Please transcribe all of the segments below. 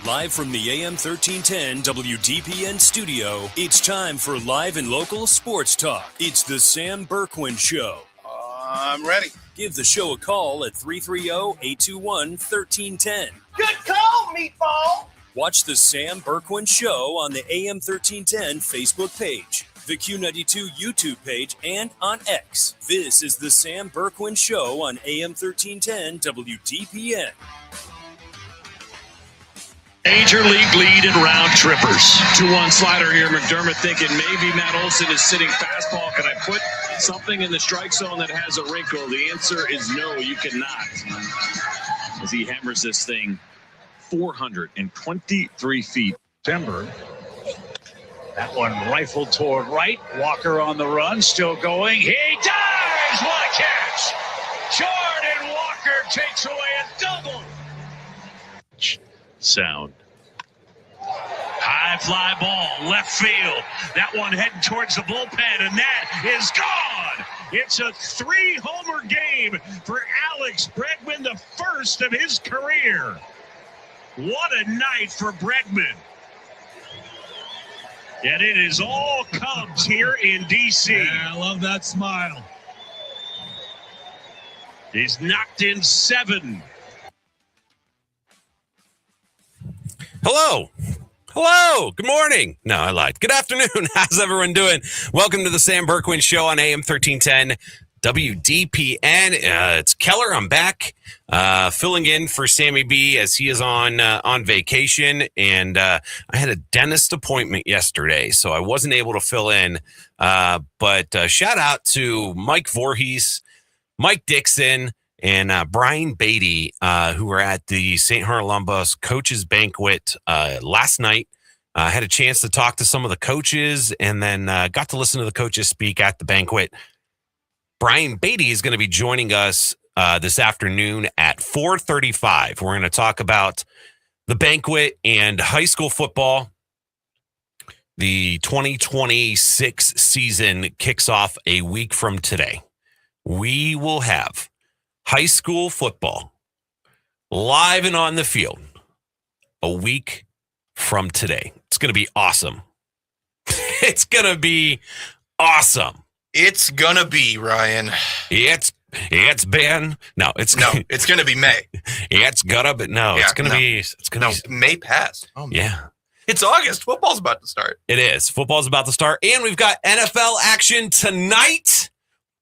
Live from the AM 1310 WDPN studio, it's time for live and local sports talk. It's the Sam Bourquin Show. I'm ready. Give the show a call at 330-821-1310. Good call, meatball. Watch the Sam Bourquin Show on the AM 1310 Facebook page, the Q92 YouTube page, and on X. This is the Sam Bourquin Show on AM 1310 WDPN. Major league lead in round trippers. 2-1 slider here. McDermott thinking maybe Matt Olson is sitting fastball. Can I put something in the strike zone that has a wrinkle? The answer is no, you cannot. As he hammers this thing 423 feet. Denver. That one rifled toward right. Walker on the run, still going. He dives! What a catch! Jordan Walker takes away a double. Sound. High fly ball, left field. That one heading towards the bullpen, and that is gone. It's a 3-homer game for Alex Bregman, the first of his career. What a night for Bregman. And it is all Cubs here in D.C. Yeah, I love that smile. He's knocked in 7. Hello. Good morning. No, I lied. Good afternoon. How's everyone doing? Welcome to the Sam Bourquin Show on AM 1310 WDPN. It's Keller. I'm back, filling in for Sammy B as he is on vacation. And I had a dentist appointment yesterday, so I wasn't able to fill in. But shout out to Mike Voorhees, Mike Dixon, and Brian Beatty, who were at the St. Harlambos Coaches Banquet last night. I had a chance to talk to some of the coaches and then got to listen to the coaches speak at the banquet. Brian Beatty is going to be joining us this afternoon at 4:35. We're going to talk about the banquet and high school football. The 2026 season kicks off a week from today. We will have high school football live and on the field a week from today. It's going to be awesome. It's going to be awesome. It's gonna be, Ryan. It's been it's gonna be May. It's gonna be May passed. Oh, yeah. It's August. Football's about to start. It is. Football's about to start, and we've got NFL action tonight.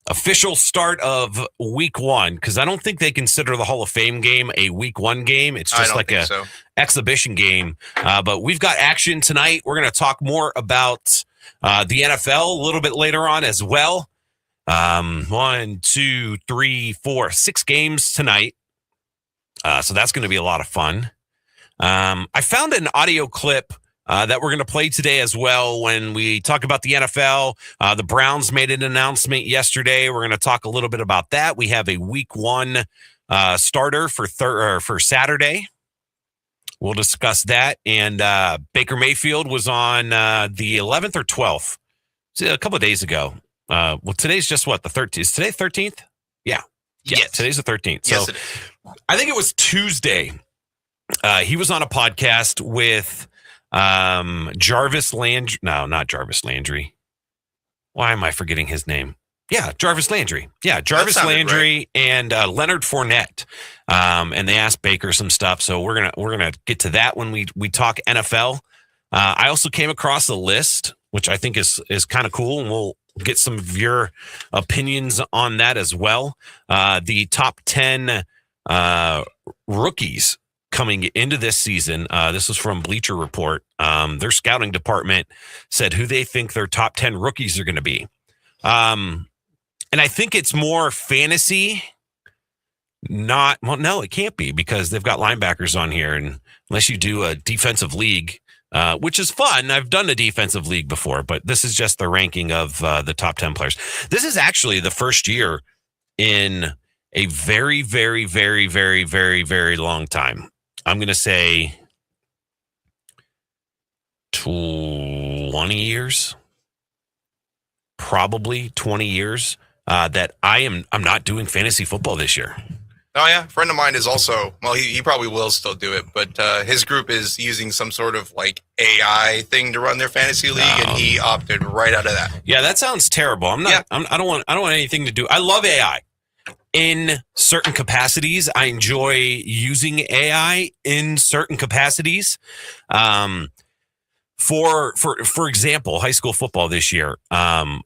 Official start of week 1, because I don't think they consider the Hall of Fame game a week 1 game. It's just like a exhibition game. But we've got action tonight. We're going to talk more about the NFL a little bit later on as well. 1, 2, 3, 4, 6 games tonight. So that's going to be a lot of fun. I found an audio clip that we're going to play today as well when we talk about the NFL. The Browns made an announcement yesterday. We're going to talk a little bit about that. We have a week 1 starter for Saturday. We'll discuss that. And Baker Mayfield was on the 11th or 12th, a couple of days ago. Well, today's just what, the 13th? Is today 13th? Yeah. Yes. Today's the 13th. Yes, so I think it was Tuesday. He was on a podcast with Jarvis Landry. No, not Jarvis Landry. Why am I forgetting his name? Yeah, Jarvis Landry. Yeah, Jarvis Landry right. And Leonard Fournette. And they asked Baker some stuff, so we're gonna get to that when we talk NFL. I also came across a list, which I think is kind of cool, and we'll get some of your opinions on that as well. The top 10 rookies coming into this season. This was from Bleacher Report. Their scouting department said who they think their top 10 rookies are going to be. And I think it's more fantasy. No, it can't be, because they've got linebackers on here. And unless you do a defensive league, which is fun. I've done a defensive league before, but this is just the ranking of the top 10 players. This is actually the first year in a very, very, very, very, very, very long time. I'm going to say 20 years, probably 20 years, that I'm not doing fantasy football this year. Oh, yeah. A friend of mine is also, well, he probably will still do it, but his group is using some sort of like AI thing to run their fantasy league, and he opted right out of that. Yeah, that sounds terrible. I don't want anything to do. I love AI. In certain capacities, I enjoy using AI in certain capacities. For example, high school football this year, I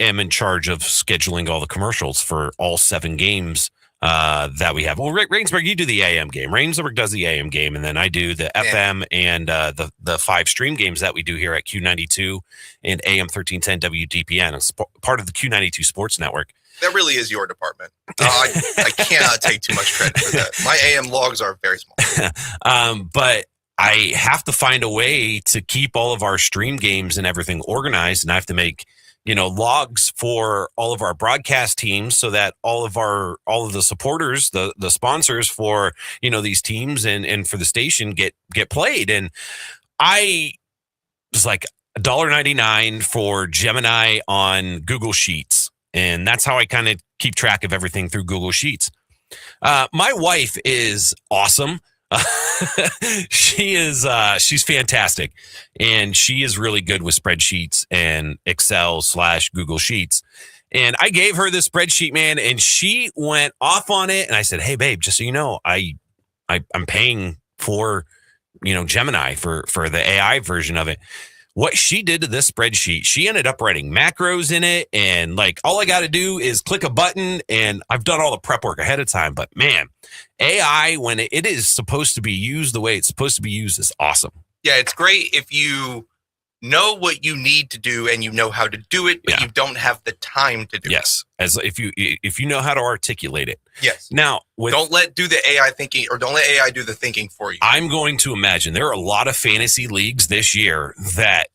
am in charge of scheduling all the commercials for all 7 games that we have. Well, Rainsburg, you do the AM game. Rainsburg does the AM game, and then I do the FM and the 5 stream games that we do here at Q92 and AM 1310 WDPN. It's part of the Q92 Sports Network. That really is your department. I cannot take too much credit for that. My AM logs are very small. But I have to find a way to keep all of our stream games and everything organized, and I have to make logs for all of our broadcast teams so that all of the supporters, the sponsors for these teams and for the station get played. And I was like $1.99 for Gemini on Google Sheets, and that's how I kind of keep track of everything through Google Sheets. My wife is awesome. She's fantastic, and she is really good with spreadsheets and Excel / Google Sheets. And I gave her this spreadsheet, man, and she went off on it. And I said, "Hey, babe, just so you know, I'm paying for Gemini for the AI version of it." What she did to this spreadsheet, she ended up writing macros in it, and like all I got to do is click a button, and I've done all the prep work ahead of time. But man, AI, when it is supposed to be used the way it's supposed to be used, is awesome. Yeah, it's great if you know what you need to do and you know how to do it, but you don't have the time to do it. Yes, as if you know how to articulate it. Yes. Now, don't let the AI do the thinking for you. I'm going to imagine there are a lot of fantasy leagues this year that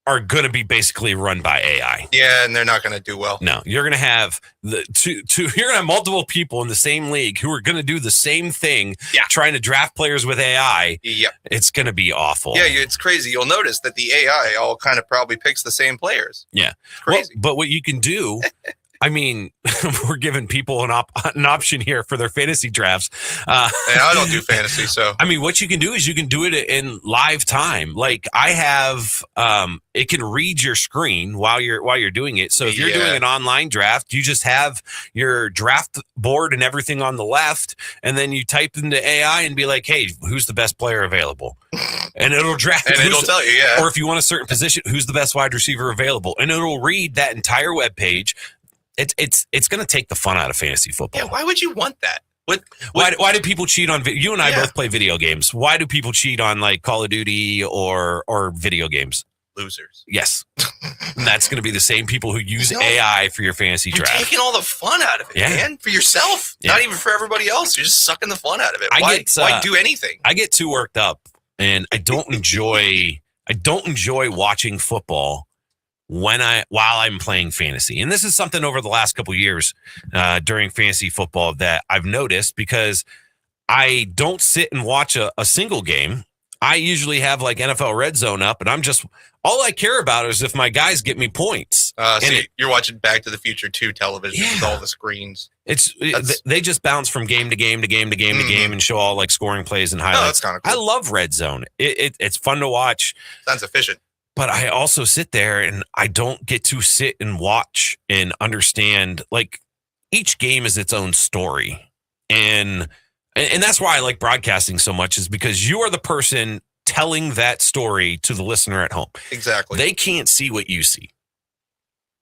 are going to be basically run by AI. Yeah, and they're not going to do well. No, you're going to have you're going to have multiple people in the same league who are going to do the same thing, trying to draft players with AI. Yep. It's going to be awful. Yeah, it's crazy. You'll notice that the AI all kind of probably picks the same players. Yeah. It's crazy. Well, but what you can do, I mean, we're giving people an option here for their fantasy drafts. I don't do fantasy, so. I mean, what you can do is you can do it in live time. Like I have, it can read your screen while you're doing it. So if you're doing an online draft, you just have your draft board and everything on the left, and then you type into AI and be like, "Hey, who's the best player available?" And it'll draft. And it'll tell you, Or if you want a certain position, who's the best wide receiver available, and it'll read that entire web page. It's going to take the fun out of fantasy football. Yeah, why would you want that? Why do people cheat on you and I both play video games? Why do people cheat on like Call of Duty or video games? Losers. Yes. And that's going to be the same people who use AI for your fantasy draft. You're taking all the fun out of it, man. For yourself. Not even for everybody else. You're just sucking the fun out of it. Why do anything? I get too worked up, and I don't enjoy watching football while I'm playing fantasy. And this is something over the last couple of years during fantasy football that I've noticed, because I don't sit and watch a single game. I usually have like NFL Red Zone up, and all I care about is if my guys get me points. You're watching Back to the Future 2 television with all the screens. They just bounce from game to game to game to game to game and show all like scoring plays and highlights. Oh, that's kind of cool. I love Red Zone. It's fun to watch. Sounds efficient. But I also sit there and I don't get to sit and watch and understand, like, each game is its own story. And that's why I like broadcasting so much, is because you are the person telling that story to the listener at home. Exactly. They can't see what you see.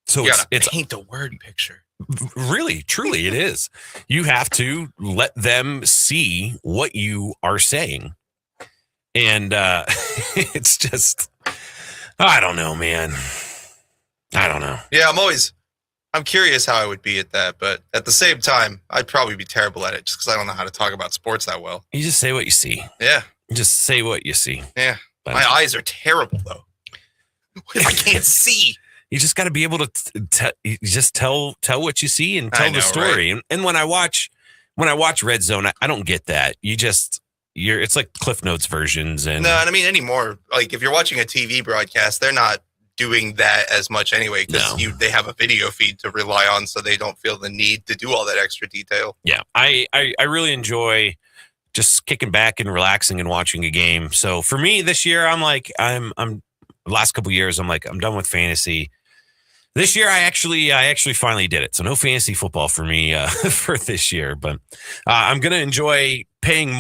So it's paint the word picture. Really, truly, it is. You have to let them see what you are saying. And it's just... I don't know, man. I don't know. Yeah, I'm curious how I would be at that, but at the same time, I'd probably be terrible at it just because I don't know how to talk about sports that well. You just say what you see. Yeah. Just say what you see. Yeah. My eyes are terrible, though. I can't see. You just got to be able to just tell what you see and tell the story. Right? And when I watch Red Zone, I don't get that. It's like Cliff Notes versions. And no, I mean anymore. Like if you're watching a TV broadcast, they're not doing that as much anyway, because No. they have a video feed to rely on, so they don't feel the need to do all that extra detail. Yeah, I really enjoy just kicking back and relaxing and watching a game. So for me this year, I'm the last couple of years, I'm done with fantasy. This year, I actually finally did it. So no fantasy football for me for this year, but I'm going to enjoy paying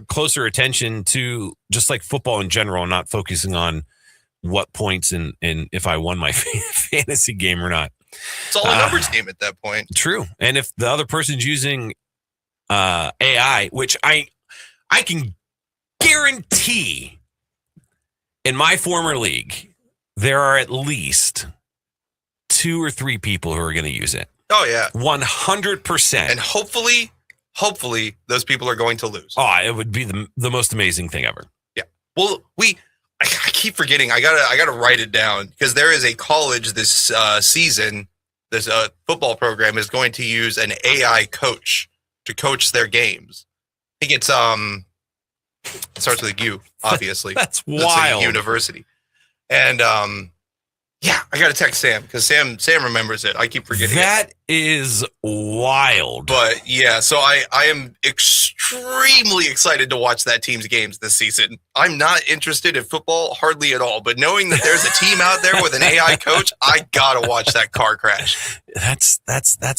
closer attention to just like football in general, and not focusing on what points and if I won my fantasy game or not. It's all a numbers game at that point. True. And if the other person's using AI, which I can guarantee in my former league, there are at least 2 or 3 people who are going to use it. Oh, yeah. 100%. And hopefully those people are going to lose. Oh, it would be the most amazing thing ever. Yeah. Well, I keep forgetting. I gotta write it down, because there is a college this season. This football program is going to use an AI coach to coach their games. I think it's it starts with a U, obviously. That's It's wild. a university. And yeah, I gotta text Sam, because Sam remembers it. I keep forgetting That is wild. But yeah, so I am extremely excited to watch that team's games this season. I'm not interested in football hardly at all, but knowing that there's a team out there with an AI coach, I gotta watch that car crash. That's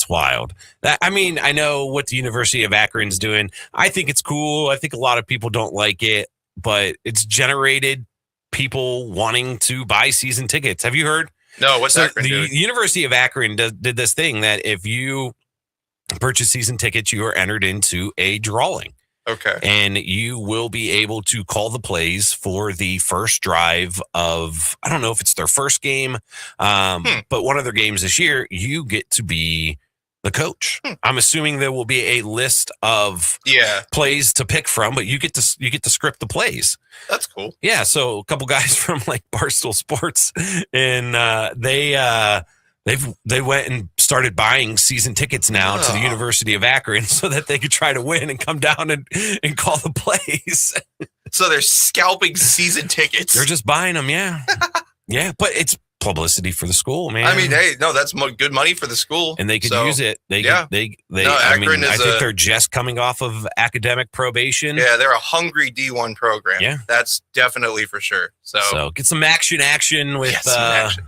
wild. I mean, I know what the University of Akron's doing. I think it's cool. I think a lot of people don't like it, but it's generated people wanting to buy season tickets. Have you heard? No, what's So Akron the doing? University of Akron did this thing that if you purchase season tickets, you are entered into a drawing, Okay. and you will be able to call the plays for the first drive of, I don't know if it's their first game, but one of their games this year, you get to be the coach. I'm assuming there will be a list of Yeah, plays to pick from, but you get to script the plays. that's cool. Yeah, so a couple guys from like Barstool Sports, and they went and started buying season tickets now to the Oh. University of Akron so that they could try to win and come down and call the plays. So they're scalping season tickets. They're just buying them, yeah, yeah. But it's publicity for the school, man. I mean, hey, no, that's good money for the school, and they could So, use it. yeah. They. No, I mean, Akron I is think they're just coming off of academic probation. Yeah, they're a hungry D1 program. Yeah. That's definitely for sure. So get some action with Yes, some action.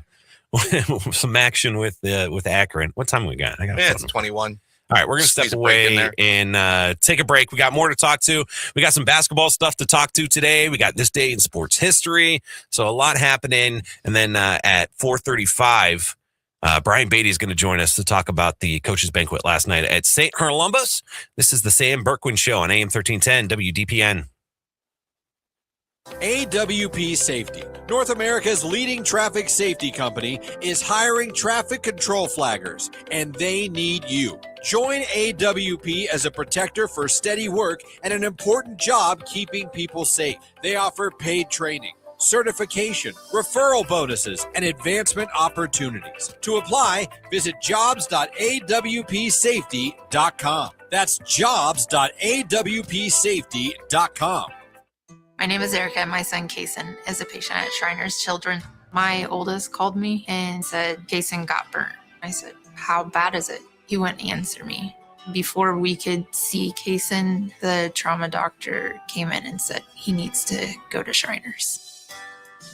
some action with Akron. What time we got? I got. Yeah, it's 21. All right, we're going to step Squeeze a break in away there. and take a break. We got more to talk to. We got some basketball stuff to talk to today. We got this day in sports history. So a lot happening. And then at 4:35, Brian Beatty is going to join us to talk about the coaches banquet last night at St. Columbus. This is the Sam Bourquin Show on AM 1310 WDPN. AWP Safety, North America's leading traffic safety company, is hiring traffic control flaggers, and they need you. Join AWP as a protector for steady work and an important job keeping people safe. They offer paid training, certification, referral bonuses, and advancement opportunities. To apply, visit jobs.awpsafety.com. That's jobs.awpsafety.com. My name is Erica, and my son, Kason, is a patient at Shriners Children. My oldest called me and said, Kason got burnt. I said, how bad is it? He wouldn't answer me. Before we could see Kason, the trauma doctor came in and said he needs to go to Shriners.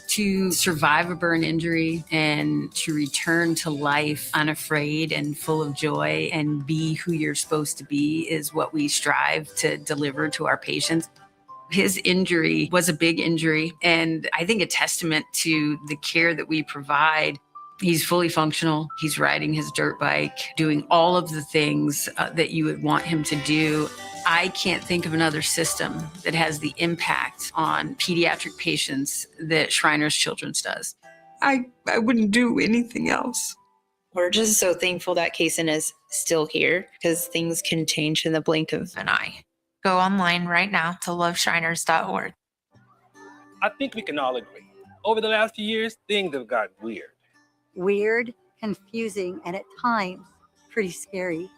To survive a burn injury and to return to life unafraid and full of joy and be who you're supposed to be is what we strive to deliver to our patients. His injury was a big injury, and I think a testament to the care that we provide. He's fully functional. He's riding his dirt bike, doing all of the things that you would want him to do. I can't think of another system that has the impact on pediatric patients that Shriners Children's does. I wouldn't do anything else. We're just so thankful that Kason is still here because things can change in the blink of an eye. Go online right now to loveshriners.org. I think we can all agree. Over the last few years, things have gotten weird. Weird, confusing, and at times pretty scary.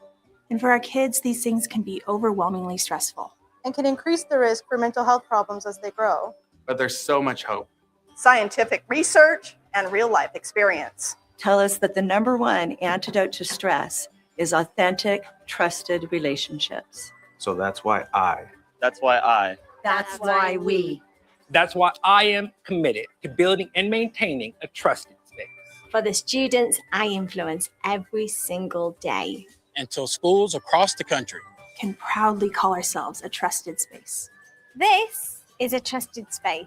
And for our kids, these things can be overwhelmingly stressful and can increase the risk for mental health problems as they grow. But there's so much hope. Scientific research, and real-life experience. Tell us that the number one antidote to stress is authentic, trusted relationships. So that's why I. That's why I. That's why we. That's why I am committed to building and maintaining a trusted space. For the students I influence every single day. Until schools across the country Can proudly call ourselves a trusted space. This is a trusted space.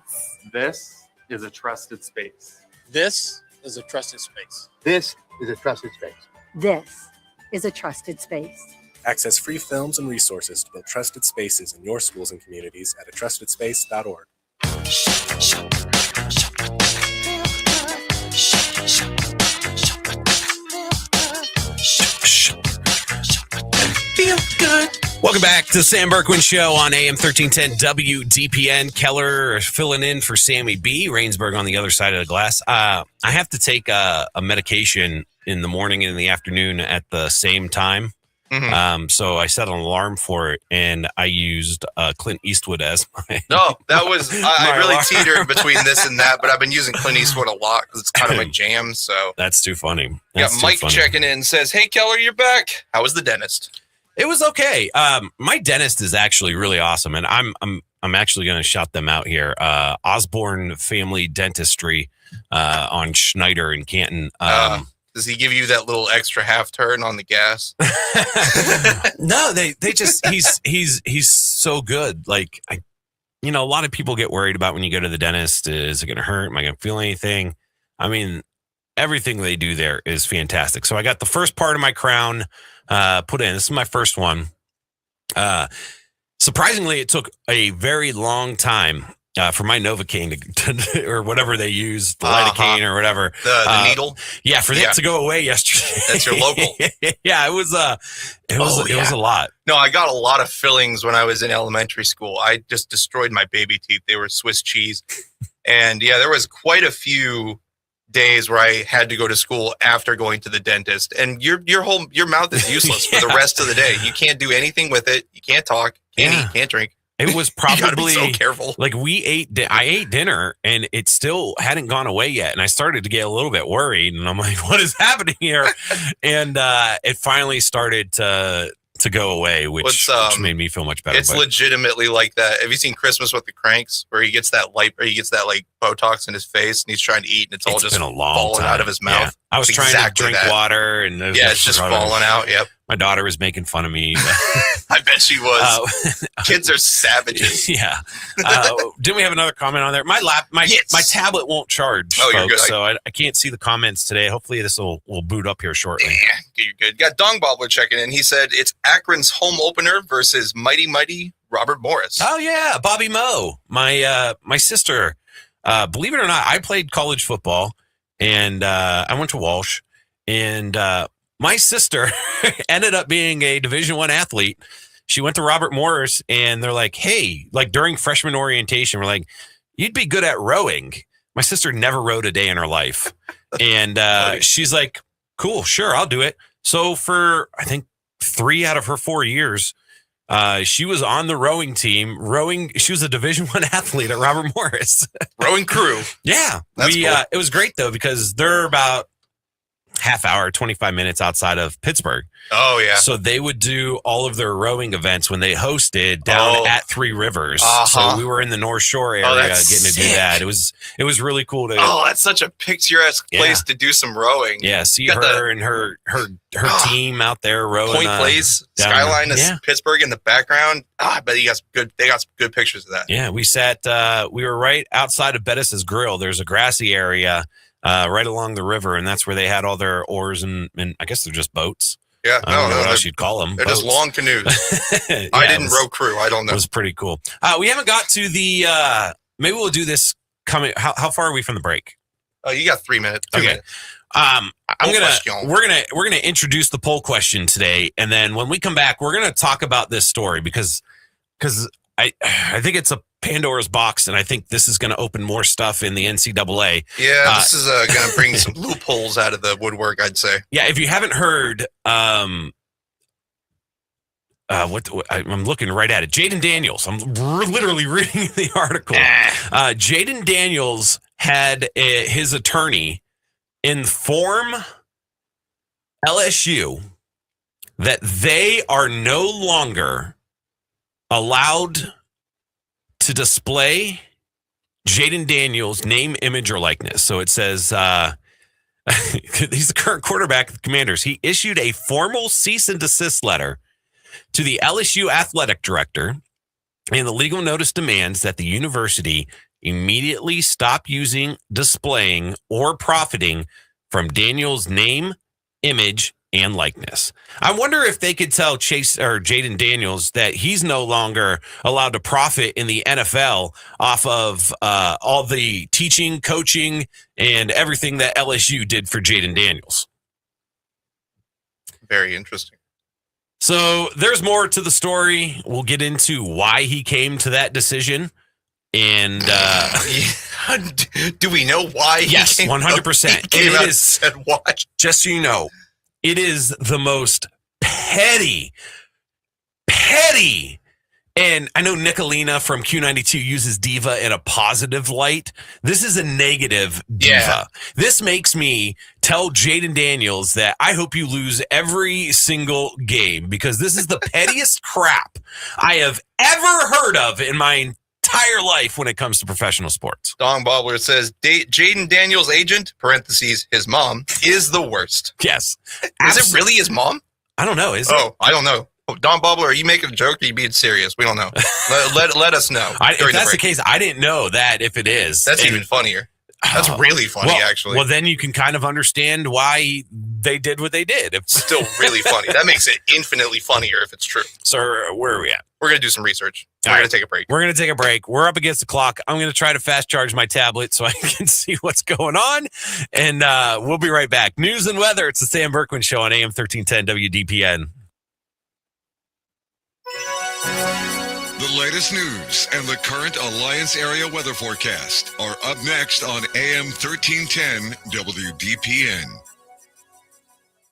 This is a trusted space. This is a trusted space. This is a trusted space. This is a trusted space. Access free films and resources to build trusted spaces in your schools and communities at atrustedSpace.org. Feel good. Welcome back to the Sam Bourquin Show on AM 1310 WDPN. Keller filling in for Sammy B. Rainsburg on the other side of the glass. I have to take a medication in the morning and in the afternoon at the same time. Mm-hmm. So I set an alarm for it, and I used Clint Eastwood as my. No, that was I really alarm. teetered between this and that, but I've been using Clint Eastwood a lot because it's kind of my jam. So That's too funny. we got That's too Mike funny. checking in, says, "Hey Keller, you're back. How was the dentist?" It was okay. My dentist is actually really awesome, and I'm actually going to shout them out here. Osborne Family Dentistry on Schneider in Canton. Does he give you that little extra half turn on the gas? No, they just he's so good. Like a lot of people get worried about when you go to the dentist. Is it going to hurt? Am I going to feel anything? I mean, everything they do there is fantastic. So I got the first part of my crown put in. This is my first one. Surprisingly, it took a very long time for my Novocaine to or whatever they use, the lidocaine or whatever. The needle? Yeah, for that to go away yesterday. That's your local. Yeah, it was a lot. No, I got a lot of fillings when I was in elementary school. I just destroyed my baby teeth. They were Swiss cheese. And yeah, there was quite a few days where I had to go to school after going to the dentist, and your mouth is useless for the rest of the day. You can't do anything with it. You can't talk, can't eat, can't drink. It was You gotta probably be so careful. Like I ate dinner and it still hadn't gone away yet, and I started to get a little bit worried, and I'm like, "What is happening here?" And it finally started to go away, which made me feel much better. It's legitimately like that. Have you seen Christmas with the Cranks, where he gets that like Botox in his face and he's trying to eat and it's all just been a long falling time. out of his mouth? Yeah. I was It's trying exactly to drink that. water, and it's just falling out. Yep. My daughter was making fun of me. I bet she was. Kids are savages. Yeah. Didn't we have another comment on there? My tablet won't charge, Oh, you're folks, good. so I can't see the comments today. Hopefully this will boot up here shortly. You're good. Got Dong Bobbler checking in. He said it's Akron's home opener versus mighty Robert Morris. Oh yeah, Bobby Moe. My sister. Believe it or not, I played college football, and I went to Walsh, and my sister ended up being a Division I athlete. She went to Robert Morris, and they're like, "Hey," like during freshman orientation, we're like, "You'd be good at rowing." My sister never rowed a day in her life, and she's like, "Cool, sure, I'll do it." So for I think 3 out of her 4 years, she was on the rowing team. She was a Division I athlete at Robert Morris. Rowing crew. Yeah. That's cool. It was great, though, because they're about half hour, 25 minutes outside of Pittsburgh. Oh, yeah. So they would do all of their rowing events when they hosted down at Three Rivers. So we were in the North Shore area getting to do that. It was really cool to. Oh, that's such a picturesque place to do some rowing. Yeah, see her and her team out there rowing. Point Place, skyline of Pittsburgh in the background. I bet they got some good pictures of that. Yeah, we were right outside of Bettis's Grill. There's a grassy area right along the river, and that's where they had all their oars and I guess they're just boats. Yeah, I don't know what else you'd call them. They're just long canoes. Yeah, I didn't row crew. I don't know. It was pretty cool. We haven't got to the. Maybe we'll do this coming. How far are we from the break? Oh, you got 3 minutes. 2 minutes. We're gonna introduce the poll question today, and then when we come back, we're gonna talk about this story because I think it's a Pandora's box, and I think this is going to open more stuff in the NCAA. Yeah, this is going to bring some loopholes out of the woodwork, I'd say. Yeah, if you haven't heard, I'm looking right at it. Jaden Daniels. I'm literally reading the article. Jaden Daniels had his attorney inform LSU that they are no longer allowed to display Jaden Daniels' name, image, or likeness. So it says he's the current quarterback of the Commanders. He issued a formal cease and desist letter to the LSU athletic director, and the legal notice demands that the university immediately stop using, displaying, or profiting from Daniels' name, image, and likeness. I wonder if they could tell Chase or Jaden Daniels that he's no longer allowed to profit in the NFL off of all the teaching, coaching, and everything that LSU did for Jaden Daniels. Very interesting. So there's more to the story. We'll get into why he came to that decision. And do we know why? Yes, 100%. It is said why. Just so you know, it is the most petty. And I know Nicolina from Q92 uses diva in a positive light. This is a negative diva. Yeah. This makes me tell Jaden Daniels that I hope you lose every single game, because this is the pettiest crap I have ever heard of in my entire life when it comes to professional sports. Dong Bobbler says Jaden Daniels' agent, parentheses, his mom, is the worst. Yes. Is it really his mom? I don't know. Is it? Oh, I don't know. Don Bobbler, are you making a joke or are you being serious? We don't know. Let us know. If that's the case, I didn't know that if it is. That's even funnier. That's really funny, actually. Well, then you can kind of understand why they did what they did. It's still really funny. That makes it infinitely funnier if it's true. So where are we at? We're going to do some research. We're going to take a break. We're going to take a break. We're up against the clock. I'm going to try to fast charge my tablet so I can see what's going on. And we'll be right back. News and weather. It's the Sam Bourquin Show on AM 1310 WDPN. The latest news and the current Alliance area weather forecast are up next on AM 1310 WDPN.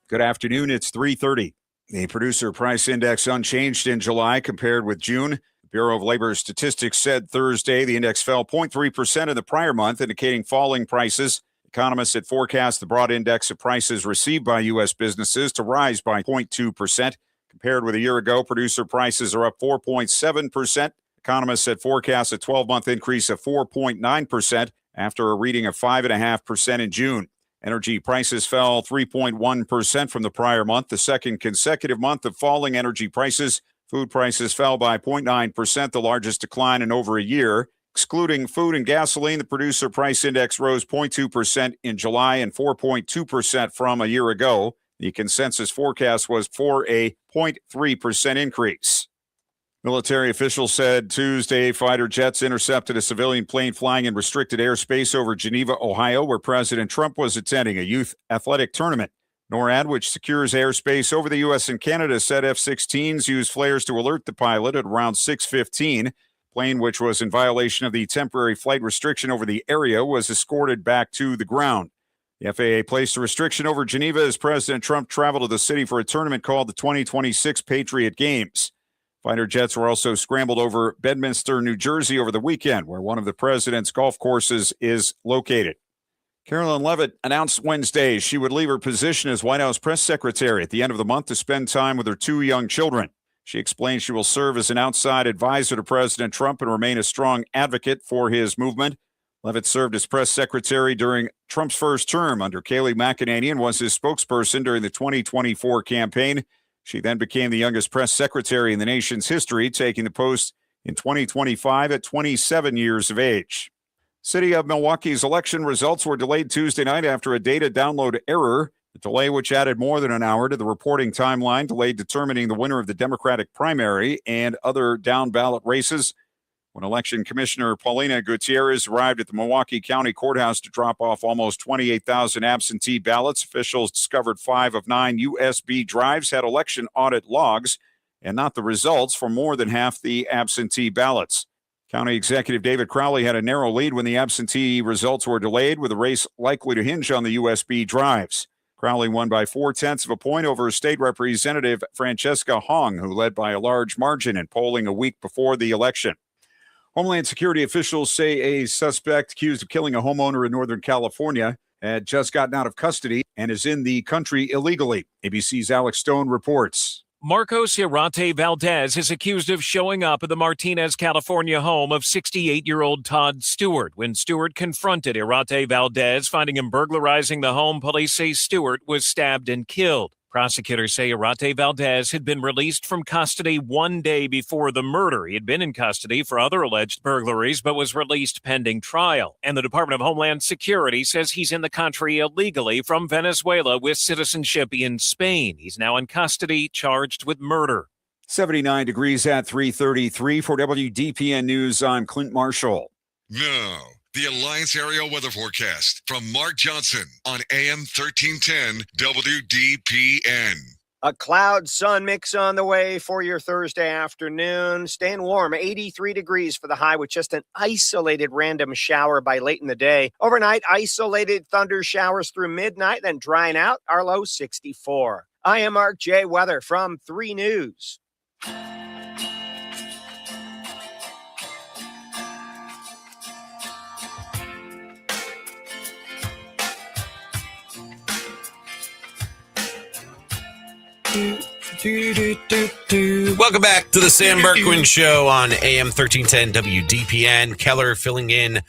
Good afternoon. It's 3:30. The producer price index unchanged in July compared with June. The Bureau of Labor Statistics said Thursday the index fell 0.3% in the prior month, indicating falling prices. Economists had forecast the broad index of prices received by U.S. businesses to rise by 0.2%. Compared with a year ago, producer prices are up 4.7%. Economists had forecast a 12-month increase of 4.9% after a reading of 5.5% in June. Energy prices fell 3.1% from the prior month, the second consecutive month of falling energy prices. Food prices fell by 0.9%, the largest decline in over a year. Excluding food and gasoline, the producer price index rose 0.2% in July and 4.2% from a year ago. The consensus forecast was for a 0.3% increase. Military officials said Tuesday fighter jets intercepted a civilian plane flying in restricted airspace over Geneva, Ohio, where President Trump was attending a youth athletic tournament. NORAD, which secures airspace over the U.S. and Canada, said F-16s used flares to alert the pilot at around 6:15. Plane, which was in violation of the temporary flight restriction over the area, was escorted back to the ground. The FAA placed a restriction over Geneva as President Trump traveled to the city for a tournament called the 2026 Patriot Games. Fighter jets were also scrambled over Bedminster, New Jersey over the weekend, where one of the president's golf courses is located. Carolyn Leavitt announced Wednesday she would leave her position as White House press secretary at the end of the month to spend time with her two young children. She explained she will serve as an outside advisor to President Trump and remain a strong advocate for his movement. Leavitt served as press secretary during Trump's first term under Kayleigh McEnany and was his spokesperson during the 2024 campaign. She then became the youngest press secretary in the nation's history, taking the post in 2025 at 27 years of age. City of Milwaukee's election results were delayed Tuesday night after a data download error. The delay, which added more than an hour to the reporting timeline, delayed determining the winner of the Democratic primary and other down-ballot races. When Election Commissioner Paulina Gutierrez arrived at the Milwaukee County Courthouse to drop off almost 28,000 absentee ballots, officials discovered 5 of 9 USB drives had election audit logs and not the results for more than half the absentee ballots. County Executive David Crowley had a narrow lead when the absentee results were delayed, with the race likely to hinge on the USB drives. Crowley won by 0.4 of a point over State Representative Francesca Hong, who led by a large margin in polling a week before the election. Homeland Security officials say a suspect accused of killing a homeowner in Northern California had just gotten out of custody and is in the country illegally. ABC's Alex Stone reports. Marcos Hirate Valdez is accused of showing up at the Martinez, California home of 68-year-old Todd Stewart. When Stewart confronted Hirate Valdez, finding him burglarizing the home, police say Stewart was stabbed and killed. Prosecutors say Hirate Valdez had been released from custody 1 day before the murder. He had been in custody for other alleged burglaries, but was released pending trial. And the Department of Homeland Security says he's in the country illegally from Venezuela with citizenship in Spain. He's now in custody, charged with murder. 79 degrees at 3:33 for WDPN News. I'm Clint Marshall. Now, the Alliance Area Weather Forecast from Mark Johnson on AM 1310 WDPN. A cloud-sun mix on the way for your Thursday afternoon. Staying warm, 83 degrees for the high with just an isolated random shower by late in the day. Overnight, isolated thunder showers through midnight, then drying out. Our low, 64. I am Mark J. Weather from 3 News. Welcome back to the Sam Bourquin Show on AM 1310 WDPN. Keller filling in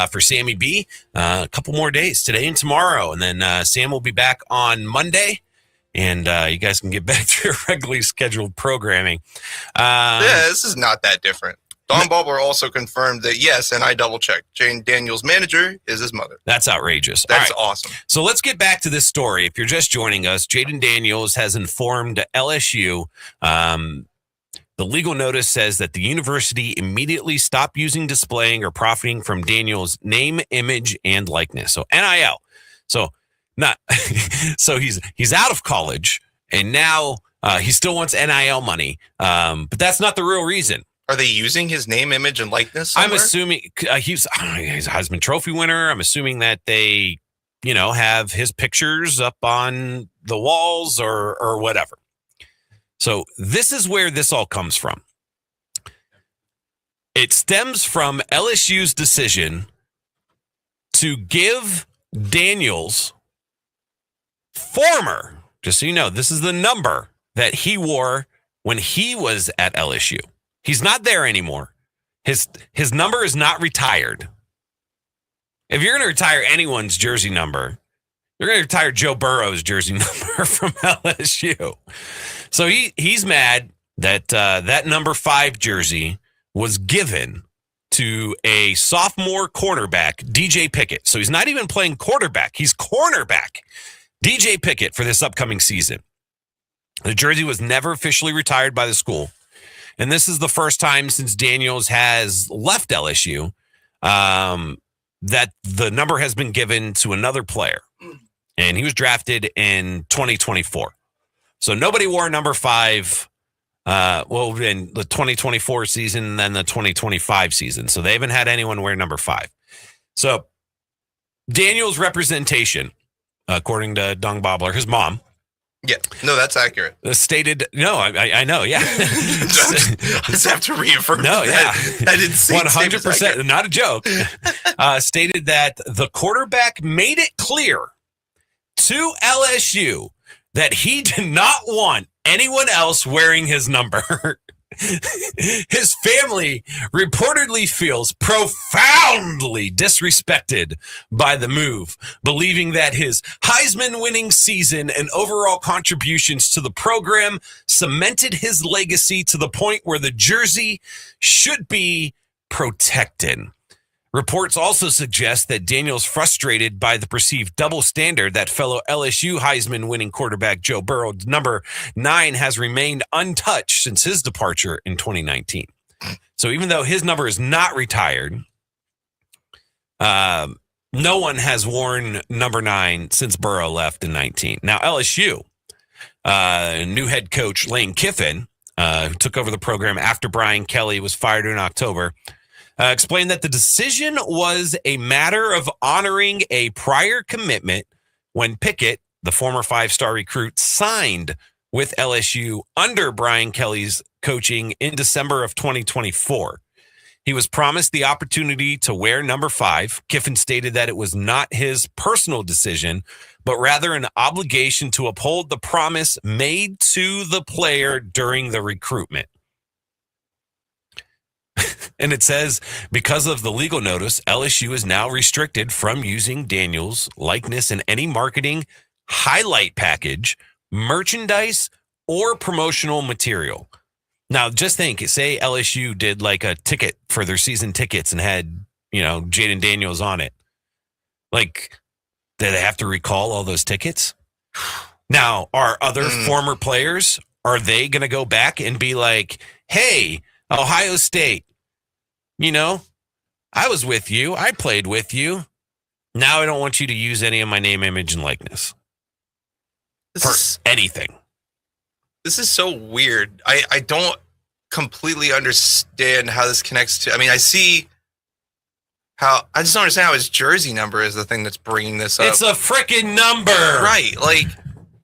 for Sammy B. A couple more days, today and tomorrow. And then Sam will be back on Monday. And you guys can get back to your regularly scheduled programming. This is not that different. Don Bobler also confirmed that, yes, and I double-checked, Jaden Daniels' manager is his mother. That's outrageous. That's awesome. So let's get back to this story. If you're just joining us, Jaden Daniels has informed LSU. The legal notice says that the university immediately stopped using, displaying, or profiting from Daniels' name, image, and likeness. So NIL. So he's out of college, and now he still wants NIL money. But that's not the real reason. Are they using his name, image, and likeness somewhere? I'm assuming he's a Heisman Trophy winner. I'm assuming that they, have his pictures up on the walls or whatever. So this is where this all comes from. It stems from LSU's decision to give Daniels just so you know, this is the number that he wore when he was at LSU. He's not there anymore. His number is not retired. If you're going to retire anyone's jersey number, you're going to retire Joe Burrow's jersey number from LSU. So he's mad that that number 5 jersey was given to a sophomore cornerback, DJ Pickett. So he's not even playing quarterback. He's cornerback, DJ Pickett, for this upcoming season. The jersey was never officially retired by the school. And this is the first time since Daniels has left LSU that the number has been given to another player. And he was drafted in 2024. So nobody wore number 5, in the 2024 season and then the 2025 season. So they haven't had anyone wear number 5. So Daniels' representation, according to Dung Bobler, his mom, yeah, no, that's accurate. Stated, no, I know, yeah. I just have to reaffirm that. I didn't say 100%, not a joke. Stated that the quarterback made it clear to LSU that he did not want anyone else wearing his number. His family reportedly feels profoundly disrespected by the move, believing that his Heisman-winning season and overall contributions to the program cemented his legacy to the point where the jersey should be protected. Reports also suggest that Daniels, frustrated by the perceived double standard that fellow LSU Heisman winning quarterback Joe Burrow's number 9 has remained untouched since his departure in 2019. So even though his number is not retired, no one has worn number 9 since Burrow left in 19. Now LSU, new head coach Lane Kiffin, who took over the program after Brian Kelly was fired in October, explained that the decision was a matter of honoring a prior commitment when Pickett, the former 5-star recruit, signed with LSU under Brian Kelly's coaching in December of 2024. He was promised the opportunity to wear number 5. Kiffin stated that it was not his personal decision, but rather an obligation to uphold the promise made to the player during the recruitment. And it says, because of the legal notice, LSU is now restricted from using Daniels' likeness in any marketing, highlight package, merchandise, or promotional material. Now, just think, say LSU did like a ticket for their season tickets and had, Jaden Daniels on it. Like, do they have to recall all those tickets? Now, are other former players, are they going to go back and be like, hey, Ohio State, I was with you. I played with you. Now I don't want you to use any of my name, image, and likeness for anything. This is so weird. I don't completely understand how this connects to. I mean, I see how. I just don't understand how his jersey number is the thing that's bringing this up. It's a freaking number, right? Like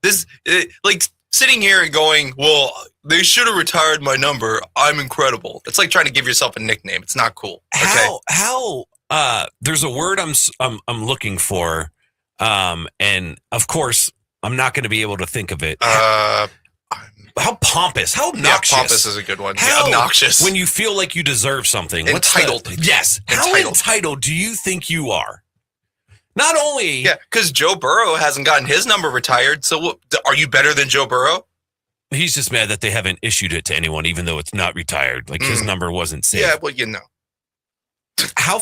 this, like sitting here and going, "Well, they should have retired my number. I'm incredible." It's like trying to give yourself a nickname. It's not cool. How? There's a word I'm looking for, and of course I'm not going to be able to think of it. How pompous? How obnoxious? Yeah, pompous is a good one. How obnoxious. When you feel like you deserve something. Entitled. Yes. How entitled do you think you are? Not only... Yeah, because Joe Burrow hasn't gotten his number retired, so are you better than Joe Burrow? He's just mad that they haven't issued it to anyone, even though it's not retired. Like, his number wasn't saved. Yeah, well, How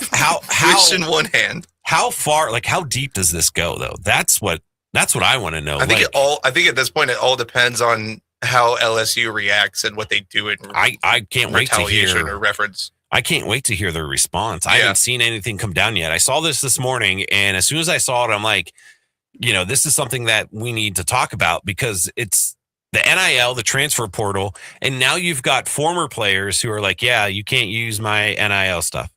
Wish in one hand. How far, like, how deep does this go, though? That's what I want to know. I think at this point, it all depends on how LSU reacts and what they do in I can't wait to hear or reference. I can't wait to hear their response. I haven't seen anything come down yet. I saw this morning, and as soon as I saw it, I'm like, this is something that we need to talk about because it's the NIL, the transfer portal, and now you've got former players who are like, yeah, you can't use my NIL stuff.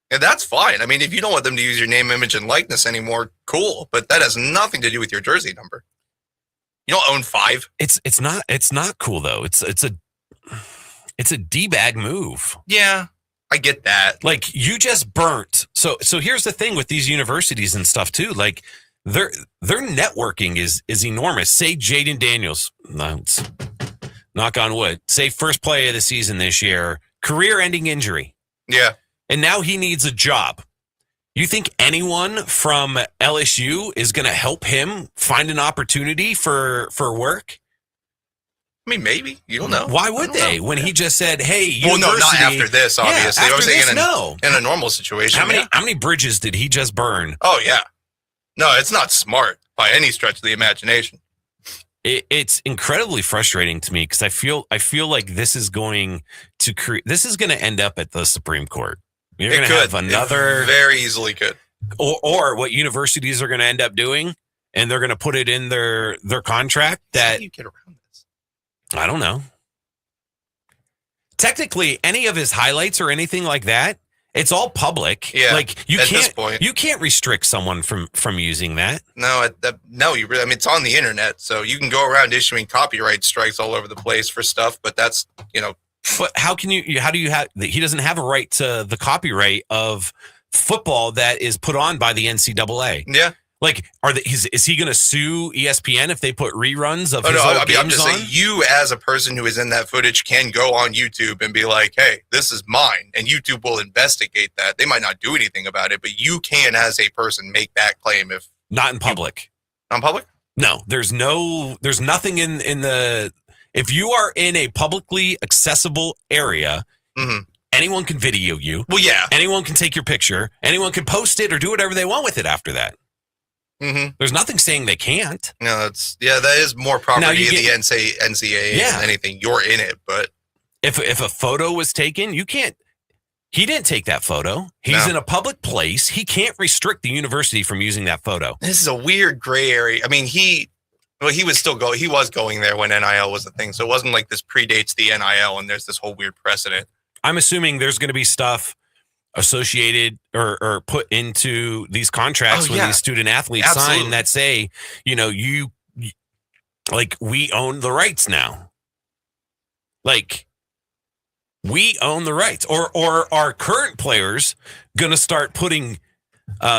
And that's fine. I mean, if you don't want them to use your name, image, and likeness anymore, cool. But that has nothing to do with your jersey number. You don't own 5. It's not cool though. It's a D-bag move. Yeah, I get that. Like, you just burnt. So here's the thing with these universities and stuff too. Like, their networking is enormous. Say Jaden Daniels, knock on wood, say first play of the season this year, career-ending injury. Yeah. And now he needs a job. You think anyone from LSU is going to help him find an opportunity for work? I mean, maybe. You don't know. Why would they? When he just said, hey, well, no, not after this, obviously. Yeah, after this, in a normal situation. How many bridges did he just burn? Oh, yeah. No, it's not smart by any stretch of the imagination. It's incredibly frustrating to me because I feel like this is going to end up at the Supreme Court. You're going to have another... It very easily could. Or what universities are going to end up doing, and they're going to put it in their contract that... How do you get around this? I don't know. Technically, any of his highlights or anything like that, it's all public. Yeah, like this point. You can't restrict someone from using that. No, you really... I mean, it's on the internet, so you can go around issuing copyright strikes all over the place for stuff, but that's, But how do you have, he doesn't have a right to the copyright of football that is put on by the NCAA. Yeah. Like, is he going to sue ESPN if they put reruns of his old games I'm just saying, you as a person who is in that footage can go on YouTube and be like, hey, this is mine. And YouTube will investigate that. They might not do anything about it, but you can, as a person, make that claim if... Not in public. Not in public? No, there's nothing in the... If you are in a publicly accessible area, anyone can video you. Well, yeah. Anyone can take your picture. Anyone can post it or do whatever they want with it after that. Mm-hmm. There's nothing saying they can't. No, that is more property of the NCAA than anything. You're in it, but if a photo was taken, you can't. He didn't take that photo. He's in a public place. He can't restrict the university from using that photo. This is a weird gray area. I mean, he was going there when NIL was a thing, so it wasn't like this predates the NIL and there's this whole weird precedent. I'm assuming there's going to be stuff associated or put into these contracts when these student athletes sign that say, you like, we own the rights now. Like, we own the rights, or are current players going to start putting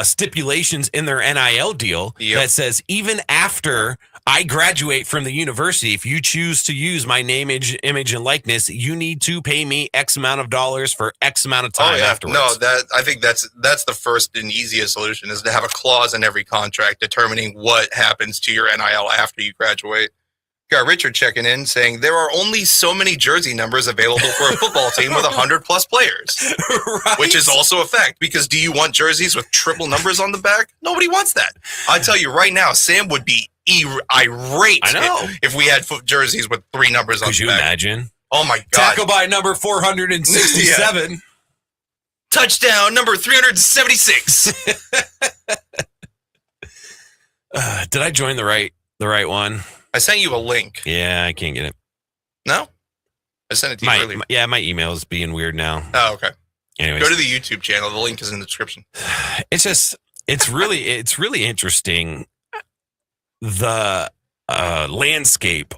stipulations in their NIL deal that says even after I graduate from the university, if you choose to use my name, image, and likeness, you need to pay me X amount of dollars for X amount of time afterwards. No, I think that's the first and easiest solution is to have a clause in every contract determining what happens to your NIL after you graduate. Got Richard checking in saying there are only so many jersey numbers available for a football team with 100 plus players, right? Which is also a fact because do you want jerseys with triple numbers on the back? Nobody wants that. I tell you right now, Sam would be irate if we had jerseys with 3 numbers on the back. Could you imagine? Oh my God. Tackle by number 467. Yeah. Touchdown number 376. Did I join the right one? I sent you a link. Yeah, I can't get it. No? I sent it to you earlier. Yeah, my email is being weird now. Oh, okay. Anyways. Go to the YouTube channel. The link is in the description. It's really interesting the landscape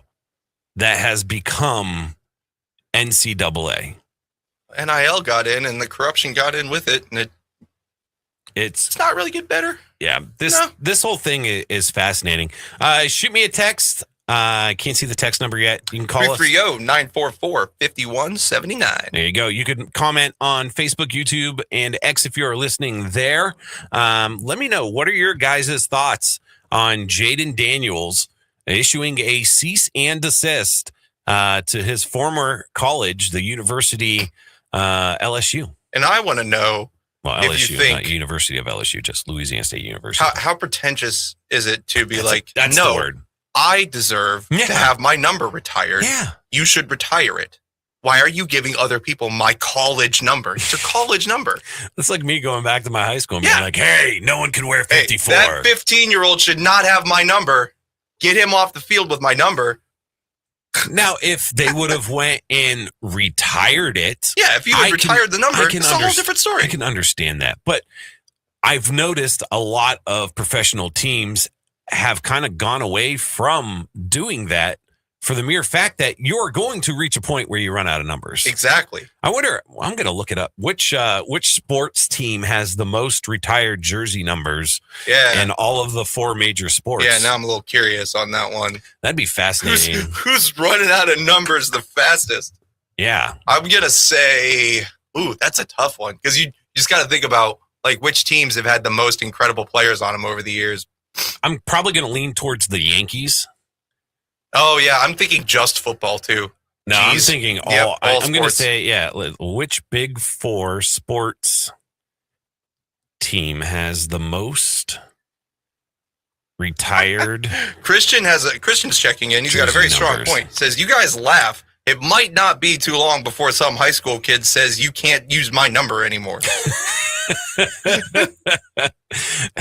that has become NCAA. NIL got in and the corruption got in with it, and it's not really get better. Yeah, this whole thing is fascinating. Shoot me a text. I can't see the text number yet. You can call us 330-944-5179. There you go. You can comment on Facebook, YouTube, and X if you're listening there. Let me know, what are your guys' thoughts on Jaden Daniels issuing a cease and desist to his former college, the University LSU. And I want to know, well, if LSU, you think, not University of LSU, just Louisiana State University. How pretentious is it to be that's the word. I deserve to have my number retired. Yeah. You should retire it. Why are you giving other people my college number? It's a college number. It's like me going back to my high school and being like, hey, no one can wear 54. Hey, that 15-year-old should not have my number. Get him off the field with my number. Now, if they would have went and retired it. Yeah, if you had retired the number, it's a whole different story. I can understand that. But I've noticed a lot of professional teams have kind of gone away from doing that for the mere fact that you're going to reach a point where you run out of numbers. Exactly. I wonder, I'm going to look it up. Which sports team has the most retired jersey numbers in all of the 4 major sports? Yeah, now I'm a little curious on that one. That'd be fascinating. Who's running out of numbers the fastest? Yeah. I'm going to say, that's a tough one because you just got to think about like which teams have had the most incredible players on them over the years. I'm probably going to lean towards the Yankees. Oh, yeah. I'm thinking just football, too. No, I'm thinking all. Yep, I'm going to say, which Big 4 sports team has the most retired? Christian's checking in. He's got a very strong point. He says, you guys laugh. It might not be too long before some high school kid says you can't use my number anymore.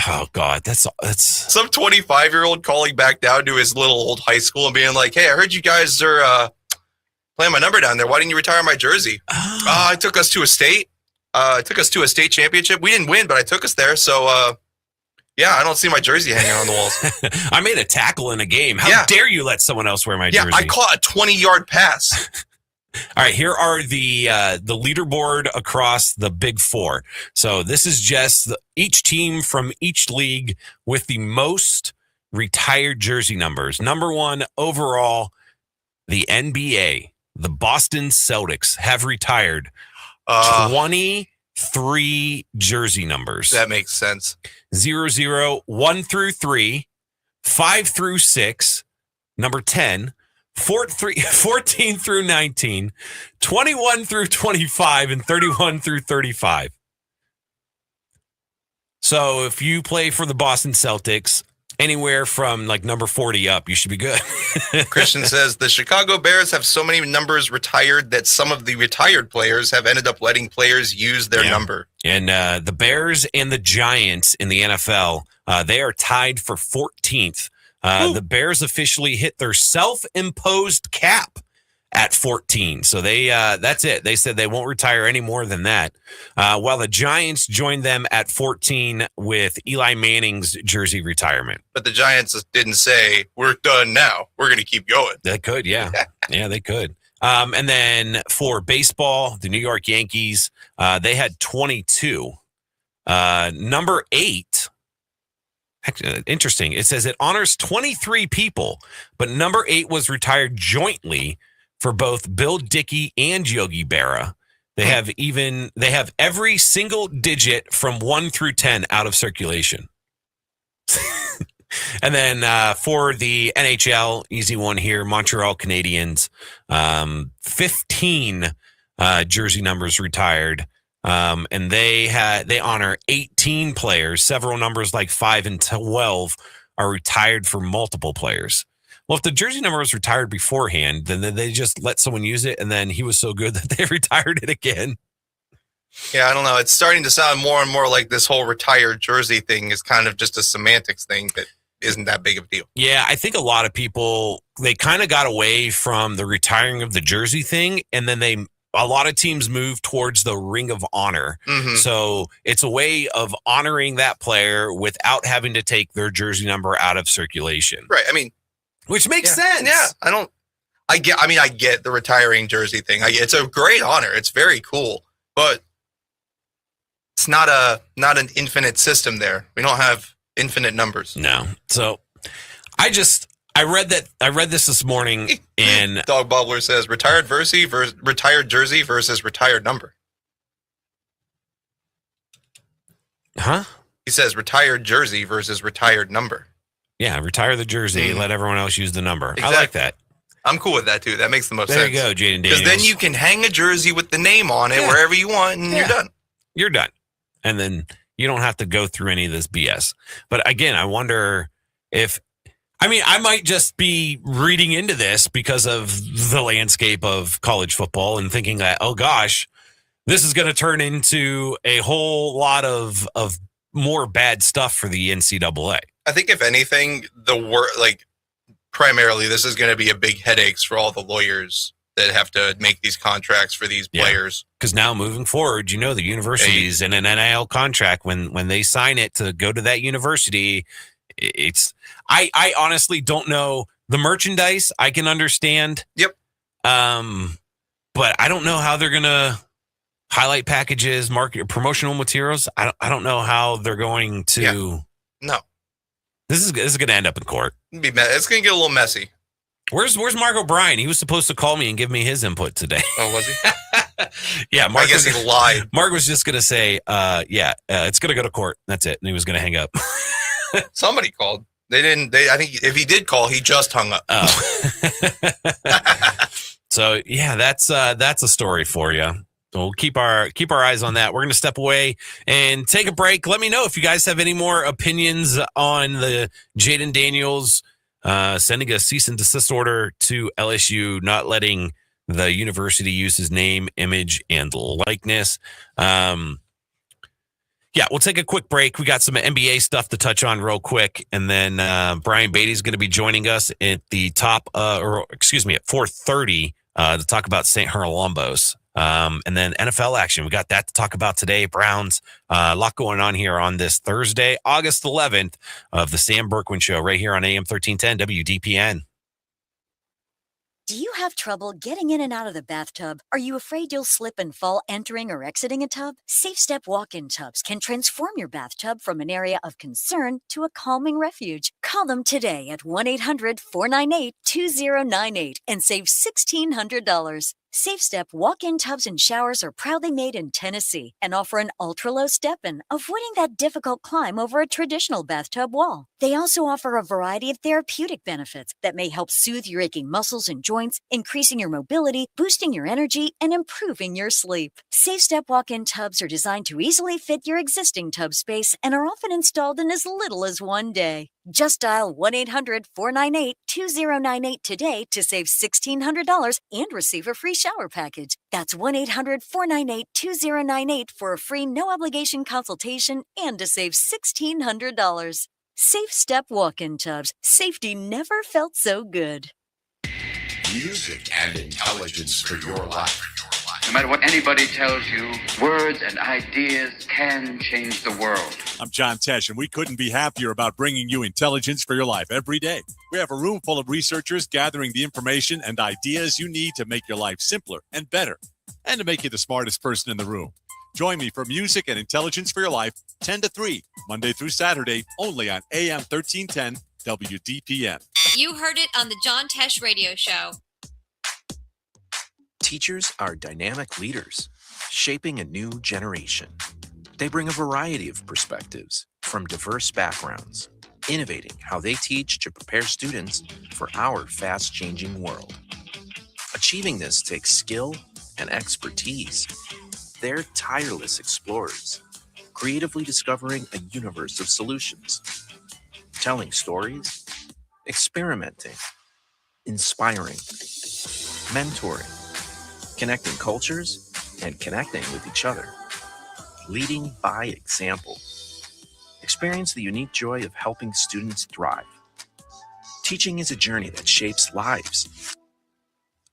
Oh God, that's some 25-year-old calling back down to his little old high school and being like, "Hey, I heard you guys are playing my number down there. Why didn't you retire my jersey?" I took us to a state. Championship. We didn't win, but I took us there. So, I don't see my jersey hanging on the walls. I made a tackle in a game. How dare you let someone else wear my jersey? Yeah, I caught a 20-yard pass. All right, here are the leaderboard across the Big 4. So this is just each team from each league with the most retired jersey numbers. Number 1 overall, the NBA, the Boston Celtics have retired 23 jersey numbers. That makes sense. 0, 1 through 3, 5 through 6, number 10. 14 through 19, 21 through 25, and 31 through 35. So if you play for the Boston Celtics, anywhere from like number 40 up, you should be good. Christian says the Chicago Bears have so many numbers retired that some of the retired players have ended up letting players use their number. And the Bears and the Giants in the NFL, they are tied for 14th. The Bears officially hit their self-imposed cap at 14. So that's it. They said they won't retire any more than that. While the Giants joined them at 14 with Eli Manning's jersey retirement. But the Giants didn't say, we're done now. We're going to keep going. They could, yeah. Yeah, they could. And then for baseball, the New York Yankees, they had 22. Number 8, interesting. It says it honors 23 people, but number 8 was retired jointly for both Bill Dickey and Yogi Berra. They have every single digit from 1 through 10 out of circulation. And then for the NHL, easy one here, Montreal Canadiens, 15 jersey numbers retired. And they honor 18 players. Several numbers like 5 and 12 are retired for multiple players. Well, if the jersey number was retired beforehand, then they just let someone use it, and then he was so good that they retired it again. Yeah, I don't know. It's starting to sound more and more like this whole retired jersey thing is kind of just a semantics thing that isn't that big of a deal. Yeah, I think a lot of people, they kind of got away from the retiring of the jersey thing, and then a lot of teams move towards the Ring of Honor. Mm-hmm. So it's a way of honoring that player without having to take their jersey number out of circulation. Right. I mean, which makes sense. Yeah. I get the retiring jersey thing. It's a great honor. It's very cool, but it's not an infinite system there. We don't have infinite numbers. No. So I read this morning, and Dog Bubbler says retired jersey versus retired number. Huh? He says retired jersey versus retired number. Yeah, retire the jersey, let everyone else use the number. Exactly. I like that. I'm cool with that too. That makes the most sense. There you go, Jaden Daniels. Because then you can hang a jersey with the name on it wherever you want, and you're done. You're done. And then you don't have to go through any of this BS. But again, I wonder I might just be reading into this because of the landscape of college football and thinking that, oh gosh, this is going to turn into a whole lot of more bad stuff for the NCAA. I think if anything, primarily this is going to be a big headache for all the lawyers that have to make these contracts for these players. Because now moving forward, the universities in an NIL contract, when they sign it to go to that university, I honestly don't know. The merchandise I can understand. Yep. But I don't know how they're going to highlight packages, market promotional materials. I don't know how they're going to. Yeah. No. This is going to end up in court. It's going to get a little messy. Where's Mark O'Brien? He was supposed to call me and give me his input today. Oh, was he? Yeah, Mark. I guess he lied. Mark was just going to say, it's going to go to court. That's it. And he was going to hang up. Somebody called. They didn't. I think if he did call, he just hung up. Oh. So yeah, that's a story for you. So we'll keep our eyes on that. We're going to step away and take a break. Let me know if you guys have any more opinions on the Jaden Daniels sending a cease and desist order to LSU, not letting the university use his name, image, and likeness. Yeah, we'll take a quick break. We got some NBA stuff to touch on real quick, and then Brian Beatty's going to be joining us at the top, at 4:30 to talk about St. Herlumbos. And then NFL action. We got that to talk about today. Browns, a lot going on here on this Thursday, August 11th of the Sam Bourquin Show right here on AM 1310 WDPN. Do you have trouble getting in and out of the bathtub? Are you afraid you'll slip and fall entering or exiting a tub? Safe Step walk-in tubs can transform your bathtub from an area of concern to a calming refuge. Call them today at 1-800-498-2098 and save $1,600. Safe Step walk-in tubs and showers are proudly made in Tennessee and offer an ultra-low step-in, avoiding that difficult climb over a traditional bathtub wall. They also offer a variety of therapeutic benefits that may help soothe your aching muscles and joints, increasing your mobility, boosting your energy, and improving your sleep. Safe Step walk-in tubs are designed to easily fit your existing tub space and are often installed in as little as 1 day. Just dial 1-800-498-2098 today to save $1,600 and receive a free shower package. That's 1-800-498-2098 for a free no-obligation consultation and to save $1,600. Safe Step walk-in tubs. Safety never felt so good. Music and intelligence for your life. No matter what anybody tells you, words and ideas can change the world. I'm John Tesh, and we couldn't be happier about bringing you intelligence for your life every day. We have a room full of researchers gathering the information and ideas you need to make your life simpler and better, and to make you the smartest person in the room. Join me for Music and Intelligence for Your Life, 10 to 3, Monday through Saturday, only on AM 1310 WDPN. You heard it on the John Tesh Radio Show. Teachers are dynamic leaders, shaping a new generation. They bring a variety of perspectives from diverse backgrounds, innovating how they teach to prepare students for our fast-changing world. Achieving this takes skill and expertise. They're tireless explorers, creatively discovering a universe of solutions, telling stories, experimenting, inspiring, mentoring, connecting cultures, and connecting with each other. Leading by example. Experience the unique joy of helping students thrive. Teaching is a journey that shapes lives.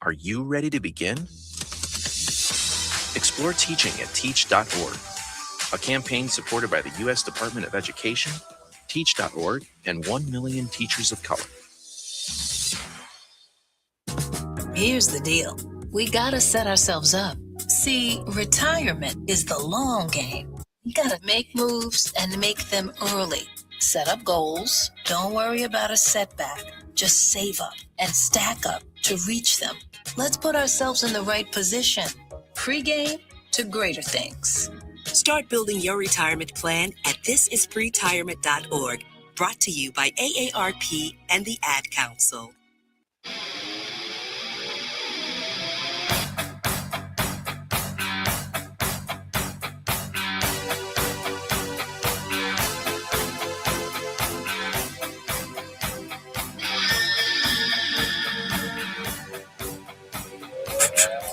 Are you ready to begin? Explore teaching at teach.org, a campaign supported by the U.S. Department of Education, teach.org, and 1 million teachers of color. Here's the deal. We gotta set ourselves up. See, retirement is the long game. You gotta make moves and make them early. Set up goals. Don't worry about a setback. Just save up and stack up to reach them. Let's put ourselves in the right position. Pre-game to greater things. Start building your retirement plan at thisispretirement.org. Brought to you by AARP and the Ad Council.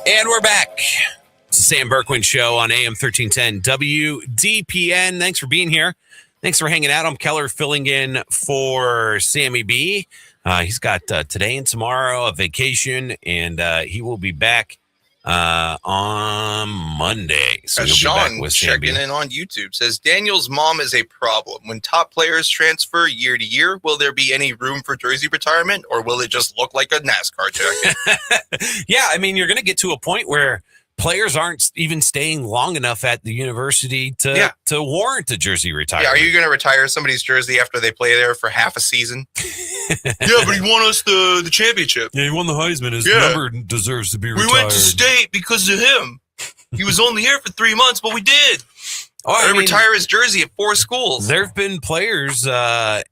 And we're back. It's the Sam Bourquin Show on AM 1310 WDPN. Thanks for being here. Thanks for hanging out. I'm Keller filling in for Sammy B. He's got today and tomorrow a vacation, and he will be back on Monday. So he'll be back Sean with Sammy. checking in on YouTube says, Daniel's mom is a problem. When top players transfer year to year, will there be any room for jersey retirement, or will it just look like a NASCAR jacket? Yeah, I mean, you're going to get to a point where players aren't even staying long enough at the university to warrant a jersey retirement. Yeah, are you going to retire somebody's jersey after they play there for half a season? Yeah, but he won us the championship. Yeah, he won the Heisman. His number deserves to be retired. We went to state because of him. He was only here for 3 months, but we did. Retire his jersey at 4 schools. There have been players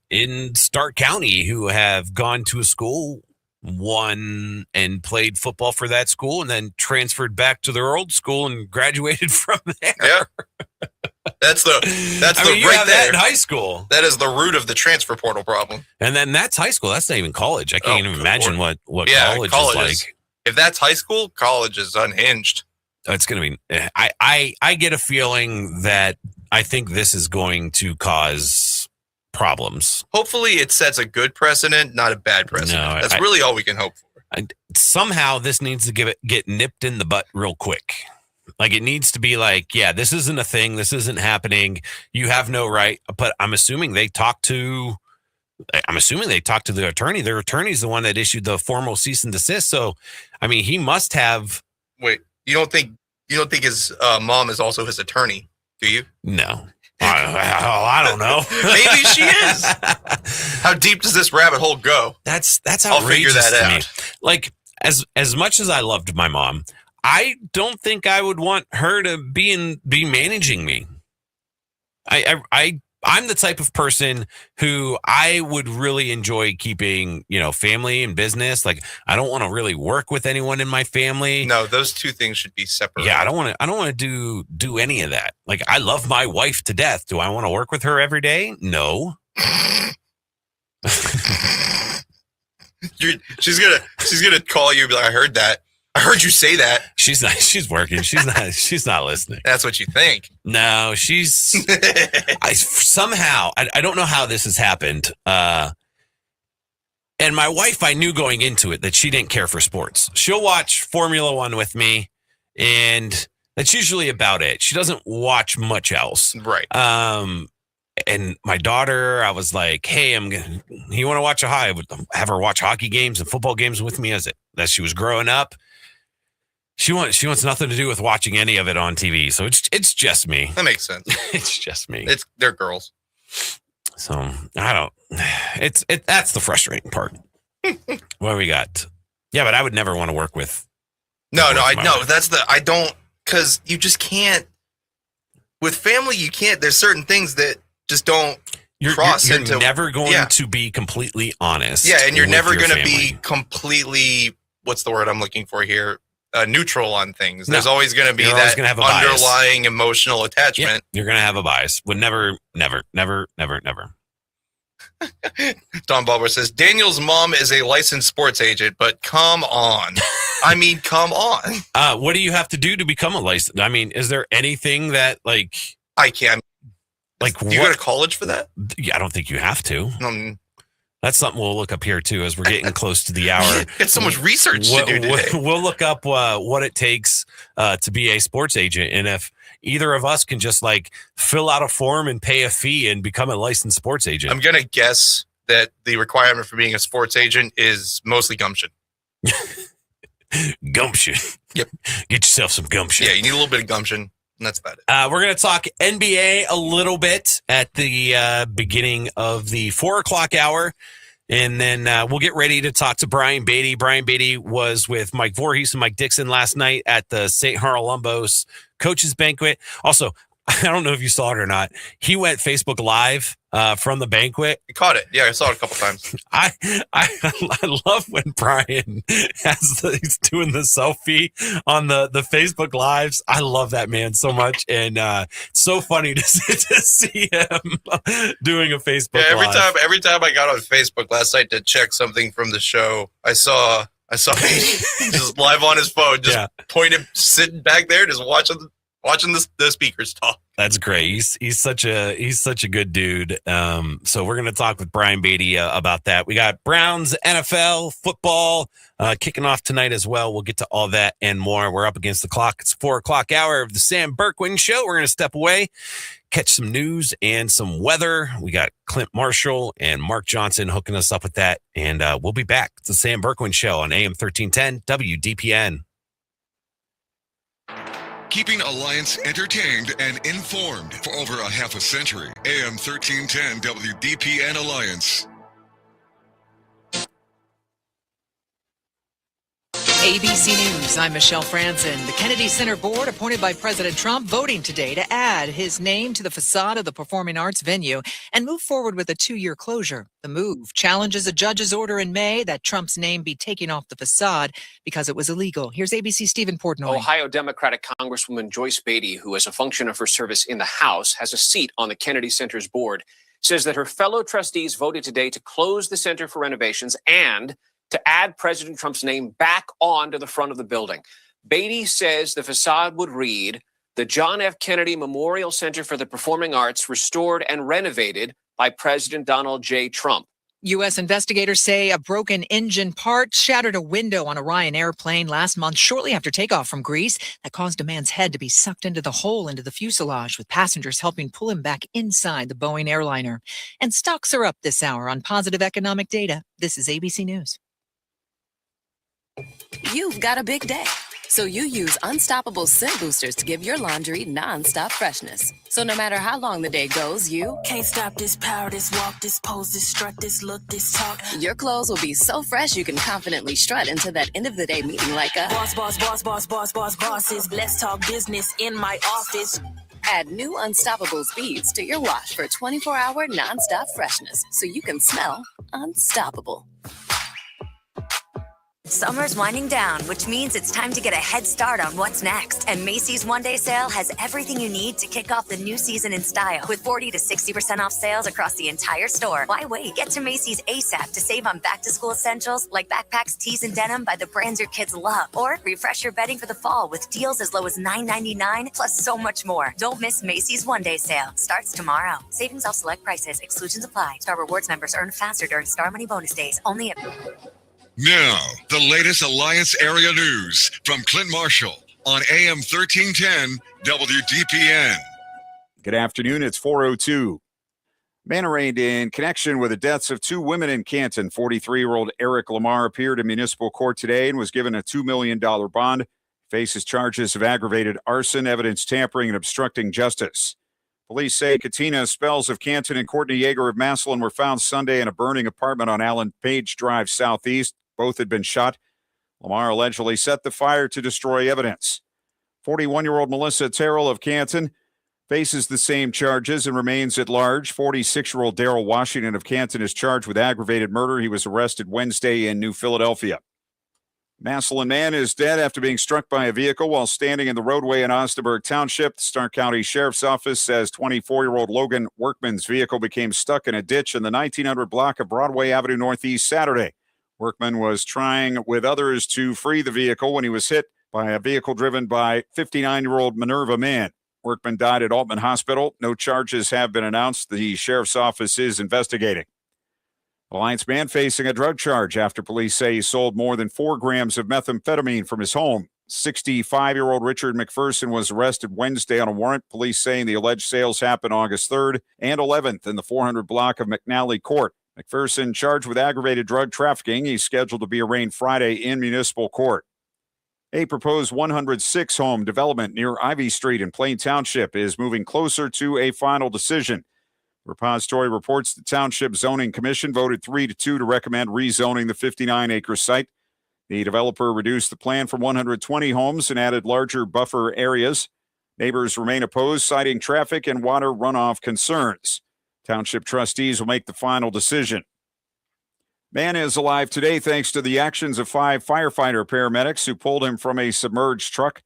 in Stark County who have gone to a school, won and played football for that school, and then transferred back to their old school and graduated from there. Yeah. That's the you right have there that in high school. That is the root of the transfer portal problem. And then that's high school. That's not even college. I can't even imagine what college is like. If that's high school, college is unhinged. It's going to be. I get a feeling that I think this is going to cause problems. Hopefully, it sets a good precedent, not a bad precedent. No, that's really all we can hope for. Somehow, this needs to get nipped in the butt real quick. Like, it needs to be like, yeah, this isn't a thing. This isn't happening. You have no right. But I'm assuming they talked to the attorney. Their attorney's the one that issued the formal cease and desist. So, I mean, he must have. Wait, you don't think his mom is also his attorney, do you? No. I don't know. Maybe she is. How deep does this rabbit hole go? That's outrageous. I'll figure that to out. Me. Like, as much as I loved my mom, I don't think I would want her to be managing me. I'm the type of person who I would really enjoy keeping, family and business. Like, I don't want to really work with anyone in my family. No, those two things should be separate. Yeah, I don't want to do any of that. Like, I love my wife to death. Do I want to work with her every day? No. She's gonna call you and be like, I heard that. I heard you say that. She's not. She's working. She's not listening. That's what you think. No, she's. I don't know how this has happened. And my wife, I knew going into it that she didn't care for sports. She'll watch Formula One with me, and that's usually about it. She doesn't watch much else. Right. And my daughter, I was like, hey, you want to watch I would have her watch hockey games and football games with me as she was growing up. She wants nothing to do with watching any of it on TV. So it's just me. That makes sense. It's just me. They're girls. So that's the frustrating part. What we got? Yeah, but I would never want to work with. Because you just can't. With family, you can't. There's certain things that just don't cross you're into. Never going to be completely honest. Yeah, and you're never going to family. be completely. What's the word I'm looking for here? Neutral on things. There's always going to be that underlying emotional attachment. Yeah, you're going to have a bias. Would never. Don Balber says Daniel's mom is a licensed sports agent, but come on. I mean, come on. What do you have to do to become a licensed? I mean, is there anything that I can? Do you go to college for that? Yeah, I don't think you have to. That's something we'll look up here too as we're getting close to the hour. Got so much research to do today. We'll look up what it takes to be a sports agent, and if either of us can just fill out a form and pay a fee and become a licensed sports agent. I'm gonna guess that the requirement for being a sports agent is mostly gumption. Gumption. Yep. Get yourself some gumption. Yeah, you need a little bit of gumption. And that's about it. We're going to talk NBA a little bit at the beginning of the 4:00 hour. And then we'll get ready to talk to Brian Beatty. Brian Beatty was with Mike Voorhees and Mike Dixon last night at the St. Harlumbos Coaches Banquet. Also, I don't know if you saw it or not. He went Facebook Live from the banquet. You caught it. Yeah, I saw it a couple times. I love when Brian he's doing the selfie on the Facebook Lives. I love that man so much, and it's so funny to see him doing a Facebook Live. Every time I got on Facebook last night to check something from the show, I saw just live on his phone, just pointed, sitting back there, just watching the speakers talk. That's great. He's such a good dude. So we're going to talk with Brian Beatty about that. We got Browns, NFL, football kicking off tonight as well. We'll get to all that and more. We're up against the clock. It's 4:00 hour of the Sam Bourquin Show. We're going to step away, catch some news and some weather. We got Clint Marshall and Mark Johnson hooking us up with that. And we'll be back. It's the Sam Bourquin Show on AM 1310 WDPN. Keeping Alliance entertained and informed for over a half a century. AM 1310 WDPN Alliance. ABC News, I'm Michelle Franzen. The Kennedy Center Board, appointed by President Trump, voting today to add his name to the facade of the performing arts venue and move forward with a 2-year closure. The move challenges a judge's order in May that Trump's name be taken off the facade because it was illegal. Here's ABC's Stephen Portnoy. Ohio Democratic Congresswoman Joyce Beatty, who as a function of her service in the House has a seat on the Kennedy Center's board, says that her fellow trustees voted today to close the center for renovations and to add President Trump's name back onto the front of the building. Beatty says the facade would read, "The John F. Kennedy Memorial Center for the Performing Arts, restored and renovated by President Donald J. Trump." U.S. investigators say a broken engine part shattered a window on a Ryanair plane last month shortly after takeoff from Greece. That caused a man's head to be sucked into the hole into the fuselage, with passengers helping pull him back inside the Boeing airliner. And stocks are up this hour on positive economic data. This is ABC News. You've got a big day, so you use Unstoppable Scent Boosters to give your laundry non-stop freshness. So no matter how long the day goes, you can't stop this power, this walk, this pose, this strut, this look, this talk. Your clothes will be so fresh you can confidently strut into that end of the day meeting like a bosses. Let's talk business in my office. Add new Unstoppable beads to your wash for 24-hour non-stop freshness, so you can smell unstoppable. Summer's winding down, which means it's time to get a head start on what's next. And Macy's one-day sale has everything you need to kick off the new season in style. With 40 to 60% off sales across the entire store. Why wait? Get to Macy's ASAP to save on back-to-school essentials like backpacks, tees, and denim by the brands your kids love. Or refresh your bedding for the fall with deals as low as $9.99, plus so much more. Don't miss Macy's one-day sale. Starts tomorrow. Savings off select prices. Exclusions apply. Star Rewards members earn faster during Star Money bonus days. Only at... Now, the latest Alliance area news from Clint Marshall on AM 1310 WDPN. Good afternoon. It's 4:02. Man arraigned in connection with the deaths of two women in Canton. 43-year-old Eric Lamar appeared in municipal court today and was given a $2 million bond. Faces charges of aggravated arson, evidence tampering, and obstructing justice. Police say Katina Spells of Canton and Courtney Yeager of Massillon were found Sunday in a burning apartment on Allen Page Drive Southeast. Both had been shot. Lamar allegedly set the fire to destroy evidence. 41-year-old Melissa Terrell of Canton faces the same charges and remains at large. 46-year-old Darrell Washington of Canton is charged with aggravated murder. He was arrested Wednesday in New Philadelphia. Massillon man is dead after being struck by a vehicle while standing in the roadway in Osterburg Township. The Stark County Sheriff's Office says 24-year-old Logan Workman's vehicle became stuck in a ditch in the 1900 block of Broadway Avenue Northeast Saturday. Workman was trying with others to free the vehicle when he was hit by a vehicle driven by 59-year-old Minerva Mann. Workman died at Altman Hospital. No charges have been announced. The sheriff's office is investigating. Alliance man facing a drug charge after police say he sold more than 4 grams of methamphetamine from his home. 65-year-old Richard McPherson was arrested Wednesday on a warrant. Police saying the alleged sales happened August 3rd and 11th in the 400 block of McNally Court. McPherson charged with aggravated drug trafficking. He's scheduled to be arraigned Friday in municipal court. A proposed 106-home development near Ivy Street in Plain Township is moving closer to a final decision. Repository reports the Township Zoning Commission voted 3-2 to recommend rezoning the 59-acre site. The developer reduced the plan from 120 homes and added larger buffer areas. Neighbors remain opposed, citing traffic and water runoff concerns. Township trustees will make the final decision. Man is alive today thanks to the actions of 5 firefighter paramedics who pulled him from a submerged truck.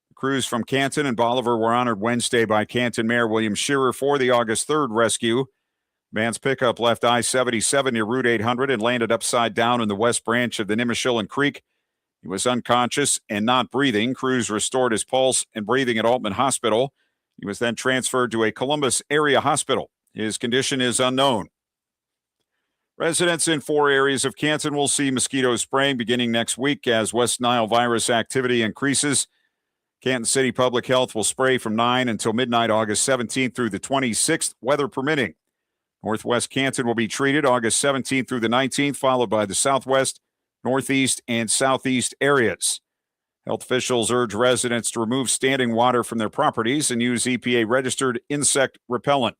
The crews from Canton and Bolivar were honored Wednesday by Canton Mayor William Shearer for the August 3rd rescue. Man's pickup left I-77 near Route 800 and landed upside down in the west branch of the Nimishillen Creek. He was unconscious and not breathing. Crews restored his pulse and breathing at Altman Hospital. He was then transferred to a Columbus area hospital. His condition is unknown. Residents in 4 areas of Canton will see mosquito spraying beginning next week as West Nile virus activity increases. Canton City Public Health will spray from 9 until midnight August 17th through the 26th, weather permitting. Northwest Canton will be treated August 17th through the 19th, followed by the southwest, northeast, and southeast areas. Health officials urge residents to remove standing water from their properties and use EPA-registered insect repellent.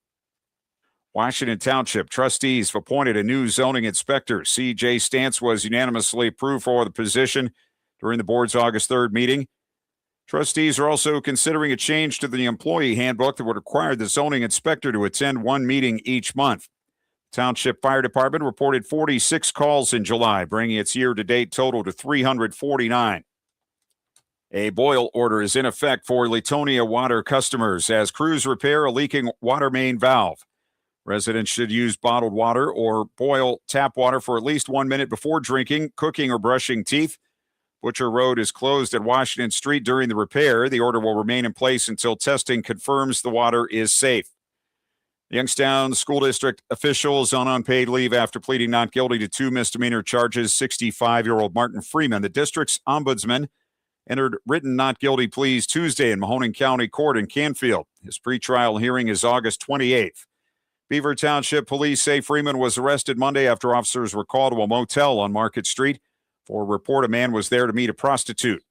Washington Township trustees have appointed a new zoning inspector. C.J. Stantz was unanimously approved for the position during the board's August 3rd meeting. Trustees are also considering a change to the employee handbook that would require the zoning inspector to attend 1 meeting each month. Township Fire Department reported 46 calls in July, bringing its year-to-date total to 349. A boil order is in effect for Latonia Water customers as crews repair a leaking water main valve. Residents should use bottled water or boil tap water for at least 1 minute before drinking, cooking, or brushing teeth. Butcher Road is closed at Washington Street during the repair. The order will remain in place until testing confirms the water is safe. Youngstown School District officials on unpaid leave after pleading not guilty to 2 misdemeanor charges. 65-year-old Martin Freeman, the district's ombudsman, entered written not guilty pleas Tuesday in Mahoning County Court in Canfield. His pretrial hearing is August 28th. Beaver Township police say Freeman was arrested Monday after officers were called to a motel on Market Street for a report a man was there to meet a prostitute.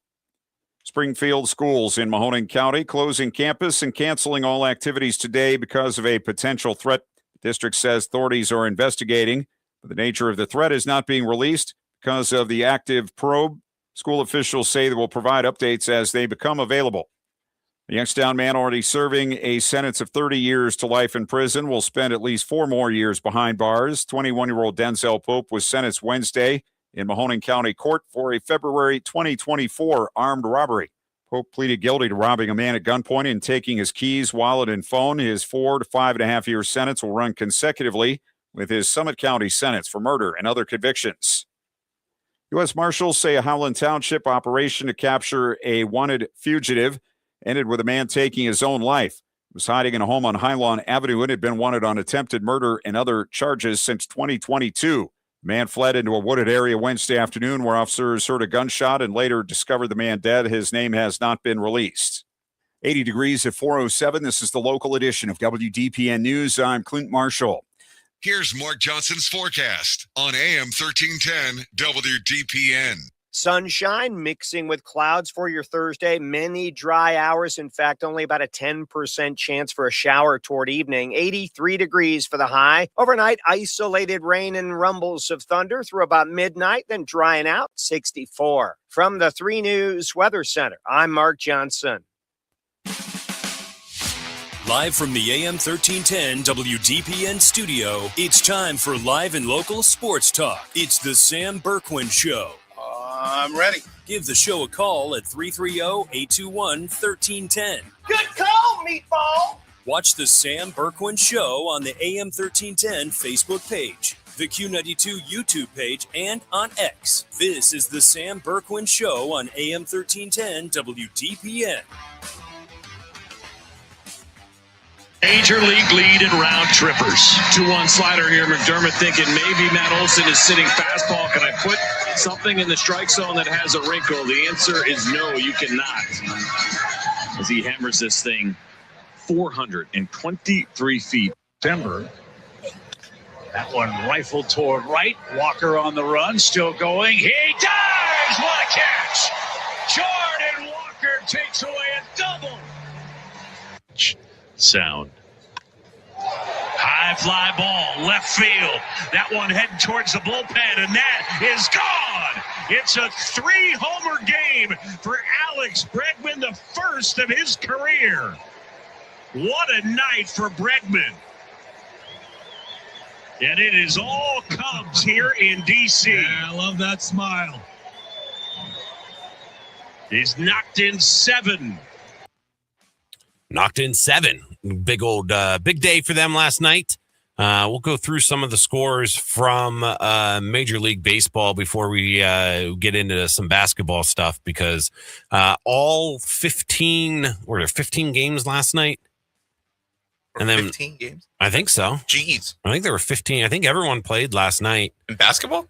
Springfield schools in Mahoning County closing campus and canceling all activities today because of a potential threat. The district says authorities are investigating, but the nature of the threat is not being released because of the active probe. School officials say they will provide updates as they become available. The Youngstown man already serving a sentence of 30 years to life in prison will spend at least 4 more years behind bars. 21-year-old Denzel Pope was sentenced Wednesday in Mahoning County Court for a February 2024 armed robbery. Pope pleaded guilty to robbing a man at gunpoint and taking his keys, wallet, and phone. His 4 to 5.5 year sentence will run consecutively with his Summit County sentence for murder and other convictions. U.S. Marshals say a Howland Township operation to capture a wanted fugitive ended with a man taking his own life. He was hiding in a home on Highlawn Avenue and had been wanted on attempted murder and other charges since 2022. The man fled into a wooded area Wednesday afternoon where officers heard a gunshot and later discovered the man dead. His name has not been released. 80 degrees at 4:07. This is the local edition of WDPN News. I'm Clint Marshall. Here's Mark Johnson's forecast on AM 1310 WDPN. Sunshine mixing with clouds for your Thursday. Many dry hours. In fact, only about a 10% chance for a shower toward evening. 83 degrees for the high. Overnight, isolated rain and rumbles of thunder through about midnight, then drying out, 64. From the 3 News Weather Center, I'm Mark Johnson. Live from the AM 1310 WDPN studio, it's time for live and local sports talk. It's the Sam Bourquin Show. I'm ready. Give the show a call at 330-821-1310. Good call, meatball. Watch the Sam Bourquin Show on the AM 1310 Facebook page, the Q92 YouTube page, and on X. This is the Sam Bourquin Show on AM 1310 WDPN. Major league lead in round trippers. 2-1 slider here. McDermott thinking maybe Matt Olson is sitting fastball. Can I put something in the strike zone that has a wrinkle? The answer is no, you cannot. As he hammers this thing 423 feet. Denver. That one rifled toward right. Walker on the run, still going. He dives! What a catch! Jordan Walker takes away a double. Sound. High fly ball, left field. That one heading towards the bullpen, and that is gone. It's a 3-homer game for Alex Bregman, the first of his career. What a night for Bregman. And it is all Cubs here in D.C. Yeah, I love that smile. He's knocked in 7. Knocked in 7. Big day for them last night. We'll go through some of the scores from Major League Baseball before we get into some basketball stuff, because all 15 games last night. And then 15 games? I think so. Jeez. I think there were 15. I think everyone played last night. In basketball?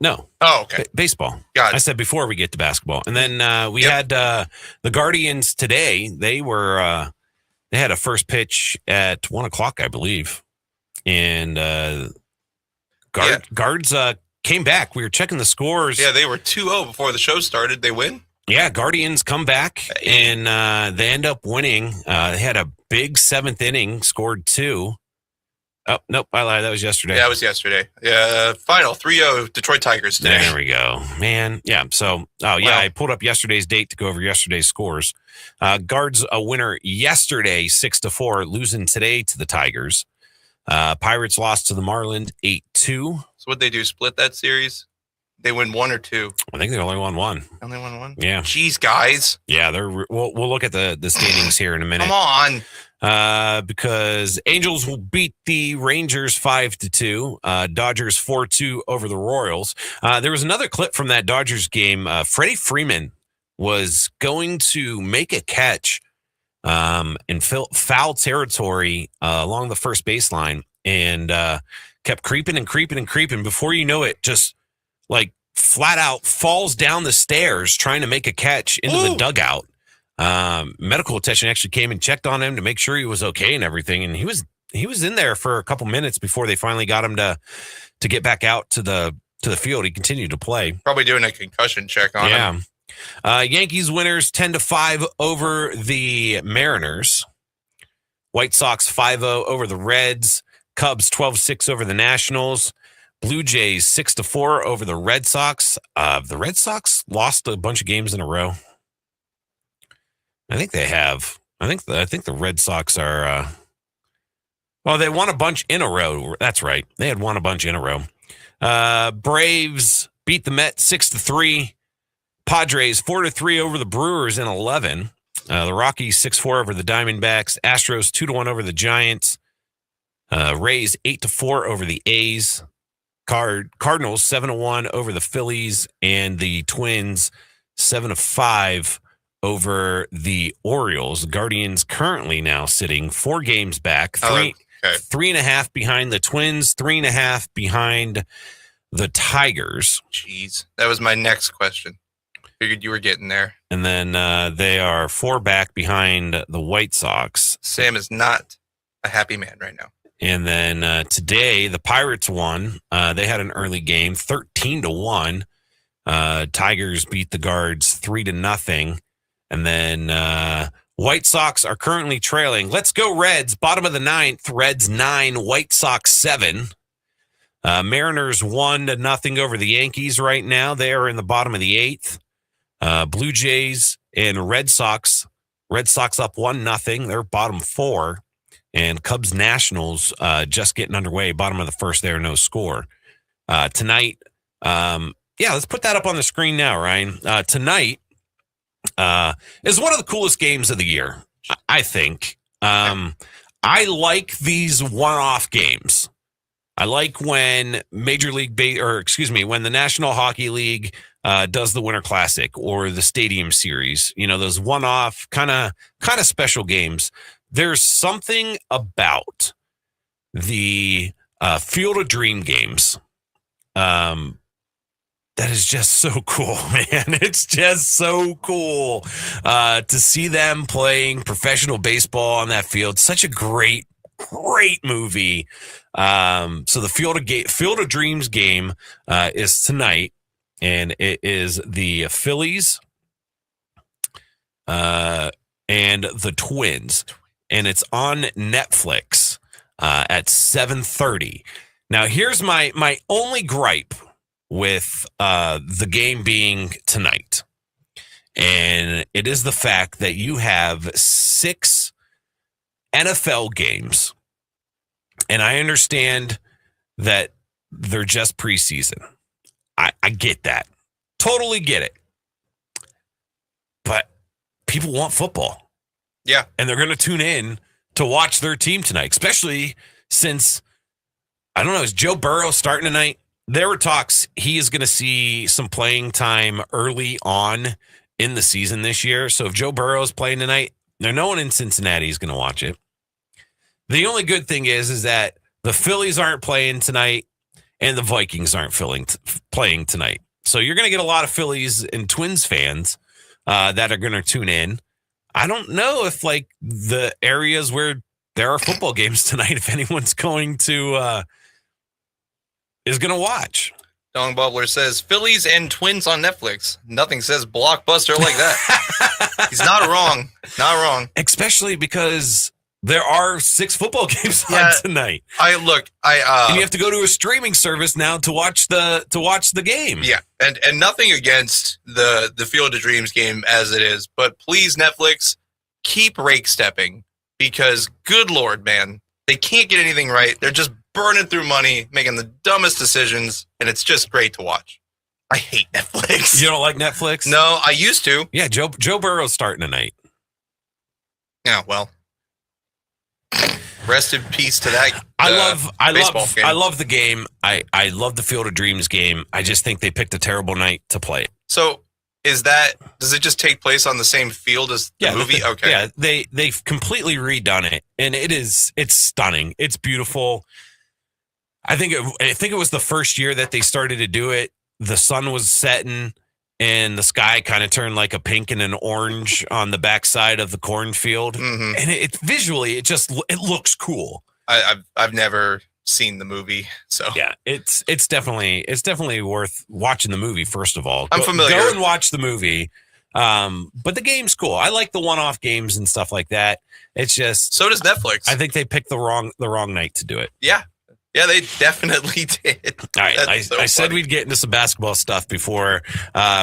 No. Oh, okay. Baseball. Got it. I said before we get to basketball. And then we had the Guardians today. They were they had a first pitch at 1:00, I believe. And Guards came back. We were checking the scores. Yeah, they were 2-0 before the show started. They win? Yeah, Guardians come back, and they end up winning. They had a big 7th inning, scored 2. Oh, nope, I lied. That was yesterday. Yeah, that was yesterday. Yeah, final 3-0 Detroit Tigers today. There we go. Man, yeah. So, I pulled up yesterday's date to go over yesterday's scores. Guards a winner yesterday, 6-4, losing today to the Tigers. Pirates lost to the Marlins 8-2. So what'd they do, split that series? They win 1 or 2? I think they only won 1. Only won 1? Yeah. Jeez, guys. Yeah, we'll look at the standings here in a minute. Come on. Because Angels will beat the Rangers 5-2. Dodgers 4-2 over the Royals. There was another clip from that Dodgers game. Freddie Freeman was going to make a catch in foul territory along the first baseline, and kept creeping and creeping and creeping. Before you know it, just like flat out falls down the stairs trying to make a catch into the dugout. Medical attention actually came and checked on him to make sure he was okay and everything. And he was in there for a couple minutes before they finally got him to get back out to the field. He continued to play. Probably doing a concussion check on him. Yankees winners 10-5 over the Mariners. White Sox 5-0 over the Reds. Cubs 12-6 over the Nationals. Blue Jays 6-4 over the Red Sox. The Red Sox lost a bunch of games in a row. I think they have. I think the Red Sox are. They won a bunch in a row. That's right. They had won a bunch in a row. Braves beat the Mets 6-3. Padres 4-3 over the Brewers in 11. The Rockies 6-4 over the Diamondbacks. Astros 2-1 over the Giants. Rays 8-4 over the A's. Cardinals 7-1 over the Phillies, and the Twins 7-5 over the Orioles. Guardians currently now sitting 4 games back, 3.5 behind the Twins, 3.5 behind the Tigers. Jeez, that was my next question. Figured you were getting there. And then they are 4 back behind the White Sox. Sam is not a happy man right now. And then today, the Pirates won. They had an early game, 13-1. Tigers beat the Guards 3-0. And then White Sox are currently trailing. Let's go Reds. Bottom of the ninth. Reds 9, White Sox 7. Mariners 1-0 over the Yankees right now. They are in the bottom of the eighth. Blue Jays and Red Sox. Red Sox up 1-0. They're bottom 4. And Cubs Nationals just getting underway. Bottom of the first there, no score. Tonight, let's put that up on the screen now, Ryan. Tonight is one of the coolest games of the year, I think. I like these one-off games. I like when when the National Hockey League does the Winter Classic or the Stadium Series. You know, those one-off kind of special games. There's something about the Field of Dream games that is just so cool, man. It's just so cool to see them playing professional baseball on that field. Such a great movie. So the Field of Dreams game is tonight, and it is the Phillies and the Twins. And it's on Netflix at 7:30. Now, here's my only gripe with the game being tonight. And it is the fact that you have 6 NFL games. And I understand that they're just preseason. I get that. Totally get it. But people want football. Yeah. And they're going to tune in to watch their team tonight, especially since, I don't know, is Joe Burrow starting tonight? There were talks he is going to see some playing time early on in the season this year. So if Joe Burrow is playing tonight, no one in Cincinnati is going to watch it. The only good thing is that the Phillies aren't playing tonight and the Vikings aren't playing tonight. So you're going to get a lot of Phillies and Twins fans that are going to tune in. I don't know if the areas where there are football games tonight, if anyone's going to is going to watch. Dong Bubbler says Phillies and Twins on Netflix. Nothing says blockbuster like that. He's not wrong. Not wrong. Especially because there are 6 football games on tonight. And you have to go to a streaming service now to watch the game. Yeah, and nothing against the Field of Dreams game as it is, but please, Netflix, keep rake stepping, because good Lord, man, they can't get anything right. They're just burning through money, making the dumbest decisions, and it's just great to watch. I hate Netflix. You don't like Netflix? No, I used to. Yeah, Joe Burrow's starting tonight. Yeah, well, rest in peace to that. I love the game. I love the Field of Dreams game. I just think they picked a terrible night to play it. So does it just take place on the same field as the movie? Okay. Yeah, they've completely redone it, and it's stunning. It's beautiful. I think it was the first year that they started to do it. The sun was setting and the sky kind of turned like a pink and an orange on the backside of the cornfield. Mm-hmm. And it visually, it looks cool. I've never seen the movie, so yeah, it's definitely worth watching the movie. First of all, I'm familiar. Go and watch the movie. But the game's cool. I like the one-off games and stuff like that. It's just, so does Netflix. I think they picked the wrong night to do it. Yeah, they definitely did. All right, I said we'd get into some basketball stuff before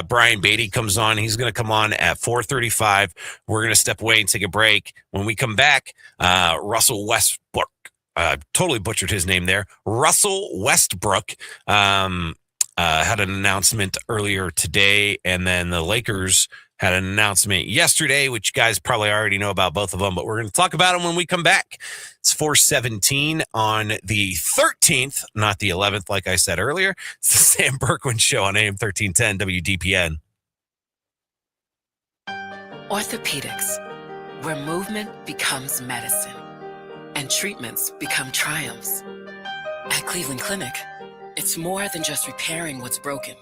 Brian Beatty comes on. He's going to come on at 4:35. We're going to step away and take a break. When we come back, Russell Westbrook, totally butchered his name there. Russell Westbrook had an announcement earlier today, and then the Lakers had an announcement yesterday, which you guys probably already know about both of them, but we're going to talk about them when we come back. It's 4:17 on the 13th, not the 11th, like I said earlier. It's the Sam Bourquin Show on AM 1310 WDPN. Orthopedics, where movement becomes medicine and treatments become triumphs. At Cleveland Clinic, it's more than just repairing what's broken.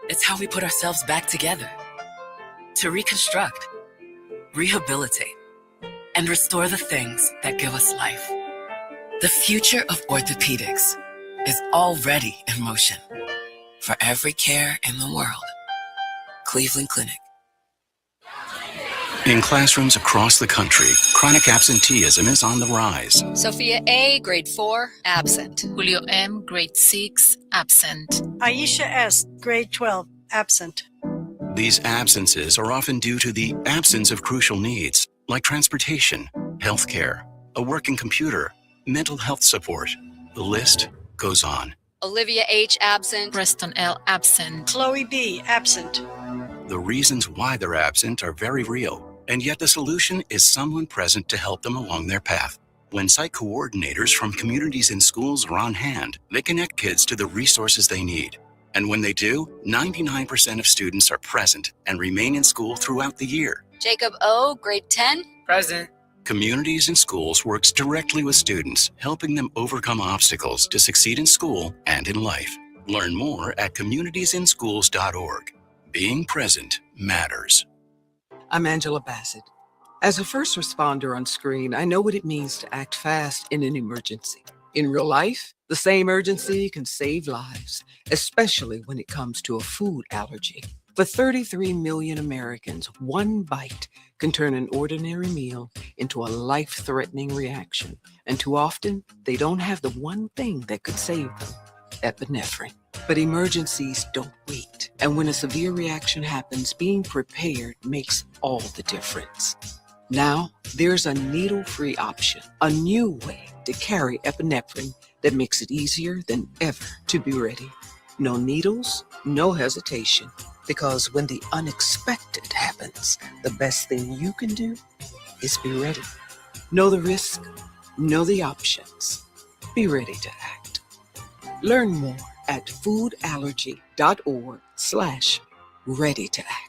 It's how we put ourselves back together to reconstruct, rehabilitate, and restore the things that give us life. The future of orthopedics is already in motion. For every care in the world, Cleveland Clinic. In classrooms across the country, chronic absenteeism is on the rise. Sophia A., grade 4, absent. Julio M., grade 6, absent. Aisha S., grade 12, absent. These absences are often due to the absence of crucial needs, like transportation, healthcare, a working computer, mental health support. The list goes on. Olivia H., absent. Preston L., absent. Chloe B., absent. The reasons why they're absent are very real. And yet the solution is someone present to help them along their path. When site coordinators from communities and schools are on hand, they connect kids to the resources they need. And when they do, 99% of students are present and remain in school throughout the year. Jacob O., grade 10, present. Communities and Schools works directly with students, helping them overcome obstacles to succeed in school and in life. Learn more at communitiesinschools.org. Being present matters. I'm Angela Bassett. As a first responder on screen, I know what it means to act fast in an emergency. In real life, the same urgency can save lives, especially when it comes to a food allergy. For 33 million Americans, one bite can turn an ordinary meal into a life-threatening reaction. And too often, they don't have the one thing that could save them, epinephrine. But emergencies don't wait. And when a severe reaction happens, being prepared makes all the difference. Now, there's a needle-free option, a new way to carry epinephrine that makes it easier than ever to be ready. No needles, no hesitation, because when the unexpected happens, the best thing you can do is be ready. Know the risk, know the options. Be ready to act. Learn more at foodallergy.org/ready to act.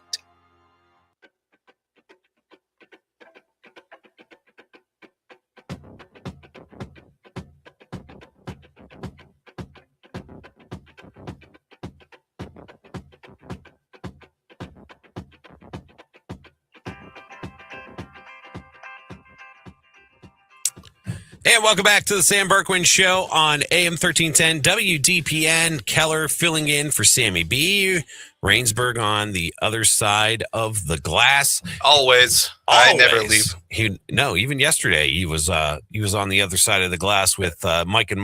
And welcome back to the Sam Bourquin Show on AM 1310 WDPN. Keller filling in for Sammy B. Rainsburg on the other side of the glass. Always. I never leave. Even yesterday he was on the other side of the glass with Mike and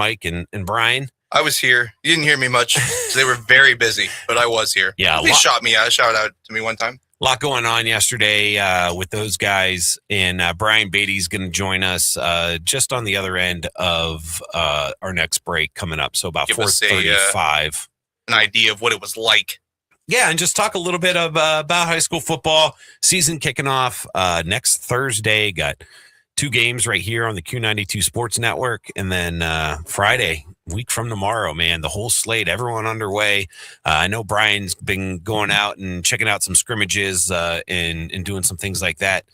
Brian. I was here. You didn't hear me much. They were very busy, but I was here. Yeah, they shot out to me one time. A lot going on yesterday with those guys, and Brian Beatty's going to join us just on the other end of our next break coming up. So about 4:35. An idea of what it was like. Yeah, and just talk a little bit about high school football season kicking off next Thursday. Got 2 games right here on the Q92 Sports Network, and then Friday, week from tomorrow, man, the whole slate, everyone underway. I know Brian's been going out and checking out some scrimmages and doing some things like that.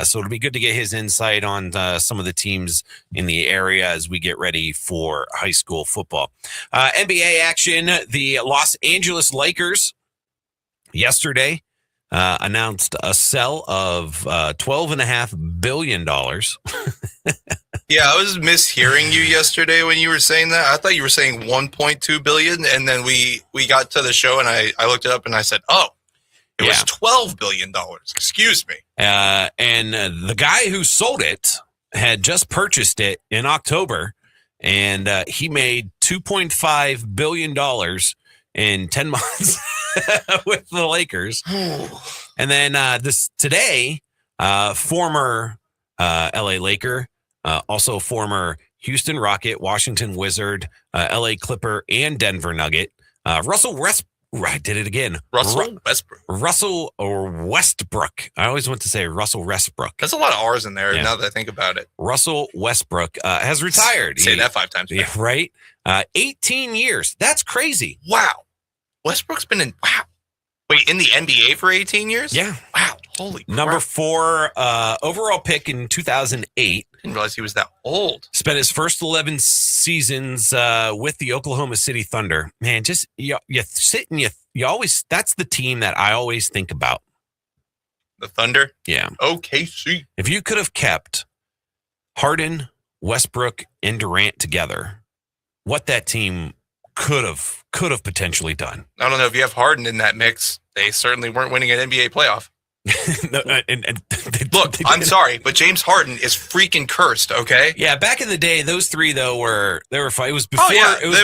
So it'll be good to get his insight on some of the teams in the area as we get ready for high school football. NBA action, the Los Angeles Lakers yesterday announced a sell of $12.5 billion. Yeah, I was mishearing you yesterday when you were saying that. I thought you were saying 1.2 billion, and then we got to the show and I looked it up and I said, oh, it was $12 billion. Excuse me. And the guy who sold it had just purchased it in October, and he made $2.5 billion in 10 months with the Lakers. And then today, former LA Laker, also former Houston Rocket, Washington Wizard, LA Clipper, and Denver Nugget, Russell Westbrook. I did it again. Russell Westbrook. I always want to say Russell Westbrook. There's a lot of R's in there now that I think about it. Russell Westbrook has retired. Say that 5 times. Yeah, right? 18 years. That's crazy. Wow. Westbrook's been in the NBA for 18 years? Yeah. Wow. Holy crap. Number 4 overall pick in 2008. Didn't realize he was that old. Spent his first 11 seasons with the Oklahoma City Thunder. Man, just you sit and you always, that's the team that I always think about. The Thunder? Yeah. OKC. If you could have kept Harden, Westbrook and Durant together, what that team could have potentially done. I don't know if you have Harden in that mix. They certainly weren't winning an NBA playoff. Look, I'm sorry, but James Harden is freaking cursed. Okay. Yeah, back in the day, those three though they were fun. It was before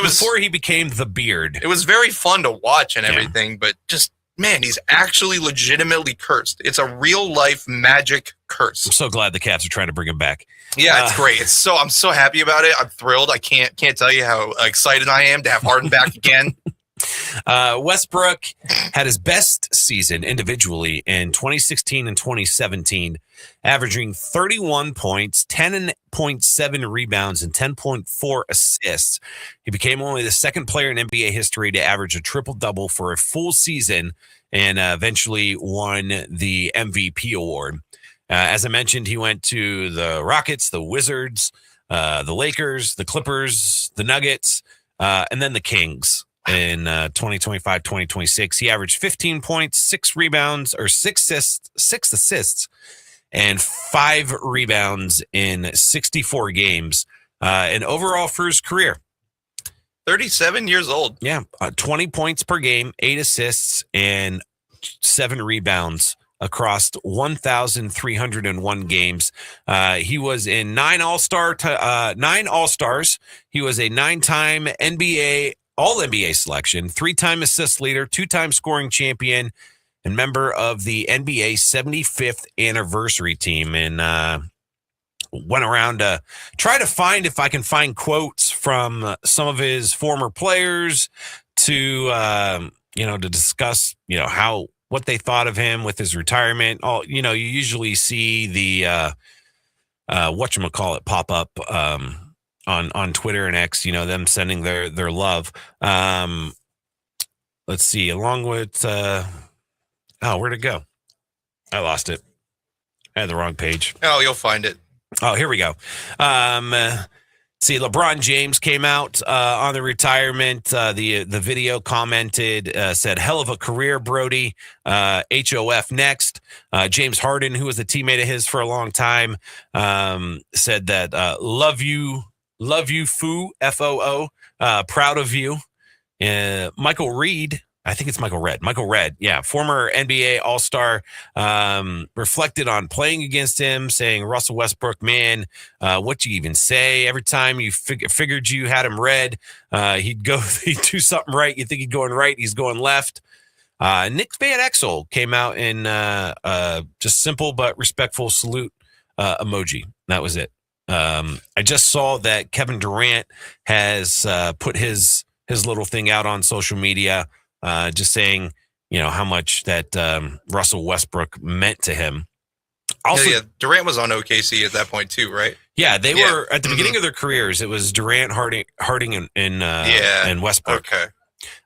before he became the Beard. It was very fun to watch and everything, but just man, he's actually legitimately cursed. It's a real life magic curse. I'm so glad the Cavs are trying to bring him back. Yeah, it's great. I'm so happy about it. I'm thrilled. I can't tell you how excited I am to have Harden back again. Westbrook had his best season individually in 2016 and 2017, averaging 31 points, 10.7 rebounds, and 10.4 assists. He became only the second player in NBA history to average a triple-double for a full season and eventually won the MVP award. As I mentioned, he went to the Rockets, the Wizards, the Lakers, the Clippers, the Nuggets, and then the Kings. In 2025-2026, he averaged 15 points, 6 rebounds, or 6 assists, and 5 rebounds in 64 games. And overall for his career, 37 years old. Yeah, 20 points per game, 8 assists, and 7 rebounds across 1,301 games. He was in 9 All-Stars. He was a 9-time All-NBA selection, 3-time assist leader, 2-time scoring champion, and member of the NBA 75th anniversary team. And went around to try to find if I can find quotes from some of his former players to discuss, what they thought of him with his retirement. You usually see the whatchamacallit pop up on Twitter and X, them sending their love. Let's see, along with, where'd it go? I lost it. I had the wrong page. Oh, you'll find it. Oh, here we go. See, LeBron James came out on the retirement. The video commented, said, "Hell of a career, Brody. HOF next." James Harden, who was a teammate of his for a long time, said that, love you, Foo, F-O-O, proud of you. Michael Reed, I think it's Michael Redd, yeah, former NBA All-Star, reflected on playing against him, saying, "Russell Westbrook, man, what you even say? Every time you figured you had him read, he'd do something right. You think he'd going right, he's going left." Nick Van Exel came out in just simple but respectful salute emoji. That was it. I just saw that Kevin Durant has put his little thing out on social media, just saying, how much that Russell Westbrook meant to him. Also, yeah, Durant was on OKC at that point too, right? Yeah, they were at the beginning of their careers. It was Durant, Harding, and Westbrook. Okay.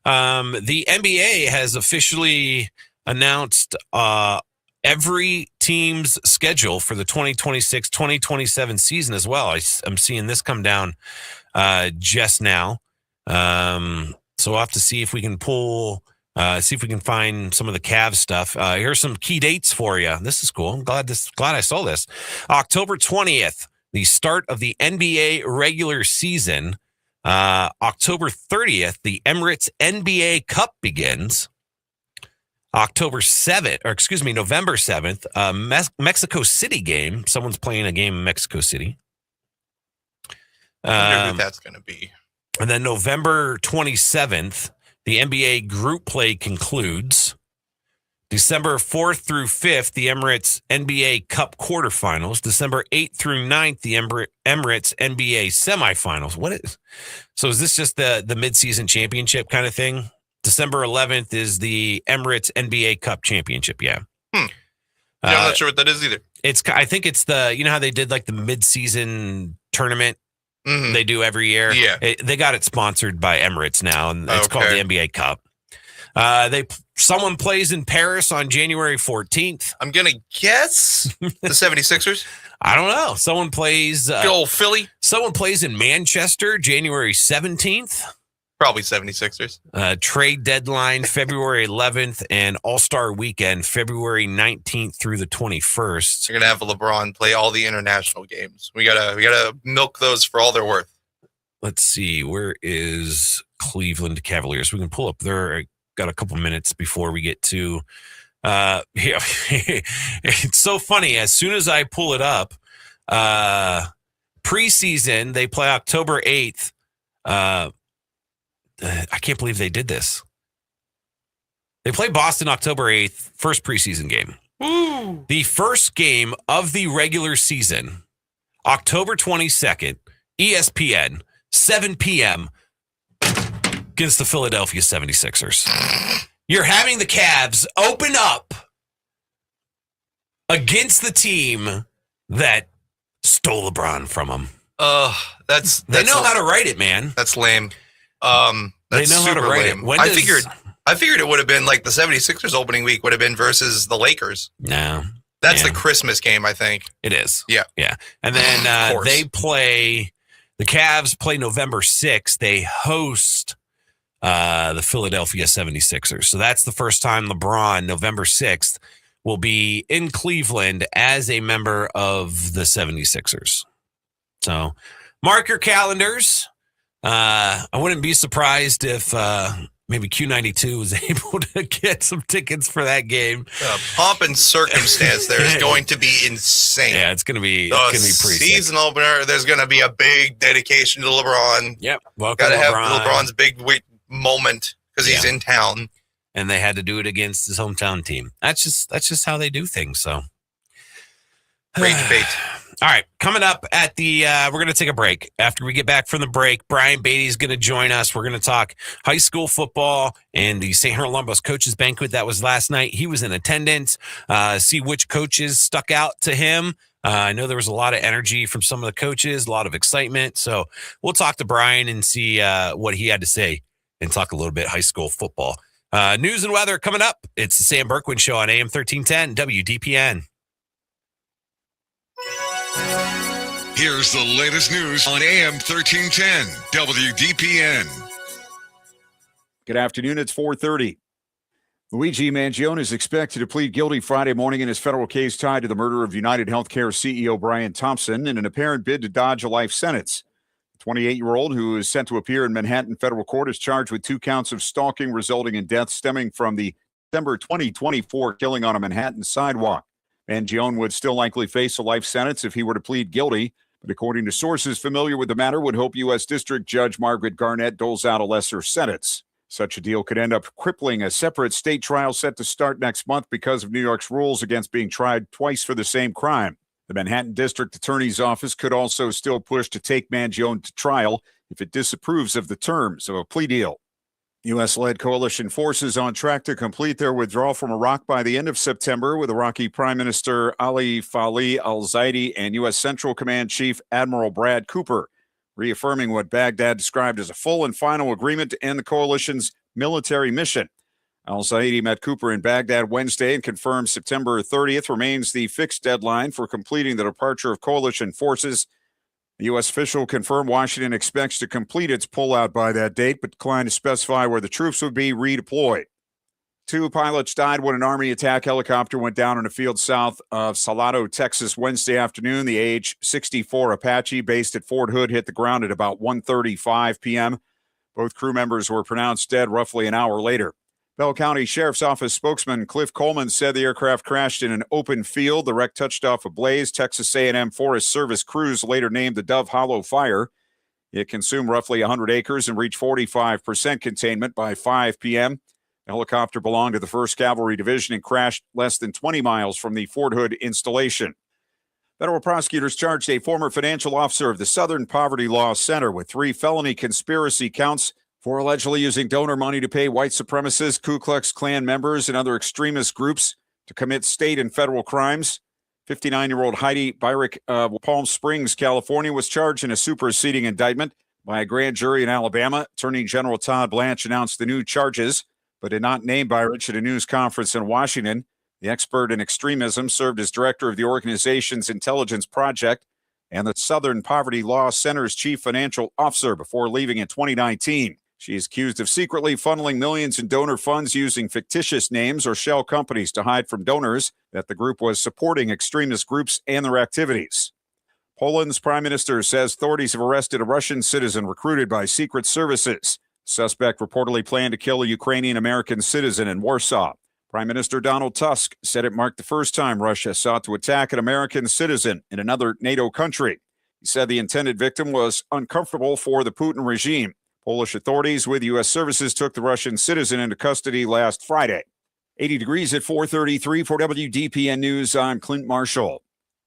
The NBA has officially announced every team's schedule for the 2026-2027 season as well. I'm seeing this come down just now. So we'll have to see if we can see if we can find some of the Cavs stuff. Here's some key dates for you. This is cool. I'm glad I saw this. October 20th, the start of the NBA regular season. October 30th, the Emirates NBA Cup begins. November 7th, Mexico City game. Someone's playing a game in Mexico City. I wonder who that's going to be. And then November 27th, the NBA group play concludes. December 4th through 5th, the Emirates NBA Cup quarterfinals. December 8th through 9th, the Emirates NBA semifinals. So is this just the midseason championship kind of thing? December 11th is the Emirates NBA Cup championship. Yeah. Yeah, I'm not sure what that is either. I think it's how they did like the midseason tournament. Mm-hmm. They do every year. Yeah. They got it sponsored by Emirates now, and it's called the NBA Cup. Someone plays in Paris on January 14th. I'm going to guess the 76ers. I don't know. Someone plays... Good old Philly. Someone plays in Manchester January 17th. Probably 76ers. Trade deadline February 11th and All-Star Weekend February 19th through the 21st. You're gonna have LeBron play all the international games. We gotta milk those for all they're worth. Let's see, where is Cleveland Cavaliers? We can pull up there. Got a couple minutes before we get to. Yeah, it's so funny. As soon as I pull it up, preseason they play October 8th. I can't believe they did this. They play Boston October 8th, first preseason game. Woo. The first game of the regular season, October 22nd, ESPN, 7 p.m. against the Philadelphia 76ers. You're having the Cavs open up against the team that stole LeBron from them. They know how to write it, man. That's lame. They know how to write lame. it. I figured it would have been like the 76ers opening week would have been versus the Lakers. No. That's the Christmas game, I think. It is. Yeah. Yeah. And then the Cavs play November 6th. They host the Philadelphia 76ers. So that's the first time LeBron, November 6th, will be in Cleveland as a member of the 76ers. So mark your calendars. I wouldn't be surprised if maybe Q92 was able to get some tickets for that game. Pomp and circumstance there is going to be insane. Yeah, it's going to be pretty season opener. There's going to be a big dedication to LeBron. Yep. Got to have LeBron's big moment because he's in town. And they had to do it against his hometown team. That's just how they do things. So great debate. All right, coming up at the we're going to take a break. After we get back from the break, Brian Beatty is going to join us. We're going to talk high school football and the St. Columbus Coaches Banquet that was last night. He was in attendance, see which coaches stuck out to him. I know there was a lot of energy from some of the coaches, a lot of excitement. So we'll talk to Brian and see what he had to say and talk a little bit high school football. News and weather coming up. It's the Sam Bourquin Show on AM 1310 WDPN. Here's the latest news on AM 1310 WDPN. Good afternoon. It's 4:30. Luigi Mangione is expected to plead guilty Friday morning in his federal case tied to the murder of United Healthcare CEO Brian Thompson in an apparent bid to dodge a life sentence. The 28-year-old, who is set to appear in Manhattan federal court, is charged with 2 counts of stalking resulting in death stemming from the December 2024 killing on a Manhattan sidewalk. Mangione would still likely face a life sentence if he were to plead guilty, but according to sources familiar with the matter, would hope U.S. District Judge Margaret Garnett doles out a lesser sentence. Such a deal could end up crippling a separate state trial set to start next month because of New York's rules against being tried twice for the same crime. The Manhattan District Attorney's Office could also still push to take Mangione to trial if it disapproves of the terms of a plea deal. U.S.-led coalition forces on track to complete their withdrawal from Iraq by the end of September, with Iraqi Prime Minister Ali Fali al-Zaidi and U.S. Central Command Chief Admiral Brad Cooper reaffirming what Baghdad described as a full and final agreement to end the coalition's military mission. Al-Zaidi met Cooper in Baghdad Wednesday and confirmed September 30th remains the fixed deadline for completing the departure of coalition forces. The U.S. official confirmed Washington expects to complete its pullout by that date, but declined to specify where the troops would be redeployed. 2 pilots died when an Army attack helicopter went down in a field south of Salado, Texas, Wednesday afternoon. The AH-64 Apache based at Fort Hood hit the ground at about 1:35 p.m. Both crew members were pronounced dead roughly an hour later. Bell County Sheriff's Office spokesman Cliff Coleman said the aircraft crashed in an open field. The wreck touched off a blaze. Texas A&M Forest Service crews later named the Dove Hollow Fire. It consumed roughly 100 acres and reached 45% containment by 5 p.m. The helicopter belonged to the 1st Cavalry Division and crashed less than 20 miles from the Fort Hood installation. Federal prosecutors charged a former financial officer of the Southern Poverty Law Center with 3 felony conspiracy counts for allegedly using donor money to pay white supremacists, Ku Klux Klan members, and other extremist groups to commit state and federal crimes. 59-year-old Heidi Byrick of Palm Springs, California, was charged in a superseding indictment by a grand jury in Alabama. Attorney General Todd Blanche announced the new charges, but did not name Byrick at a news conference in Washington. The expert in extremism served as director of the organization's intelligence project and the Southern Poverty Law Center's chief financial officer before leaving in 2019. She's accused of secretly funneling millions in donor funds using fictitious names or shell companies to hide from donors that the group was supporting extremist groups and their activities. Poland's prime minister says authorities have arrested a Russian citizen recruited by secret services. Suspect reportedly planned to kill a Ukrainian-American citizen in Warsaw. Prime Minister Donald Tusk said it marked the first time Russia sought to attack an American citizen in another NATO country. He said the intended victim was uncomfortable for the Putin regime. Polish authorities with U.S. services took the Russian citizen into custody last Friday. 80 degrees at 4:33 for WDPN News. I'm Clint Marshall.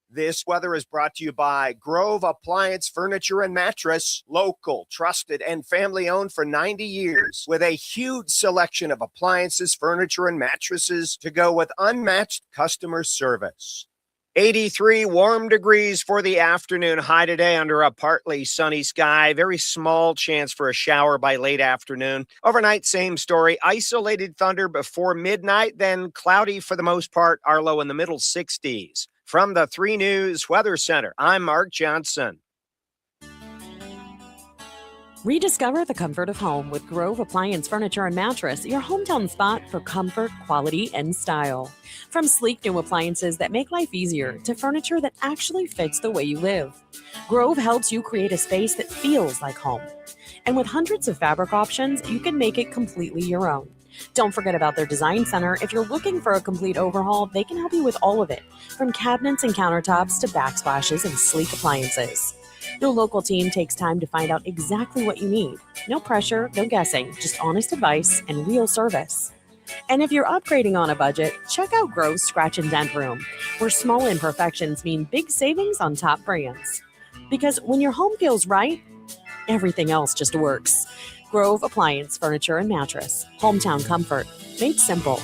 This weather is brought to you by Grove Appliance Furniture and Mattress. Local, trusted, and family-owned for 90 years. With a huge selection of appliances, furniture, and mattresses to go with unmatched customer service. 83 warm degrees for the afternoon. High today under a partly sunny sky. Very small chance for a shower by late afternoon. Overnight, same story. Isolated thunder before midnight, then cloudy for the most part. Our low in the middle 60s. From the 3 News Weather Center, I'm Mark Johnson. Rediscover the comfort of home with Grove Appliance Furniture and Mattress, your hometown spot for comfort, quality, and style. From sleek new appliances that make life easier to furniture that actually fits the way you live, Grove helps you create a space that feels like home. And with hundreds of fabric options, you can make it completely your own. Don't forget about their design center. If you're looking for a complete overhaul, they can help you with all of it, from cabinets and countertops to backsplashes and sleek appliances. Their local team takes time to find out exactly what you need. No pressure, no guessing, just honest advice and real service. And if you're upgrading on a budget, check out Grove's Scratch and Dent Room, where small imperfections mean big savings on top brands. Because when your home feels right, everything else just works. Grove Appliance Furniture and Mattress. Hometown comfort. Made simple.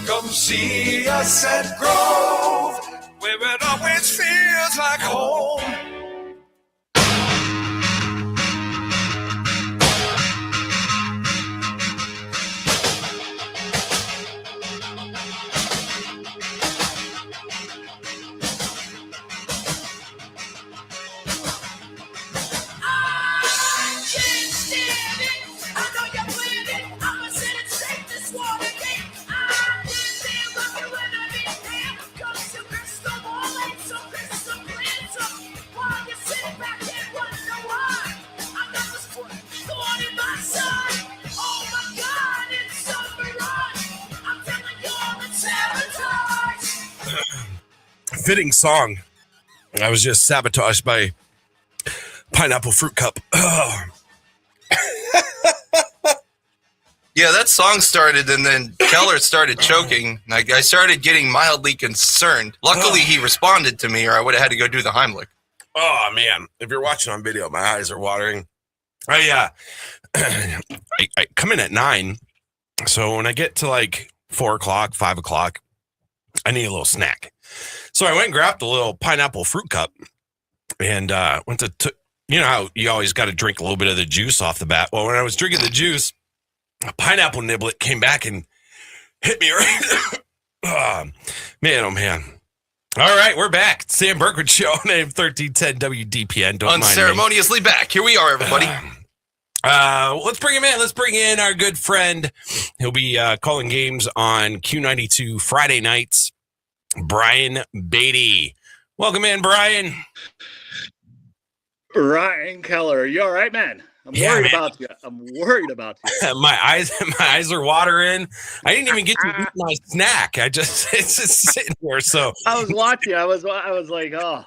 Come see us at Grove, where it always feels like home. Fitting song. I was just sabotaged by pineapple fruit cup. Yeah, that song started, and then Keller started choking. I started getting mildly concerned. Luckily, he responded to me, or I would have had to go do the Heimlich. Oh, man. If you're watching on video, my eyes are watering. I come in at 9, so when I get to like 4 o'clock, 5 o'clock, I need a little snack. So I went and grabbed a little pineapple fruit cup and went to you know how you always got to drink a little bit of the juice off the bat. Well, when I was drinking the juice, a pineapple niblet came back and hit me right. Oh, man. All right, we're back. Sam Bourquin Show on AM 1310 WDPN. Don't unceremoniously back. Here we are, everybody. Let's bring him in. Let's bring in our good friend. He'll be calling games on Q92 Friday nights. Brian Beatty. Welcome in, Brian. Ryan Keller. You all right, man? I'm worried about you. my eyes are watering. I didn't even get to eat my snack. It's just sitting there. So I was watching. I was like, oh,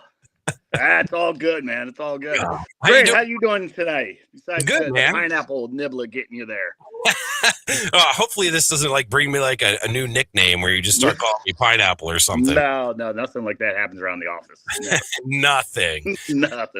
that's all good, man. It's all good. Great. How you doing today? Besides good, man. Pineapple nibbler getting you there. Hopefully this doesn't like bring me like a new nickname where you just start calling me Pineapple or something. No, nothing like that happens around the office. Nothing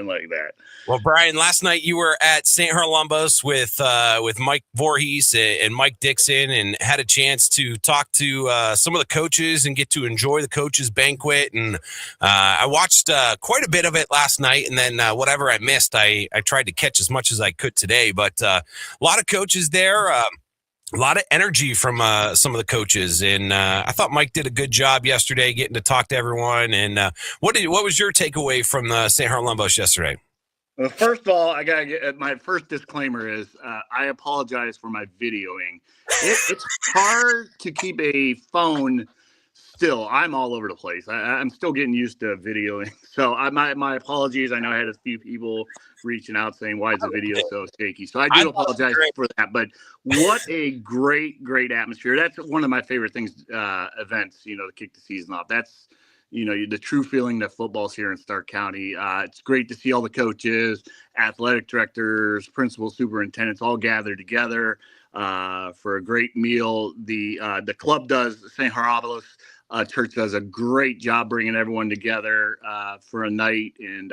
like that. Well, Brian, last night you were at St. Harlumbos with Mike Voorhees and Mike Dixon, and had a chance to talk to some of the coaches and get to enjoy the coaches banquet. And I watched quite a bit of it last night, and then whatever I missed, I tried to catch as much as I could today. But a lot of coaches there. A lot of energy from some of the coaches, and I thought Mike did a good job yesterday getting to talk to everyone. And what was your takeaway from the St. Harlumbos yesterday? First of all, I gotta get my first disclaimer is I apologize for my videoing. It's hard to keep a phone still. I'm all over the place. I'm still getting used to videoing. So my apologies. I know I had a few people reaching out saying, why is the video so shaky? So I do apologize for that. But what a great atmosphere. That's one of my favorite things, events, to kick the season off. That's, the true feeling that football's here in Stark County. It's great to see all the coaches, athletic directors, principals, superintendents all gathered together for a great meal. The club does, St. Harabalos Church does a great job bringing everyone together for a night. And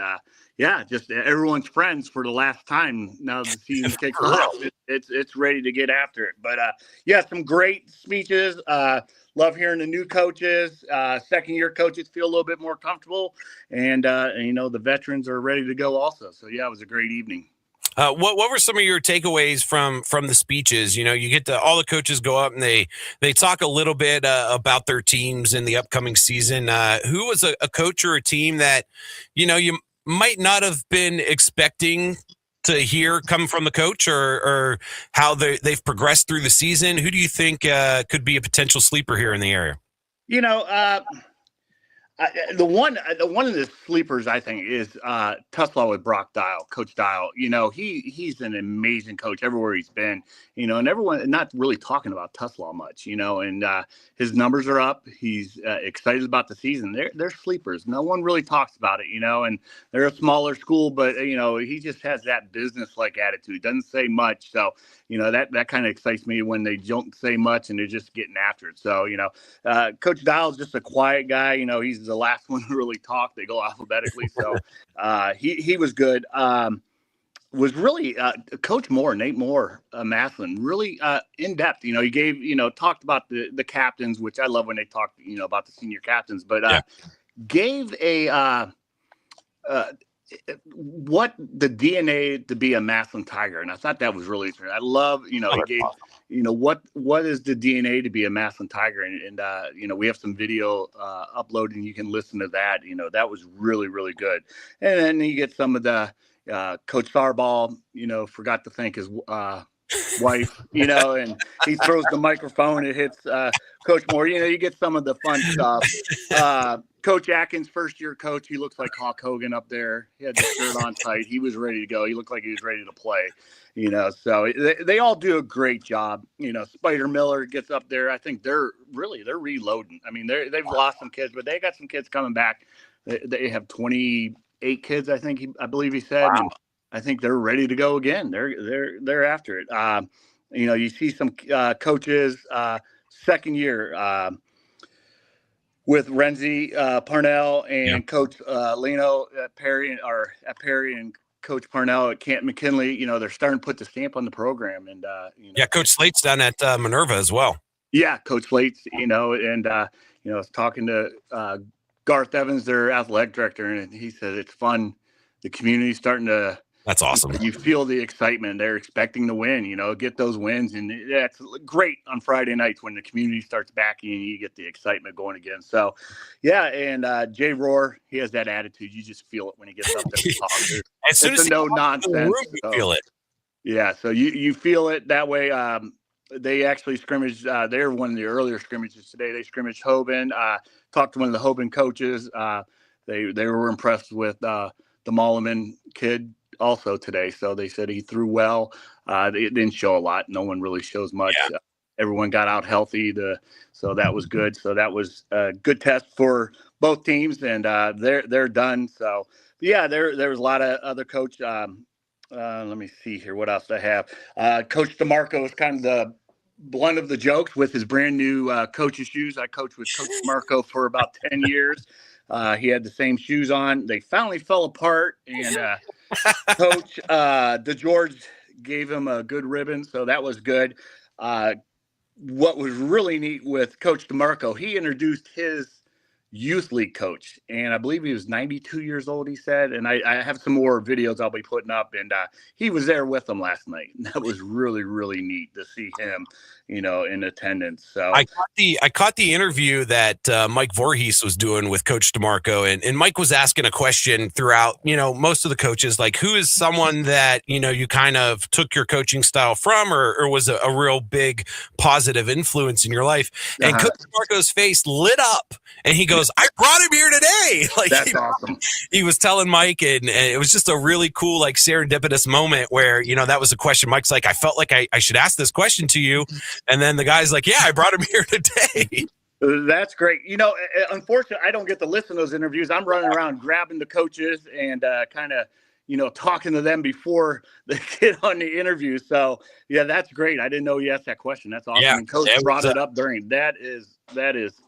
just everyone's friends for the last time. Now the season kicks off. It's ready to get after it. But some great speeches. Love hearing the new coaches. Second-year coaches feel a little bit more comfortable, and the veterans are ready to go also. So it was a great evening. What were some of your takeaways from the speeches? You get to all the coaches go up and they talk a little bit about their teams in the upcoming season. Who was a coach or a team that you might not have been expecting to hear come from the coach, or how they've progressed through the season? Who do you think could be a potential sleeper here in the area? The one of the sleepers I think is Tuslaw with Brock Dial, Coach Dial. He's an amazing coach everywhere he's been. And everyone not really talking about Tuslaw much. And his numbers are up. He's excited about the season. They're sleepers. No one really talks about it. And they're a smaller school, but he just has that business-like attitude. He doesn't say much, so that kind of excites me when they don't say much and they're just getting after it. So Coach Dial is just a quiet guy. He's the last one to really talk. They go alphabetically. So he was good. Was really Coach Moore, Nate Moore, Maslin, really in depth. He gave, talked about the captains, which I love when they talk, about the senior captains, but gave a what the DNA to be a Maslin Tiger. And I thought that was really interesting. I love, he gave, what is the DNA to be a Maslin Tiger? And we have some video uploaded and you can listen to that. That was really, really good. And then you get some of the Coach Starball, forgot to thank his wife, and he throws the microphone. It hits Coach Moore. You get some of the fun stuff. Coach Atkins, first-year coach, he looks like Hulk Hogan up there. He had the shirt on tight. He was ready to go. He looked like he was ready to play. So they all do a great job. Spider Miller gets up there. I think they're reloading. I mean, they've lost some kids, but they got some kids coming back. They have 28 kids, I believe he said. Wow. And I think they're ready to go again. They're after it. You see some coaches second year with Renzi Parnell and Coach Lino at Perry and Coach Parnell at Camp McKinley. They're starting to put the stamp on the program. And Coach Slate's down at Minerva as well. Yeah, Coach Slate's. And I was talking to Garth Evans, their athletic director, and he said it's fun. The community's starting to. That's awesome. You feel the excitement. They're expecting to win, get those wins. And that's great on Friday nights when the community starts backing and you get the excitement going again. So, and Jay Rohr, he has that attitude. You just feel it when he gets up there to talk. As soon as no nonsense. You feel it. Yeah, so you feel it that way. They actually scrimmaged. They were one of the earlier scrimmages today. They scrimmaged Hoban. Talked to one of the Hoban coaches. They were impressed with the Molleman kid also today. So they said he threw well. It didn't show a lot. No one really shows much. Yeah. Everyone got out healthy. So that was good. So that was a good test for both teams, and they're done. So there was a lot of other coach. Let me see here. What else I have? Coach DeMarco is kind of the blunt of the jokes with his brand new coach's shoes. I coached with Coach DeMarco for about 10 years. He had the same shoes on. They finally fell apart, and Coach DeGeorge gave him a good ribbon, so that was good. What was really neat with Coach DeMarco, he introduced his youth league coach, and I believe he was 92 years old, he said. And I have some more videos I'll be putting up, and he was there with them last night. And that was really, really neat to see him, in attendance. So I caught the interview that Mike Voorhees was doing with Coach DeMarco, and Mike was asking a question throughout, most of the coaches, like, who is someone that, you kind of took your coaching style from, or was a real big positive influence in your life? And Coach DeMarco's face lit up, and he goes, I brought him here today. Like, that's awesome. He was telling Mike, and it was just a really cool, like, serendipitous moment where, that was a question. Mike's like, I felt like I should ask this question to you. And then the guy's like, yeah, I brought him here today. That's great. Unfortunately, I don't get to listen to those interviews. I'm running around grabbing the coaches and kind of, talking to them before they get on the interview. So, yeah, that's great. I didn't know you asked that question. That's awesome. Yeah, and Coach brought it up during. That is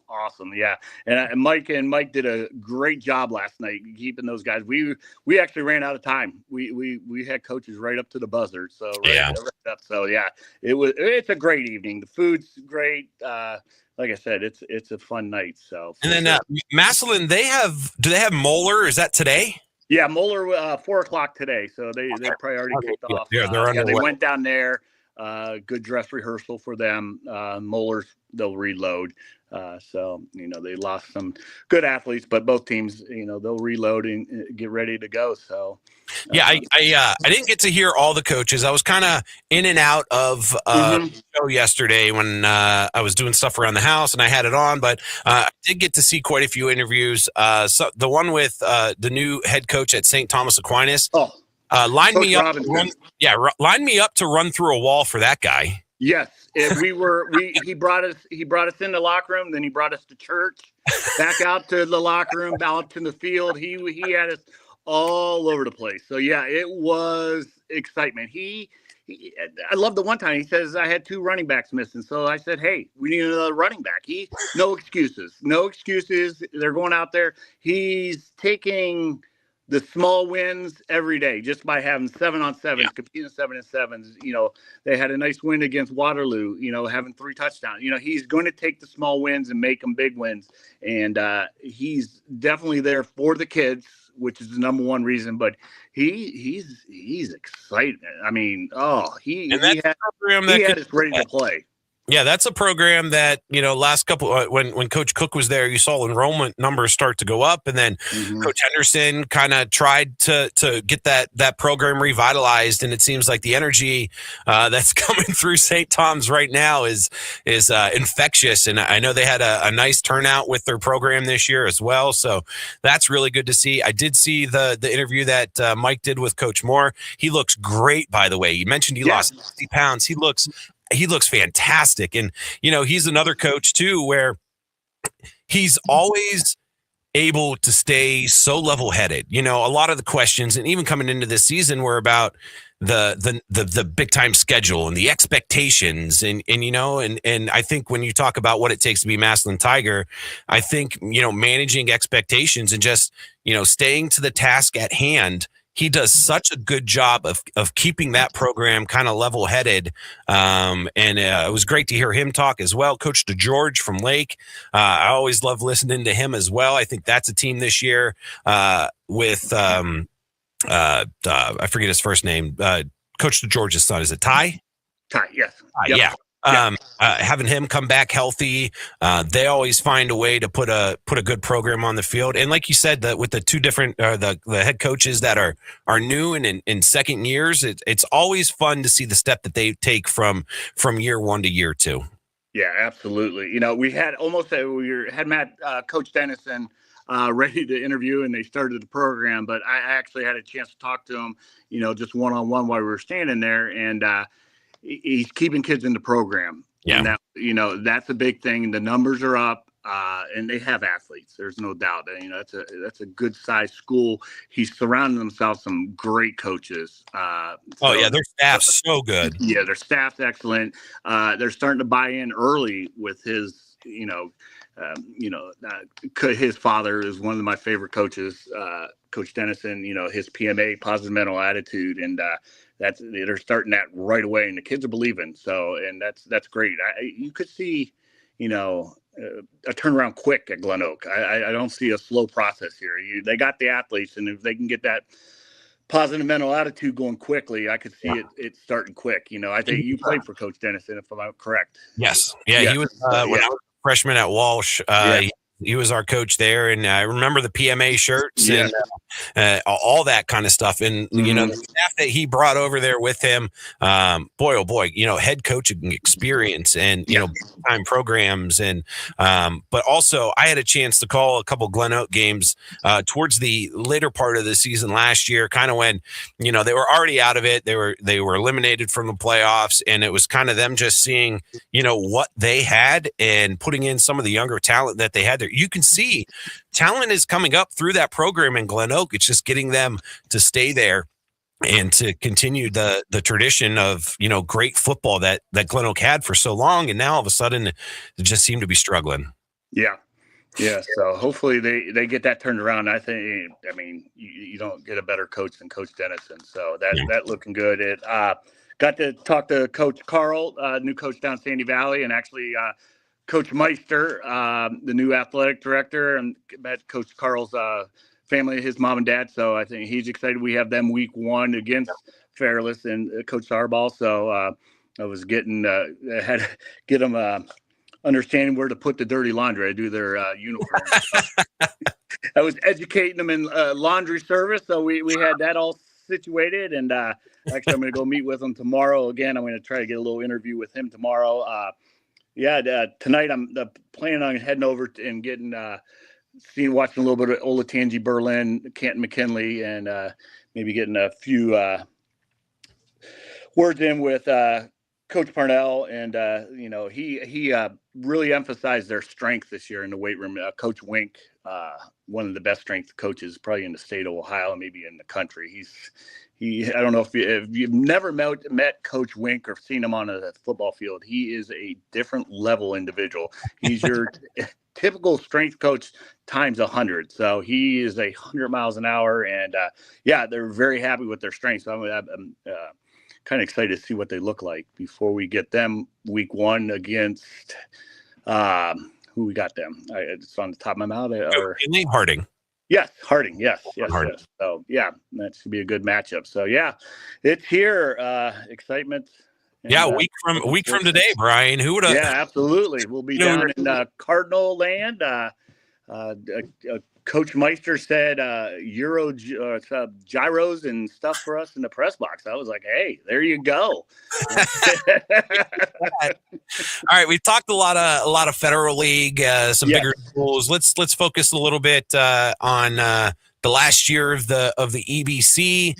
awesome. Yeah. And Mike did a great job last night keeping those guys. We actually ran out of time. We had coaches right up to the buzzer. So right up. So yeah, it's a great evening. The food's great. Like I said, it's a fun night. So and then Massillon, do they have Moeller? Is that today? Yeah, Moeller 4:00 today. So they probably already kicked off. Yeah, they're they went down there. Good dress rehearsal for them. Moeller's, they'll reload. So, they lost some good athletes, but both teams, they'll reload and get ready to go. So, yeah, I didn't get to hear all the coaches. I was kind of in and out of the show yesterday when I was doing stuff around the house and I had it on, but I did get to see quite a few interviews. So the one with the new head coach at St. Thomas Aquinas. Line me up to run through a wall for that guy. Yes, he brought us in the locker room, then he brought us to church, back out to the locker room, out to the field. He had us all over the place. So yeah, it was excitement. I love the one time he says I had 2 running backs missing. So I said, hey, we need another running back. No excuses. They're going out there. He's taking the small wins every day just by having 7-on-7s, competing 7-and-7s. They had a nice win against Waterloo, having 3 touchdowns. He's going to take the small wins and make them big wins. And he's definitely there for the kids, which is the number one reason. But he's excited. I mean, he had us ready to play. Yeah, that's a program that, last couple when Coach Cook was there, you saw enrollment numbers start to go up, and then Coach Henderson kind of tried to get that program revitalized, and it seems like the energy that's coming through St. Tom's right now is infectious, and I know they had a nice turnout with their program this year as well, so that's really good to see. I did see the interview that Mike did with Coach Moore. He looks great, by the way. You mentioned he lost 60 pounds. He looks fantastic. And, he's another coach too, where he's always able to stay so level-headed. A lot of the questions, and even coming into this season, were about the big time schedule and the expectations. And I think when you talk about what it takes to be Massillon Tiger, I think, managing expectations and just, staying to the task at hand. He does such a good job of keeping that program kind of level-headed, and it was great to hear him talk as well. Coach DeGeorge from Lake, I always love listening to him as well. I think that's a team this year with I forget his first name. Coach DeGeorge's son, is it Ty? Ty, yes. Yeah. Having him come back healthy, they always find a way to put a good program on the field. And like you said, that with the 2 different the head coaches that are new and in second years, it's always fun to see the step that they take from year 1 to year 2. Yeah, absolutely. We had Coach Dennison ready to interview, and they started the program, but I actually had a chance to talk to him, just one-on-one while we were standing there, and he's keeping kids in the program. Yeah. And that, that's a big thing. The numbers are up, and they have athletes. There's no doubt. That's a good sized school. He's surrounding himself with some great coaches. Their staff's so good. Yeah, their staff's excellent. They're starting to buy in early with his, his father is one of my favorite coaches, Coach Dennison, his PMA, positive mental attitude, and they're starting that right away, and the kids are believing. So, and that's great. You could see, a turnaround quick at Glen Oak. I don't see a slow process here. They got the athletes, and if they can get that positive mental attitude going quickly, I could see it starting quick. I think you played for Coach Dennison, if I'm correct. Yes. Yeah, he was when I was a freshman at Walsh. He was our coach there, and I remember the PMA shirts and all that kind of stuff. And the staff that he brought over there with him, boy, oh boy, head coaching experience and time programs, and but also I had a chance to call a couple Glen Oak games towards the later part of the season last year, kind of when they were already out of it. They were eliminated from the playoffs, and it was kind of them just seeing what they had and putting in some of the younger talent that they had there. You can see talent is coming up through that program in Glen Oak. It's just getting them to stay there and to continue the tradition of, great football that Glen Oak had for so long. And now all of a sudden it just seemed to be struggling. Yeah. Yeah. So hopefully they get that turned around. You don't get a better coach than Coach Dennison. So that looking good. It got to talk to Coach Carl, new coach down Sandy Valley, and actually Coach Meister, the new athletic director, and met Coach Carl's family, his mom and dad. So I think he's excited. We have them week 1 against Fairless and Coach Sarball. So I was had to get them understanding where to put the dirty laundry. I do their uniforms. I was educating them in laundry service. So we had that all situated. And actually, I'm going to go meet with him tomorrow. Again, I'm going to try to get a little interview with him tomorrow. Tonight I'm planning on heading over and getting watching a little bit of Olatunji Berlin, Canton McKinley, and maybe getting a few words in with Coach Parnell. And he really emphasized their strength this year in the weight room. Coach Wink, one of the best strength coaches probably in the state of Ohio, maybe in the country. I don't know if you've never met Coach Wink or seen him on a football field. He is a different level individual. He's your typical strength coach times 100. So he is 100 miles an hour, and they're very happy with their strength. So I'm kind of excited to see what they look like before we get them week 1 against who we got them. It's on the top of my mouth. Harding. Yes, Harding. Yes. So that should be a good matchup. So it's here. Excitement. And, week from today, Brian. Who would have? Yeah, absolutely. We'll be down in Cardinal land. Coach Meister said gyros and stuff for us in the press box. I was like, hey, there you go. All right, we've talked a lot of Federal League, some bigger schools. Let's focus a little bit on the last year of the EBC.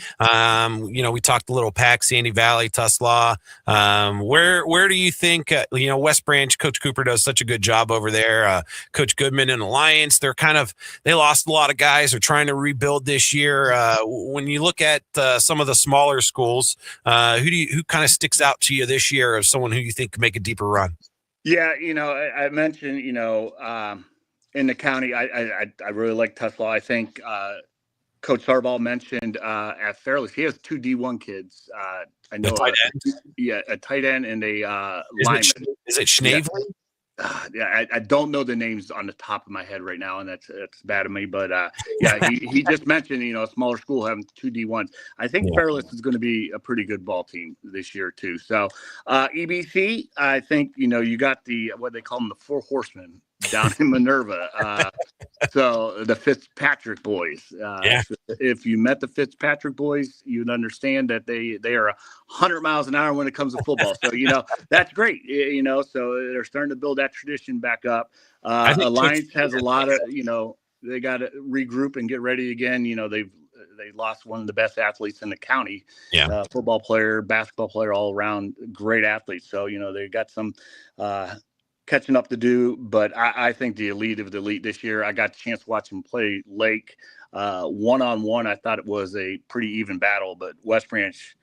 We talked a little Pack, Sandy Valley, Tuslaw. Where do you think West Branch? Coach Cooper does such a good job over there. Coach Goodman and Alliance, they lost a lot of guys. They're trying to rebuild this year. When you look at some of the smaller schools, who kind of sticks out to you this year as someone who you think could make a deeper run? Yeah, I mentioned in the county, I really like Tuslaw. I think Coach Sarball mentioned at Fairless, he has 2 D1 kids. I know, a tight end and a lineman. Is it Schnavely? I don't know the names on the top of my head right now, and that's bad of me. But he just mentioned a smaller school having 2 D1s. I think Fairless is going to be a pretty good ball team this year too. So EBC, I think you got what they call them, the 4 horsemen down in Minerva. So the Fitzpatrick boys. If you met the Fitzpatrick boys, you'd understand that they are 100 miles an hour when it comes to football. So that's great. So they're starting to build that tradition back up. Alliance has a lot of they got to regroup and get ready again. They lost one of the best athletes in the county. Football player, basketball player, all around great athletes. So they got some catching up to do, but I think the elite of the elite this year. I got a chance to watch him play Lake one-on-one. I thought it was a pretty even battle, but West Branch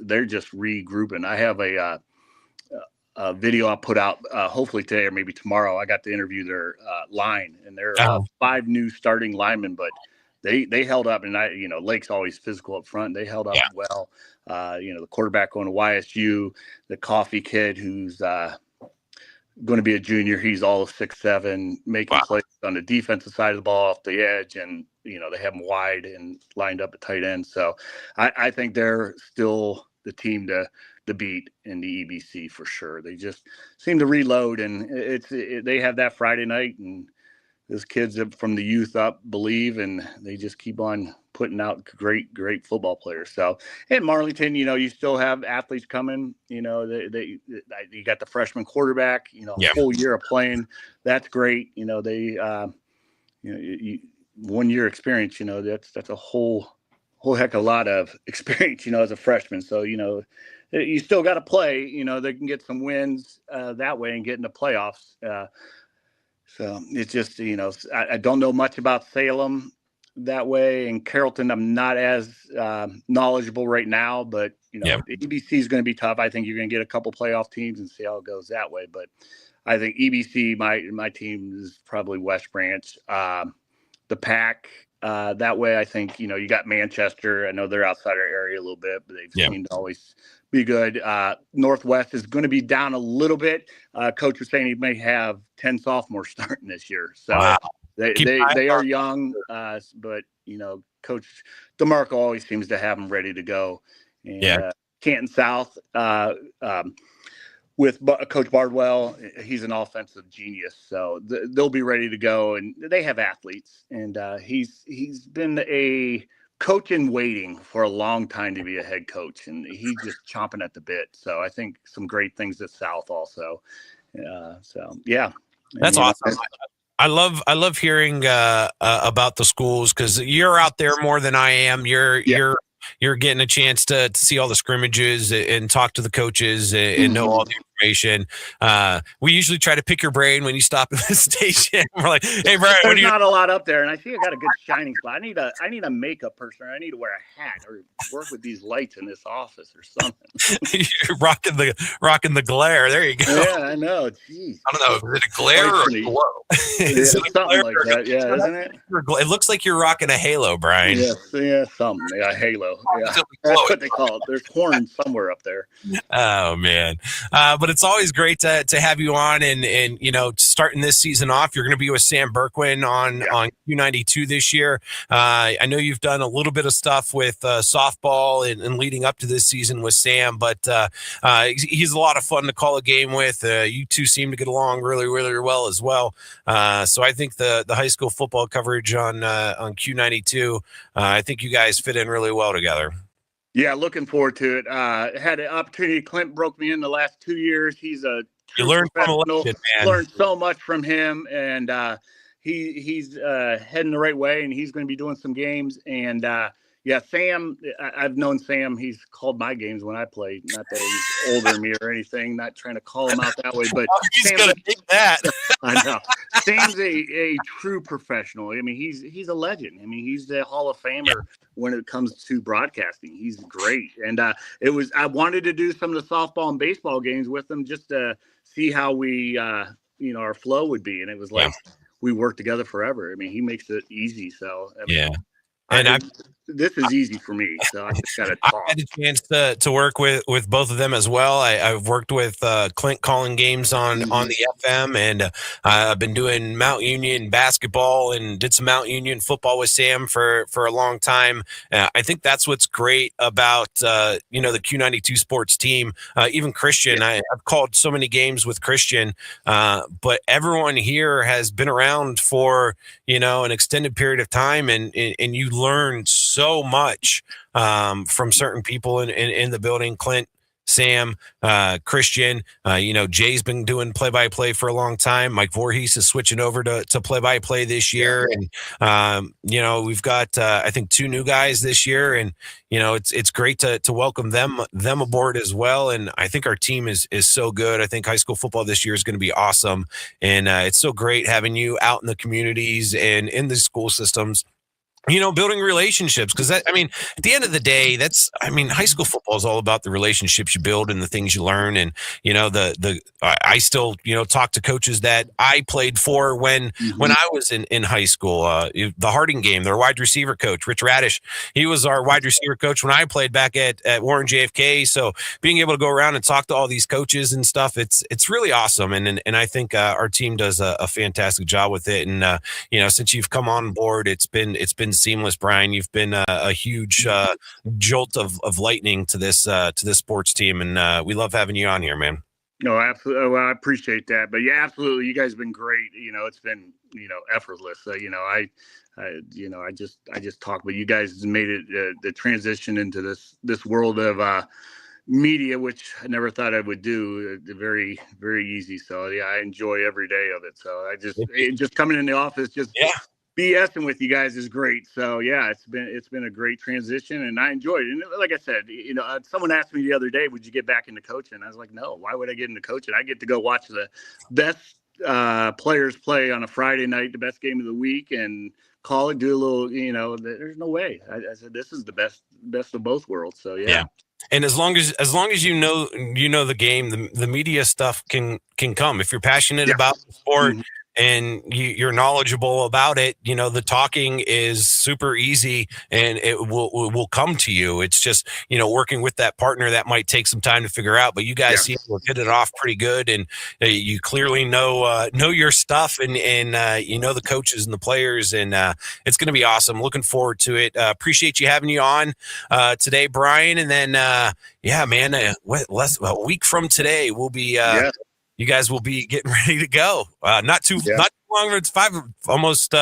they're just regrouping. I have a video I'll put out hopefully today or maybe tomorrow. I got to interview their line, and they're 5 new starting linemen, but they held up, and Lake's always physical up front. They held up well. The quarterback going to YSU, the Coffee kid who's going to be a junior. He's all of 6'7", making plays on the defensive side of the ball off the edge, and they have him wide and lined up at tight end. So I think they're still the team to beat in the EBC for sure. They just seem to reload, and they have that Friday night, and those kids from the youth up believe, and they just keep on putting out great football players. So in Marlington, you still have athletes coming. You got the freshman quarterback. A whole year of playing. That's great. They 1 year experience. That's a whole heck of a lot of experience. As a freshman. So you still got to play. They can get some wins that way and get into playoffs. So it's just, I don't know much about Salem that way, and Carrollton I'm not as knowledgeable right now, but the EBC is going to be tough. I think you're going to get a couple playoff teams and see how it goes that way. But I think EBC, my team is probably West Branch. The PAC that way, I think you got Manchester. I know they're outside our area a little bit, but they've seemed to always be good. Northwest is going to be down a little bit. Coach was saying he may have 10 sophomores starting this year. So they are young, but Coach DeMarco always seems to have them ready to go. And Canton South with Coach Bardwell, he's an offensive genius, so they'll be ready to go, and they have athletes. And he's been a coach in waiting for a long time to be a head coach, and he's just chomping at the bit. So I think some great things at South also. That's awesome. I love hearing about the schools, because you're out there more than I am. You're getting a chance to see all the scrimmages and talk to the coaches and know all the information. We usually try to pick your brain when you stop at the station. We're like, hey, Brian, there's not a lot up there, and I see I got a good shining spot. I need a makeup person, or I need to wear a hat, or work with these lights in this office or something. You're rocking the glare. There you go. Yeah, I know. Jeez. I don't know. Is it a glare or a glow? Is it something like that? Yeah, isn't it? It looks like you're rocking a halo, Brian. Yeah, something. Yeah, halo. Yeah, that's what they call it. There's horns somewhere up there. Oh man, but it's always great to have you on, and starting this season off, you're going to be with Sam Bourquin on Q92 this year. I know you've done a little bit of stuff with softball and leading up to this season with Sam, but he's a lot of fun to call a game with. You two seem to get along really, really well as well. So I think the high school football coverage on Q92, I think you guys fit in really well together. Yeah, looking forward to it. Had an opportunity. Clint broke me in the last 2 years. He's you learned from a legend, man. Learned so much from him, and he's heading the right way, and he's going to be doing some games. And Sam, I've known Sam. He's called my games when I played. Not that he's older than me or anything. Not trying to call him out that way, but he's going to take that. I know. Sam's a true professional. I mean, he's a legend. I mean, he's the Hall of Famer when it comes to broadcasting. He's great. And I wanted to do some of the softball and baseball games with him just to see how we, our flow would be. And it was like we worked together forever. I mean, he makes it easy. So this is easy for me, so I just got to talk. I had a chance to work with both of them as well. I've worked with Clint calling games on the FM, and I've been doing Mount Union basketball and did some Mount Union football with Sam for a long time. I think that's what's great about the Q92 sports team. Even Christian, I've called so many games with Christian, but everyone here has been around for an extended period of time, and you learn so much from certain people in the building. Clint, Sam, Christian, Jay's been doing play-by-play for a long time. Mike Voorhees is switching over to play-by-play this year. And, we've got, I think 2 new guys this year, and, it's great to welcome them aboard as well. And I think our team is so good. I think high school football this year is going to be awesome. And it's so great having you out in the communities and in the school systems building relationships. Because at the end of the day, high school football is all about the relationships you build and the things you learn. And, I still, talk to coaches that I played for when I was in high school. The Harding game, their wide receiver coach, Rich Radish, he was our wide receiver coach when I played back at Warren JFK. So being able to go around and talk to all these coaches and stuff, it's really awesome. And I think our team does a fantastic job with it. And, since you've come on board, it's been seamless, Brian. You've been a huge jolt of lightning to this sports team, and we love having you on here, man. No, absolutely. Well, I appreciate that, but yeah, absolutely. You guys have been great. It's been effortless. I just talk, but you guys made it the transition into this world of media, which I never thought I would do. Very, very easy. So yeah, I enjoy every day of it. So just coming in the office, BSing with you guys is great. So yeah, it's been a great transition, and I enjoyed it. And like I said, someone asked me the other day, would you get back into coaching? I was like, no. Why would I get into coaching? I get to go watch the best players play on a Friday night, the best game of the week, and call it, do a little. There's no way. I said this is the best of both worlds. So yeah. And as long as you know the game, the media stuff can come if you're passionate about the sport. And you're knowledgeable about it, the talking is super easy and it will come to you. It's just, working with that partner that might take some time to figure out, but you guys seem to hit it off pretty good. And you clearly know your stuff and the coaches and the players, and it's going to be awesome. Looking forward to it. Appreciate you having you on today, Brian. And then, man, a week from today, we'll be, you guys will be getting ready to go. Not too long. It's almost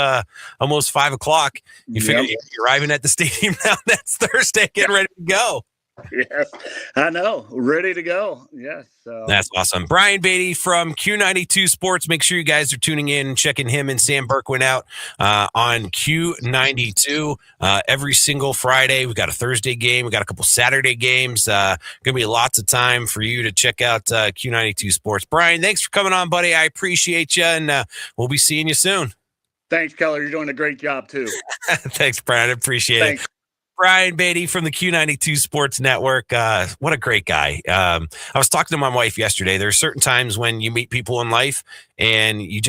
5 o'clock. You figure you're arriving at the stadium now. That's Thursday. Getting ready to go. Yes, I know. Ready to go. Yes. That's awesome. Brian Beatty from Q92 Sports. Make sure you guys are tuning in and checking him and Sam Bourquin out on Q92 every single Friday. We got a Thursday game. We got a couple Saturday games. Going to be lots of time for you to check out Q92 Sports. Brian, thanks for coming on, buddy. I appreciate you, and we'll be seeing you soon. Thanks, Keller. You're doing a great job, too. Thanks, Brian. I appreciate it. Brian Beatty from the Q92 Sports Network. What a great guy. I was talking to my wife yesterday. There are certain times when you meet people in life and you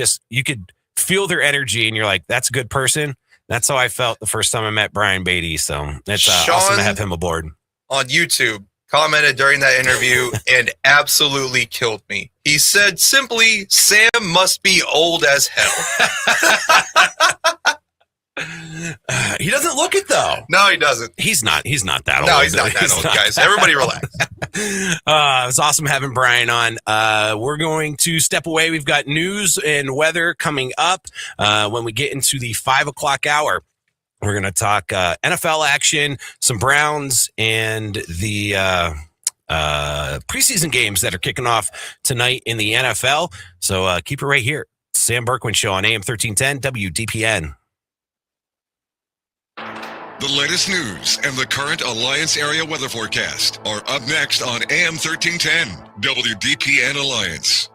could feel their energy and you're like, that's a good person. That's how I felt the first time I met Brian Beatty. So it's awesome to have him aboard. On YouTube, commented during that interview and absolutely killed me. He said simply, Sam must be old as hell. He doesn't look it though. No, he doesn't. He's not that old. No, he's not that old, guys. Everybody relax. It was awesome having Brian on. We're going to step away. We've got news and weather coming up when we get into the 5 o'clock hour. We're going to talk NFL action, some Browns, and the preseason games that are kicking off tonight in the NFL. So keep it right here. Sam Bourquin Show on AM 1310 WDPN. The latest news and the current Alliance area weather forecast are up next on AM 1310 WDPN Alliance.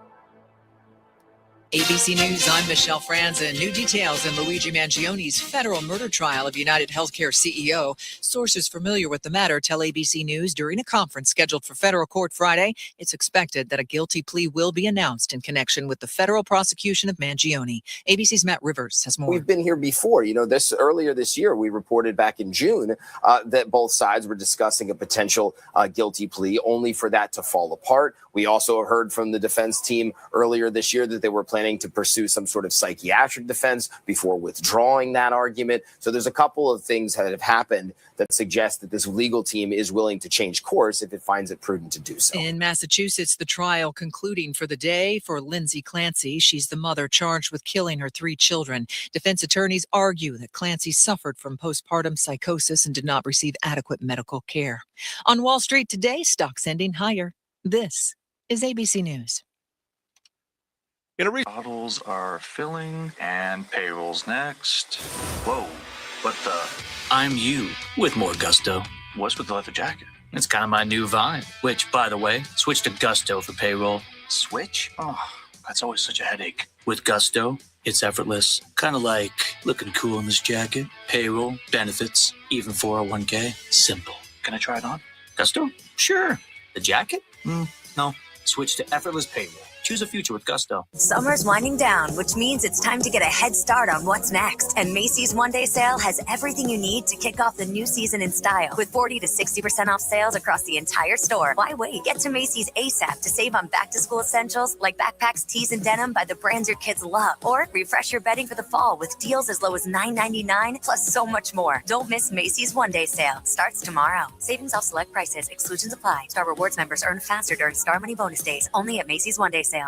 ABC News, I'm Michelle Franzen. New details in Luigi Mangioni's federal murder trial of United Healthcare CEO. Sources familiar with the matter tell ABC News during a conference scheduled for federal court Friday, it's expected that a guilty plea will be announced in connection with the federal prosecution of Mangioni. ABC's Matt Rivers has more. We've been here before. Earlier this year, we reported back in June that both sides were discussing a potential guilty plea, only for that to fall apart. We also heard from the defense team earlier this year that they were planning to pursue some sort of psychiatric defense before withdrawing that argument. So there's a couple of things that have happened that suggest that this legal team is willing to change course if it finds it prudent to do so. In Massachusetts, the trial concluding for the day for Lindsay Clancy. She's the mother charged with killing her 3 children. Defense attorneys argue that Clancy suffered from postpartum psychosis and did not receive adequate medical care. On Wall Street today, stocks ending higher. This is ABC News. Bottles are filling and payrolls next. Whoa, what the? I'm you with more gusto. What's with the leather jacket? It's kind of my new vibe, which, by the way, switch to Gusto for payroll. Switch? Oh, that's always such a headache. With Gusto, It's effortless. Kind of like looking cool in this jacket. Payroll, benefits, even 401k. Simple. Can I try it on? Gusto? Sure. The jacket? No. Switch to effortless payroll. Choose a future with Gusto. Summer's winding down, which means it's time to get a head start on what's next. And Macy's one-day sale has everything you need to kick off the new season in style. With 40 to 60% off sales across the entire store. Why wait? Get to Macy's ASAP to save on back-to-school essentials like backpacks, tees, and denim by the brands your kids love. Or refresh your bedding for the fall with deals as low as $9.99, plus so much more. Don't miss Macy's one-day sale. Starts tomorrow. Savings off select prices. Exclusions apply. Star Rewards members earn faster during Star Money bonus days. Only at Macy's one-day sale.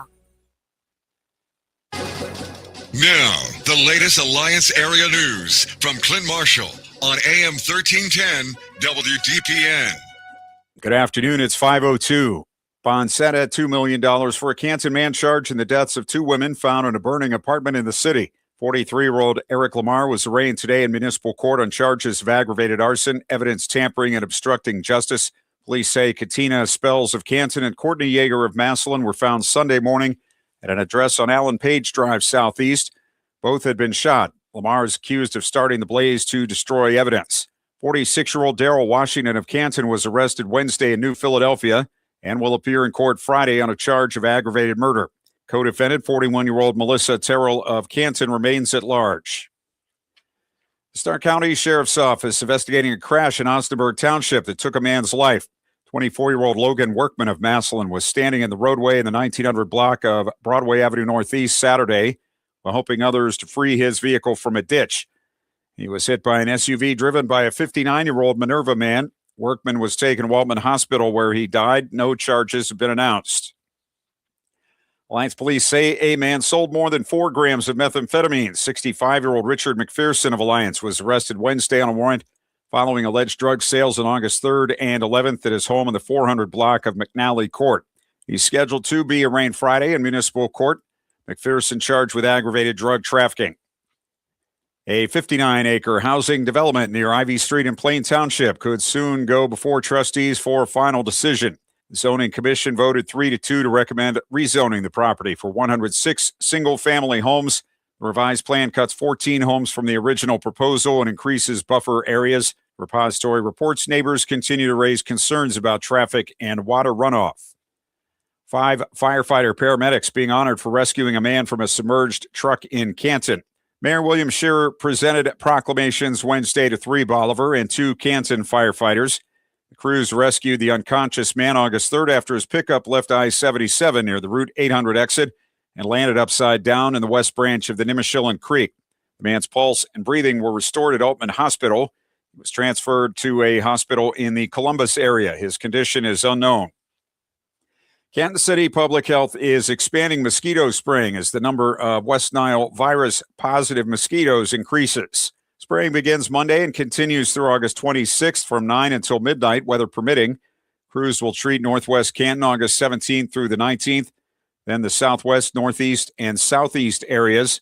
Now, the latest Alliance area news from Clint Marshall on AM 1310 WDPN. Good afternoon. It's 5:02. Bond set at $2 million for a Canton man charged in the deaths of two women found in a burning apartment in the city. 43-year-old Eric Lamar was arraigned today in municipal court on charges of aggravated arson, evidence tampering, and obstructing justice. Police say Katina Spells of Canton and Courtney Yeager of Massillon were found Sunday morning at an address on Allen Page Drive Southeast. Both had been shot. Lamar is accused of starting the blaze to destroy evidence. 46-year-old Darrell Washington of Canton was arrested Wednesday in New Philadelphia and will appear in court Friday on a charge of aggravated murder. Co-defendant, 41-year-old Melissa Terrell of Canton, remains at large. The Stark County Sheriff's Office investigating a crash in Austinburg Township that took a man's life. 24-year-old Logan Workman of Massillon was standing in the roadway in the 1900 block of Broadway Avenue Northeast Saturday while helping others to free his vehicle from a ditch. He was hit by an SUV driven by a 59-year-old Minerva man. Workman was taken to Waltman Hospital where he died. No charges have been announced. Alliance police say a man sold more than 4 grams of methamphetamine. 65-year-old Richard McPherson of Alliance was arrested Wednesday on a warrant following alleged drug sales on August 3rd and 11th at his home in the 400 block of McNally Court. He's scheduled to be arraigned Friday in municipal court. McPherson charged with aggravated drug trafficking. A 59-acre housing development near Ivy Street in Plain Township could soon go before trustees for a final decision. The zoning commission voted 3-2 to recommend rezoning the property for 106 single-family homes. The revised plan cuts 14 homes from the original proposal and increases buffer areas. Repository reports neighbors continue to raise concerns about traffic and water runoff. 5 firefighter paramedics being honored for rescuing a man from a submerged truck in Canton. Mayor William Scherer presented proclamations Wednesday to 3 Bolivar and 2 Canton firefighters. The crews rescued the unconscious man August 3rd after his pickup left I-77 near the Route 800 exit and landed upside down in the west branch of the Nimishillen Creek. The man's pulse and breathing were restored at Altman Hospital. He was transferred to a hospital in the Columbus area. His condition is unknown. Kansas City Public Health is expanding mosquito spraying as the number of West Nile virus-positive mosquitoes increases. Spraying begins Monday and continues through August 26th from 9 until midnight, weather permitting. Crews will treat northwest Canton August 17th through the 19th, then the southwest, northeast, and southeast areas.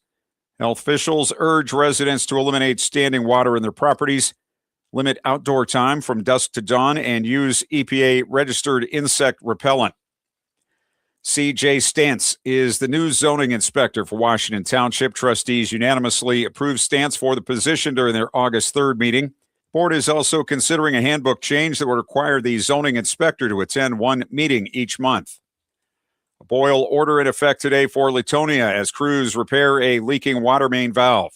Health officials urge residents to eliminate standing water in their properties, limit outdoor time from dusk to dawn, and use EPA-registered insect repellent. C.J. Stantz is the new zoning inspector for Washington Township. Trustees unanimously approved Stantz for the position during their August 3rd meeting. Board is also considering a handbook change that would require the zoning inspector to attend 1 meeting each month. A boil order in effect today for Latonia as crews repair a leaking water main valve.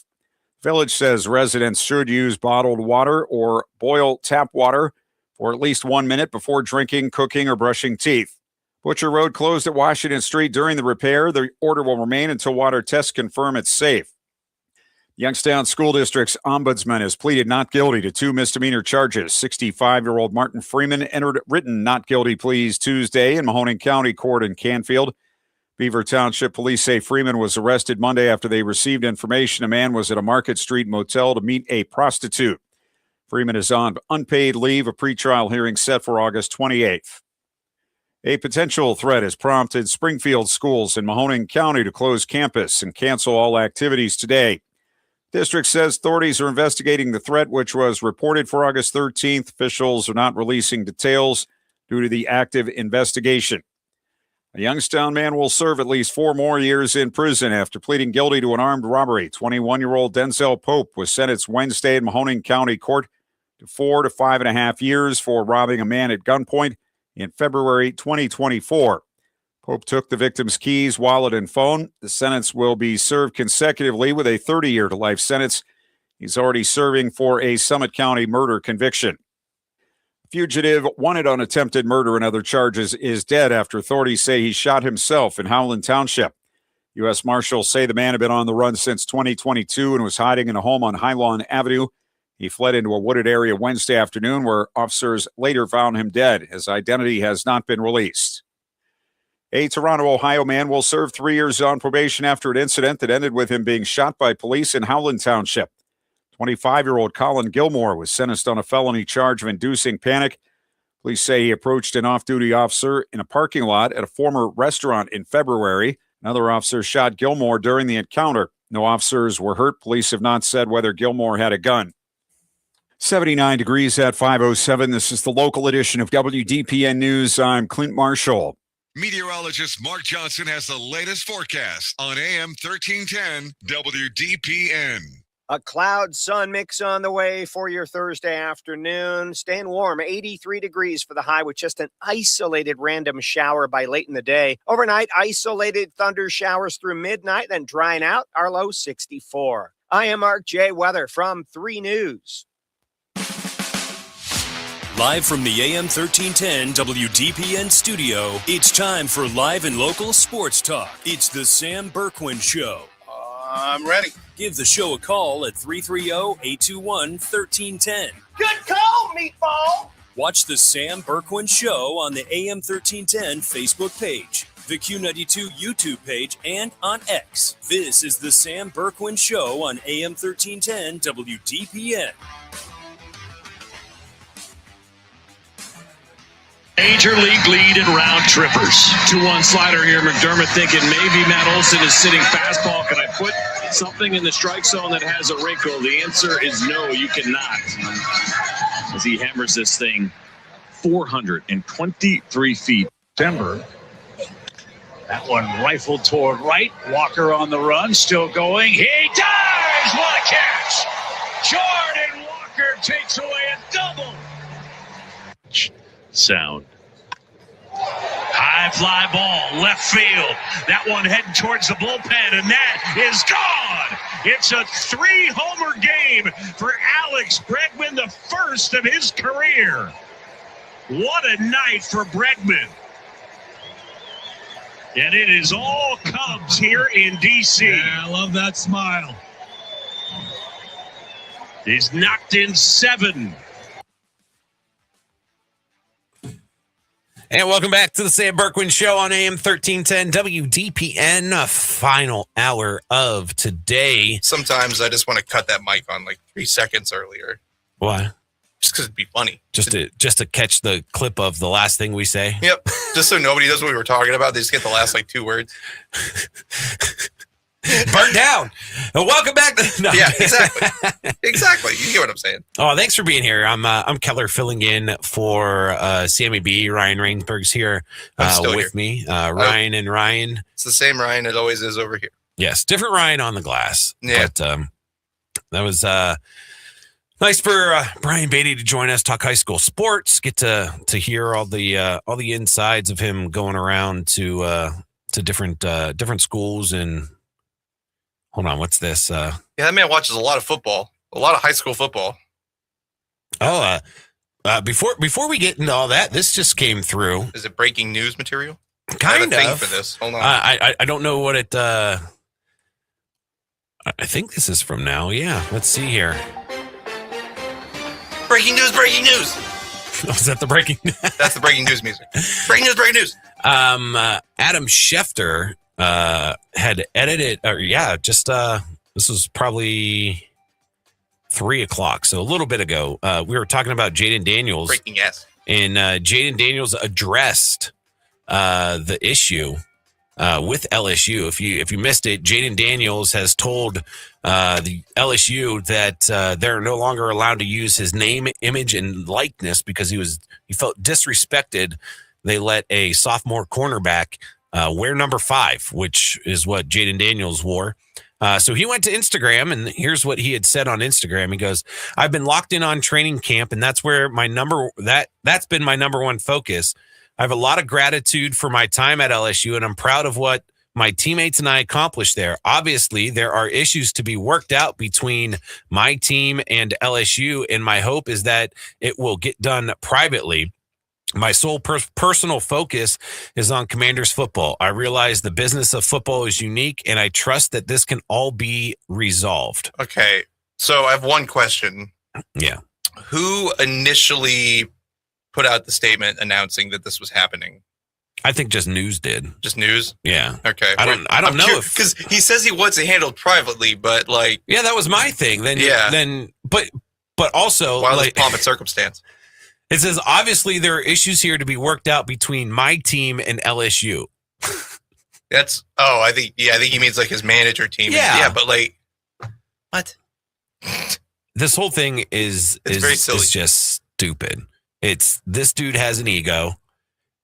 Village says residents should use bottled water or boil tap water for at least 1 minute before drinking, cooking, or brushing teeth. Butcher Road closed at Washington Street during the repair. The order will remain until water tests confirm it's safe. Youngstown School District's ombudsman has pleaded not guilty to 2 misdemeanor charges. 65-year-old Martin Freeman entered written not guilty pleas Tuesday in Mahoning County Court in Canfield. Beaver Township police say Freeman was arrested Monday after they received information a man was at a Market Street motel to meet a prostitute. Freeman is on unpaid leave, a pretrial hearing set for August 28th. A potential threat has prompted Springfield schools in Mahoning County to close campus and cancel all activities today. District says authorities are investigating the threat, which was reported for August 13th. Officials are not releasing details due to the active investigation. A Youngstown man will serve at least 4 more years in prison after pleading guilty to an armed robbery. 21-year-old Denzel Pope was sentenced Wednesday in Mahoning County Court to 4 to 5.5 years for robbing a man at gunpoint in February 2024. Pope took the victim's keys, wallet, and phone. The sentence will be served consecutively with a 30-year to life sentence. He's already serving for a Summit County murder conviction. Fugitive wanted on attempted murder and other charges is dead after authorities say he shot himself in Howland Township. U.S. Marshals say the man had been on the run since 2022 and was hiding in a home on Highlawn Avenue. He fled into a wooded area Wednesday afternoon where officers later found him dead. His identity has not been released. A Toronto, Ohio man will serve 3 years on probation after an incident that ended with him being shot by police in Howland Township. 25-year-old Colin Gilmore was sentenced on a felony charge of inducing panic. Police say he approached an off-duty officer in a parking lot at a former restaurant in February. Another officer shot Gilmore during the encounter. No officers were hurt. Police have not said whether Gilmore had a gun. 79 degrees at 5:07. This is the local edition of WDPN News. I'm Clint Marshall. Meteorologist Mark Johnson has the latest forecast on AM 1310 WDPN. A cloud-sun mix on the way for your Thursday afternoon. Staying warm, 83 degrees for the high with just an isolated random shower by late in the day. Overnight, isolated thunder showers through midnight, then drying out. Our low 64. I am Mark J. Weather from 3 News. Live from the AM 1310 WDPN studio, it's time for live and local sports talk. It's the Sam Bourquin Show. I'm ready. Give the show a call at 330-821-1310. Good call, meatball! Watch the Sam Bourquin Show on the AM 1310 Facebook page, the Q92 YouTube page, and on X. This is the Sam Bourquin Show on AM 1310 WDPN. Major league lead in round trippers. 2-1 slider here. McDermott thinking maybe Matt Olson is sitting fastball. Can I put something in the strike zone that has a wrinkle? The answer is no, you cannot. As he hammers this thing 423 feet. Denver. That one rifled toward right. Walker on the run, still going. He dives! What a catch! Jordan Walker takes away a double. Sound. High fly ball, left field. That one heading towards the bullpen, and that is gone. It's a 3-homer game for Alex Bregman, the first of his career. What a night for Bregman. And it is all Cubs here in D.C. Yeah, I love that smile. He's knocked in 7. And welcome back to the Sam Bourquin Show on AM 1310 WDPN, final hour of today. Sometimes I just want to cut that mic on like 3 seconds earlier. Why? Just because it'd be funny. Just to catch the clip of the last thing we say? Yep. Just so nobody knows what we were talking about. They just get the last like 2 words. Burnt down. Welcome back. No. Yeah, exactly. Exactly. You get what I'm saying. Oh, thanks for being here. I'm Keller filling in for Sammy B. Ryan Rainsberg's here with me. Ryan and Ryan. It's the same Ryan it always is over here. Yes, different Ryan on the glass. Yeah. But that was nice for Brian Beatty to join us, talk high school sports, get to hear all the insides of him going around to different schools and. Hold on, what's this? Yeah, that man watches a lot of football, a lot of high school football. Oh, before we get into all that, this just came through. Is it breaking news material? Kind I have a of. thing for this. Hold on. I don't know what it. I think this is from now. Yeah, let's see here. Breaking news! Breaking news! Oh, is that the breaking? That's the breaking news music. Breaking news! Breaking news! Adam Schefter. Had edited, this was probably 3:00, so a little bit ago. We were talking about Jaden Daniels. Breaking yes. And Jaden Daniels addressed the issue with LSU. If you missed it, Jaden Daniels has told the LSU that they're no longer allowed to use his name, image, and likeness because he felt disrespected. They let a sophomore cornerback wear number 5, which is what Jaden Daniels wore. So he went to Instagram, and here's what he had said on Instagram. He goes, "I've been locked in on training camp, and that's where that's been my number one focus. I have a lot of gratitude for my time at LSU, and I'm proud of what my teammates and I accomplished there. Obviously, there are issues to be worked out between my team and LSU, and my hope is that it will get done privately. My sole personal focus is on Commanders football. I realize the business of football is unique, and I trust that this can all be resolved." Okay, so I have one question. Yeah. Who initially put out the statement announcing that this was happening? I think just news did. Just news? Yeah. Okay. I don't know if, because he says he wants it handled privately, but like, yeah, that was my thing. But also, why like pomp and circumstance? It says, obviously, there are issues here to be worked out between my team and LSU. I think he means like his manager team. Yeah. But like, what? This whole thing is very silly. Is just stupid. It's this dude has an ego,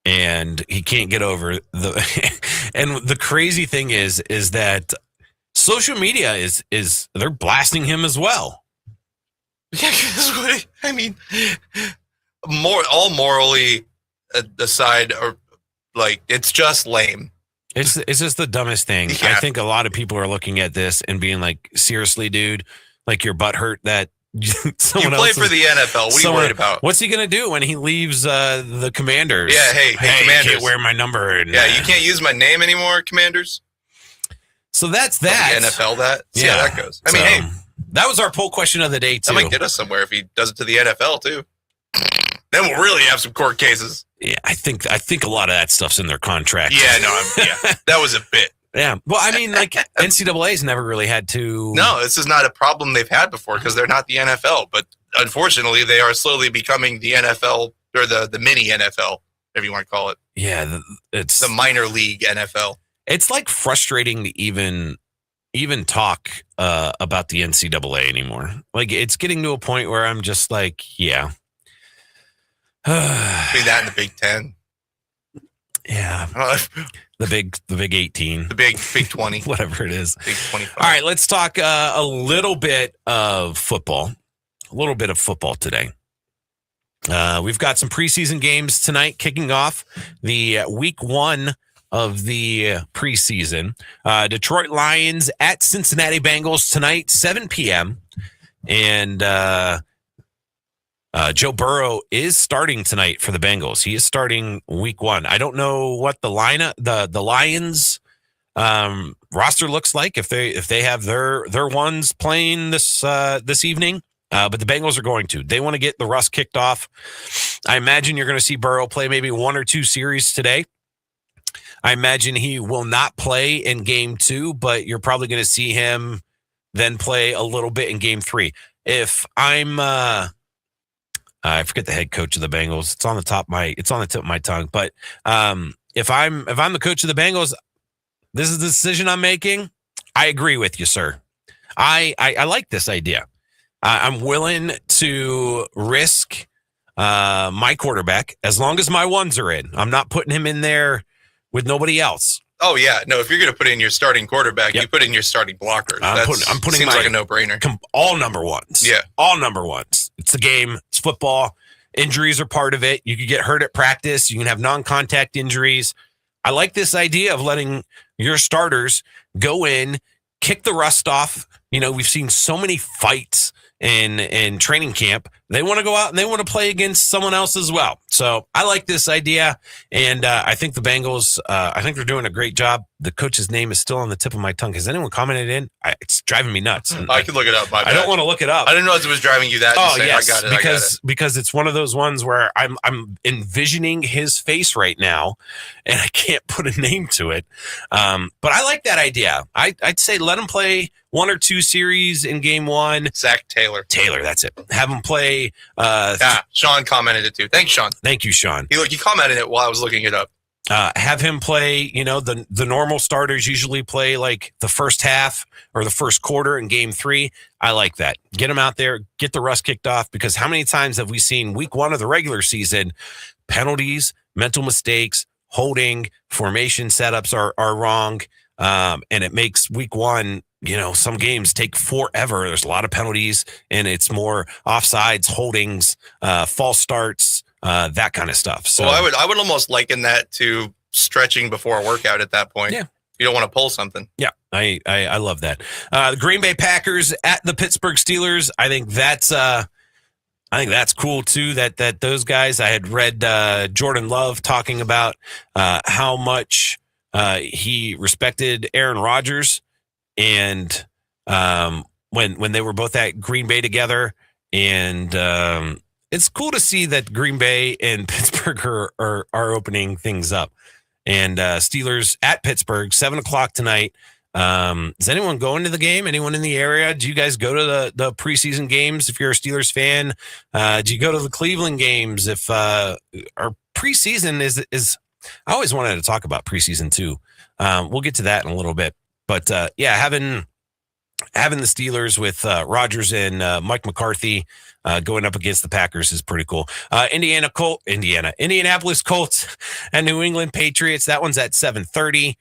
and he can't get over and the crazy thing is that social media is they're blasting him as well. Yeah, I mean, all morally aside, or like, it's just lame. It's just the dumbest thing. Yeah. I think a lot of people are looking at this and being like, seriously, dude, like your butt hurt that someone you play for the NFL. What are you worried about? What's he going to do when he leaves the Commanders? Yeah, hey, Commanders. You can't wear my number. And, you can't use my name anymore, Commanders. So that's that. The NFL, See how that goes. I mean, hey. That was our poll question of the day, too. That might get us somewhere if he does it to the NFL, too. Then we'll really have some court cases. Yeah, I think a lot of that stuff's in their contract. Yeah, that was a bit. Yeah. Well, I mean, like, NCAA's never really had to. No, this is not a problem they've had before because they're not the NFL. But unfortunately, they are slowly becoming the NFL, or the mini NFL, whatever you want to call it. Yeah, it's the minor league NFL. It's like frustrating to even talk about the NCAA anymore. Like, it's getting to a point where I'm just like, yeah. Between that and the Big 10. Yeah. The big 18. The big 20. Whatever it is. Big 25. All right, let's talk a little bit of football. A little bit of football today. We've got some preseason games tonight kicking off the week 1 of the preseason. Detroit Lions at Cincinnati Bengals tonight, 7 p.m. And Joe Burrow is starting tonight for the Bengals. He is starting week 1. I don't know what the Lions roster looks like if they have their ones playing this evening. But the Bengals are going to. They want to get the rust kicked off. I imagine you're going to see Burrow play maybe 1 or 2 series today. I imagine he will not play in game 2, but you're probably going to see him then play a little bit in game 3. If I'm I forget the head coach of the Bengals. It's on the tip of my tongue. But if I'm the coach of the Bengals, this is the decision I'm making. I agree with you, sir. I like this idea. I'm willing to risk my quarterback as long as my ones are in. I'm not putting him in there with nobody else. Oh yeah, no. If you're going to put in your starting quarterback, you put in your starting blockers. I'm putting seems like a no-brainer. All number ones. Yeah, all number ones. It's a game. It's football. Injuries are part of it. You could get hurt at practice. You can have non-contact injuries. I like this idea of letting your starters go in, kick the rust off. You know, we've seen so many fights in training camp. They want to go out and they want to play against someone else as well. So I like this idea. And I think the Bengals, I think they're doing a great job. The coach's name is still on the tip of my tongue. Has anyone commented in? It's driving me nuts. I can look it up. I don't want to look it up. I didn't know it was driving you that. Oh, yes. I got it. Because it's one of those ones where I'm envisioning his face right now and I can't put a name to it. But I like that idea. I'd say let him play 1 or 2 series in game 1. Zach Taylor, that's it. Have him play. Sean commented it too. Thanks, Sean. Thank you, Sean. He commented it while I was looking it up. Have him play, the normal starters usually play like the first half or the first quarter in game 3. I like that. Get him out there, get the rust kicked off, because how many times have we seen week 1 of the regular season, penalties, mental mistakes, holding, formation setups are wrong. And it makes week one, some games take forever. There's a lot of penalties, and it's more offsides, holdings, false starts, that kind of stuff. So well, I would almost liken that to stretching before a workout at that point. Yeah. You don't want to pull something. Yeah, I love that. The Green Bay Packers at the Pittsburgh Steelers. I think that's cool too. That those guys. I had read Jordan Love talking about how much he respected Aaron Rodgers, and when they were both at Green Bay together, and it's cool to see that Green Bay and Pittsburgh are opening things up. And Steelers at Pittsburgh, 7:00 tonight. Is anyone going to the game? Anyone in the area? Do you guys go to the preseason games if you're a Steelers fan? Do you go to the Cleveland games? If our preseason is I always wanted to talk about preseason too. We'll get to that in a little bit. But having the Steelers with Rodgers and Mike McCarthy going up against the Packers is pretty cool. Indianapolis Colts and New England Patriots. That one's at 7:30.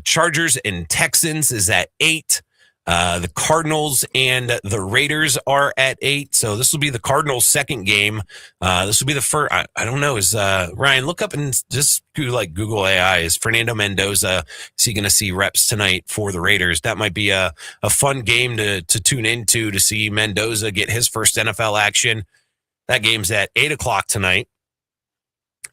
Chargers and Texans is at 8. The Cardinals and the Raiders are at 8. So this will be the Cardinals' second game. This will be the first. I don't know. Is Ryan, look up and just do like Google AI. Is Fernando Mendoza, is he going to see reps tonight for the Raiders? That might be a fun game to tune into to see Mendoza get his first NFL action. That game's at 8:00 tonight.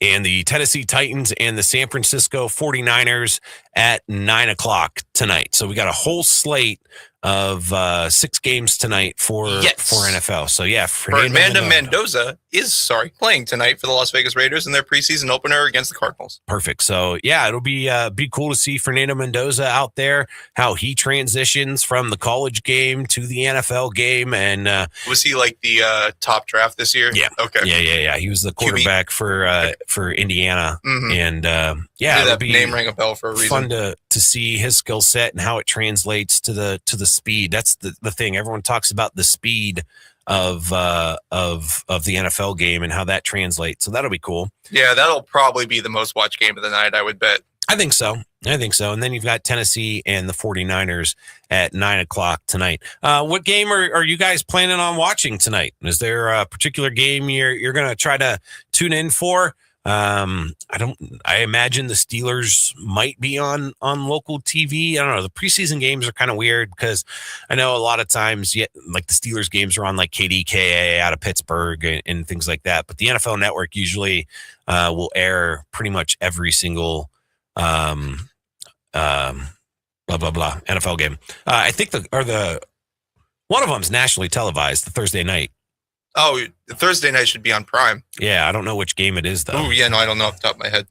And the Tennessee Titans and the San Francisco 49ers at 9:00 tonight. So we got a whole slate of 6 games tonight for NFL. So Fernando Mendoza is playing tonight for the Las Vegas Raiders in their preseason opener against the Cardinals. Perfect. So it'll be cool to see Fernando Mendoza out there, how he transitions from the college game to the NFL game. And was he like the top draft this year? Yeah. Okay. Yeah. He was the quarterback for Indiana. Mm-hmm. And that name rang a bell for a reason. Fun to see his skill set and how it translates to the speed. That's the thing. Everyone talks about the speed of the NFL game and how that translates. So that'll be cool. Yeah, that'll probably be the most watched game of the night, I would bet. I think so. And then you've got Tennessee and the 49ers at 9:00 tonight. What game are you guys planning on watching tonight? Is there a particular game you're going to try to tune in for? I imagine the Steelers might be on local TV. I don't know. The preseason games are kind of weird because I know a lot of times, like the Steelers games are on like KDKA out of Pittsburgh and things like that. But the NFL Network usually will air pretty much every single blah blah blah NFL game. I think one of them's nationally televised, the Thursday night. Oh, Thursday night should be on Prime. Yeah, I don't know which game it is, though. Oh, yeah, no, I don't know off the top of my head.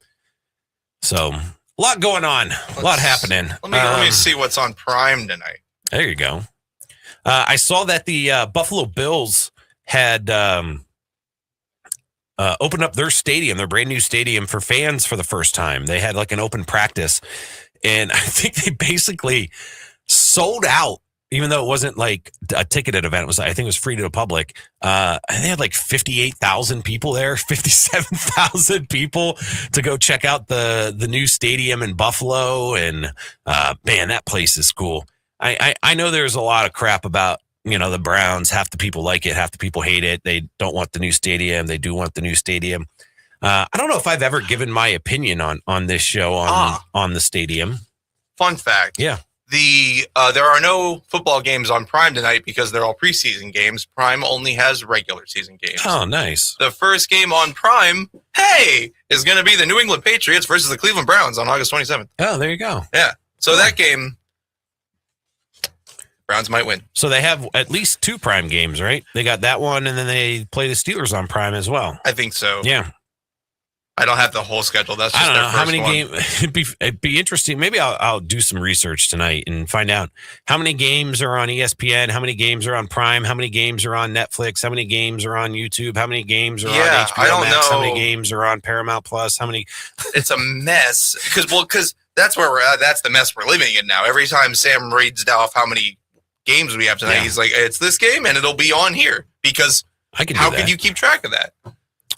So, a lot going on. A lot happening. Let me see what's on Prime tonight. There you go. I saw that the Buffalo Bills had opened up their stadium, their brand new stadium for fans for the first time. They had like an open practice, and I think they basically sold out. Even though it wasn't like a ticketed event, I think it was free to the public. They had like 58,000 people there, 57,000 people to go check out the new stadium in Buffalo. And man, that place is cool. I know there's a lot of crap about, the Browns. Half the people like it, half the people hate it. They don't want the new stadium. They do want the new stadium. I don't know if I've ever given my opinion on this show on the stadium. Fun fact. Yeah. There are no football games on Prime tonight because they're all preseason games. Prime only has regular season games. Oh, nice. The first game on Prime, is going to be the New England Patriots versus the Cleveland Browns on August 27th. Oh, there you go. Yeah. So that game, Browns might win. So they have at least 2 Prime games, right? They got that one, and then they play the Steelers on Prime as well. I think so. Yeah. I don't have the whole schedule. That's just I don't know how many games. It'd be interesting. Maybe I'll do some research tonight and find out how many games are on ESPN, how many games are on Prime, how many games are on Netflix, how many games are on YouTube, how many games are on HBO I don't Max, know. how many games are on Paramount Plus, how many. It's a mess because that's where we're at. That's the mess we're living in now. Every time Sam reads off how many games we have tonight, he's like, "It's this game, and it'll be on here." Because how could you keep track of that?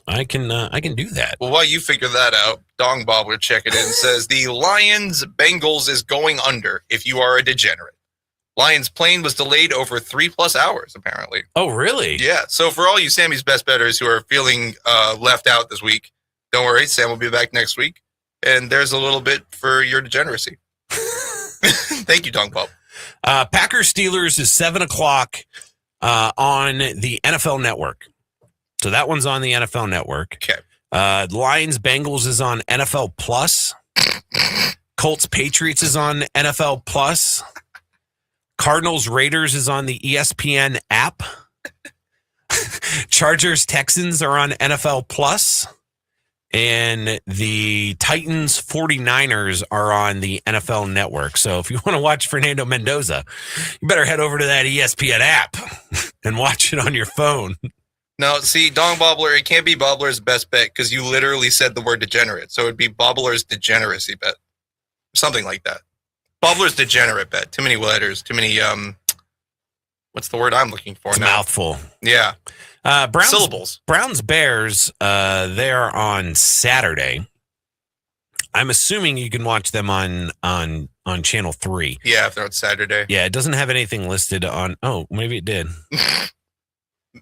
I can do that. Well, while you figure that out, Dong Bobbler checking in says the Lions Bengals is going under if you are a degenerate. Lions plane was delayed over 3+ hours, apparently. Oh, really? Yeah. So for all you Sammy's best bettors who are feeling left out this week, don't worry. Sam will be back next week. And there's a little bit for your degeneracy. Thank you, Dong Bob. Packers Steelers is 7:00 on the NFL Network. So that one's on the NFL Network. Okay. Lions Bengals is on NFL Plus. Colts Patriots is on NFL Plus. Cardinals Raiders is on the ESPN app. Chargers Texans are on NFL Plus. And the Titans 49ers are on the NFL Network. So if you want to watch Fernando Mendoza, you better head over to that ESPN app and watch it on your phone. No, see, Dong Bobbler, it can't be Bobbler's best bet because you literally said the word degenerate. So it'd be Bobbler's degeneracy bet. Something like that. Bobbler's degenerate bet. Too many letters. Too many, what's the word I'm looking for It's now? mouthful. Yeah. Syllables. Browns Bears, they're on Saturday. I'm assuming you can watch them on Channel 3. Yeah, if they're on Saturday. Yeah, it doesn't have anything listed on. Oh, maybe it did.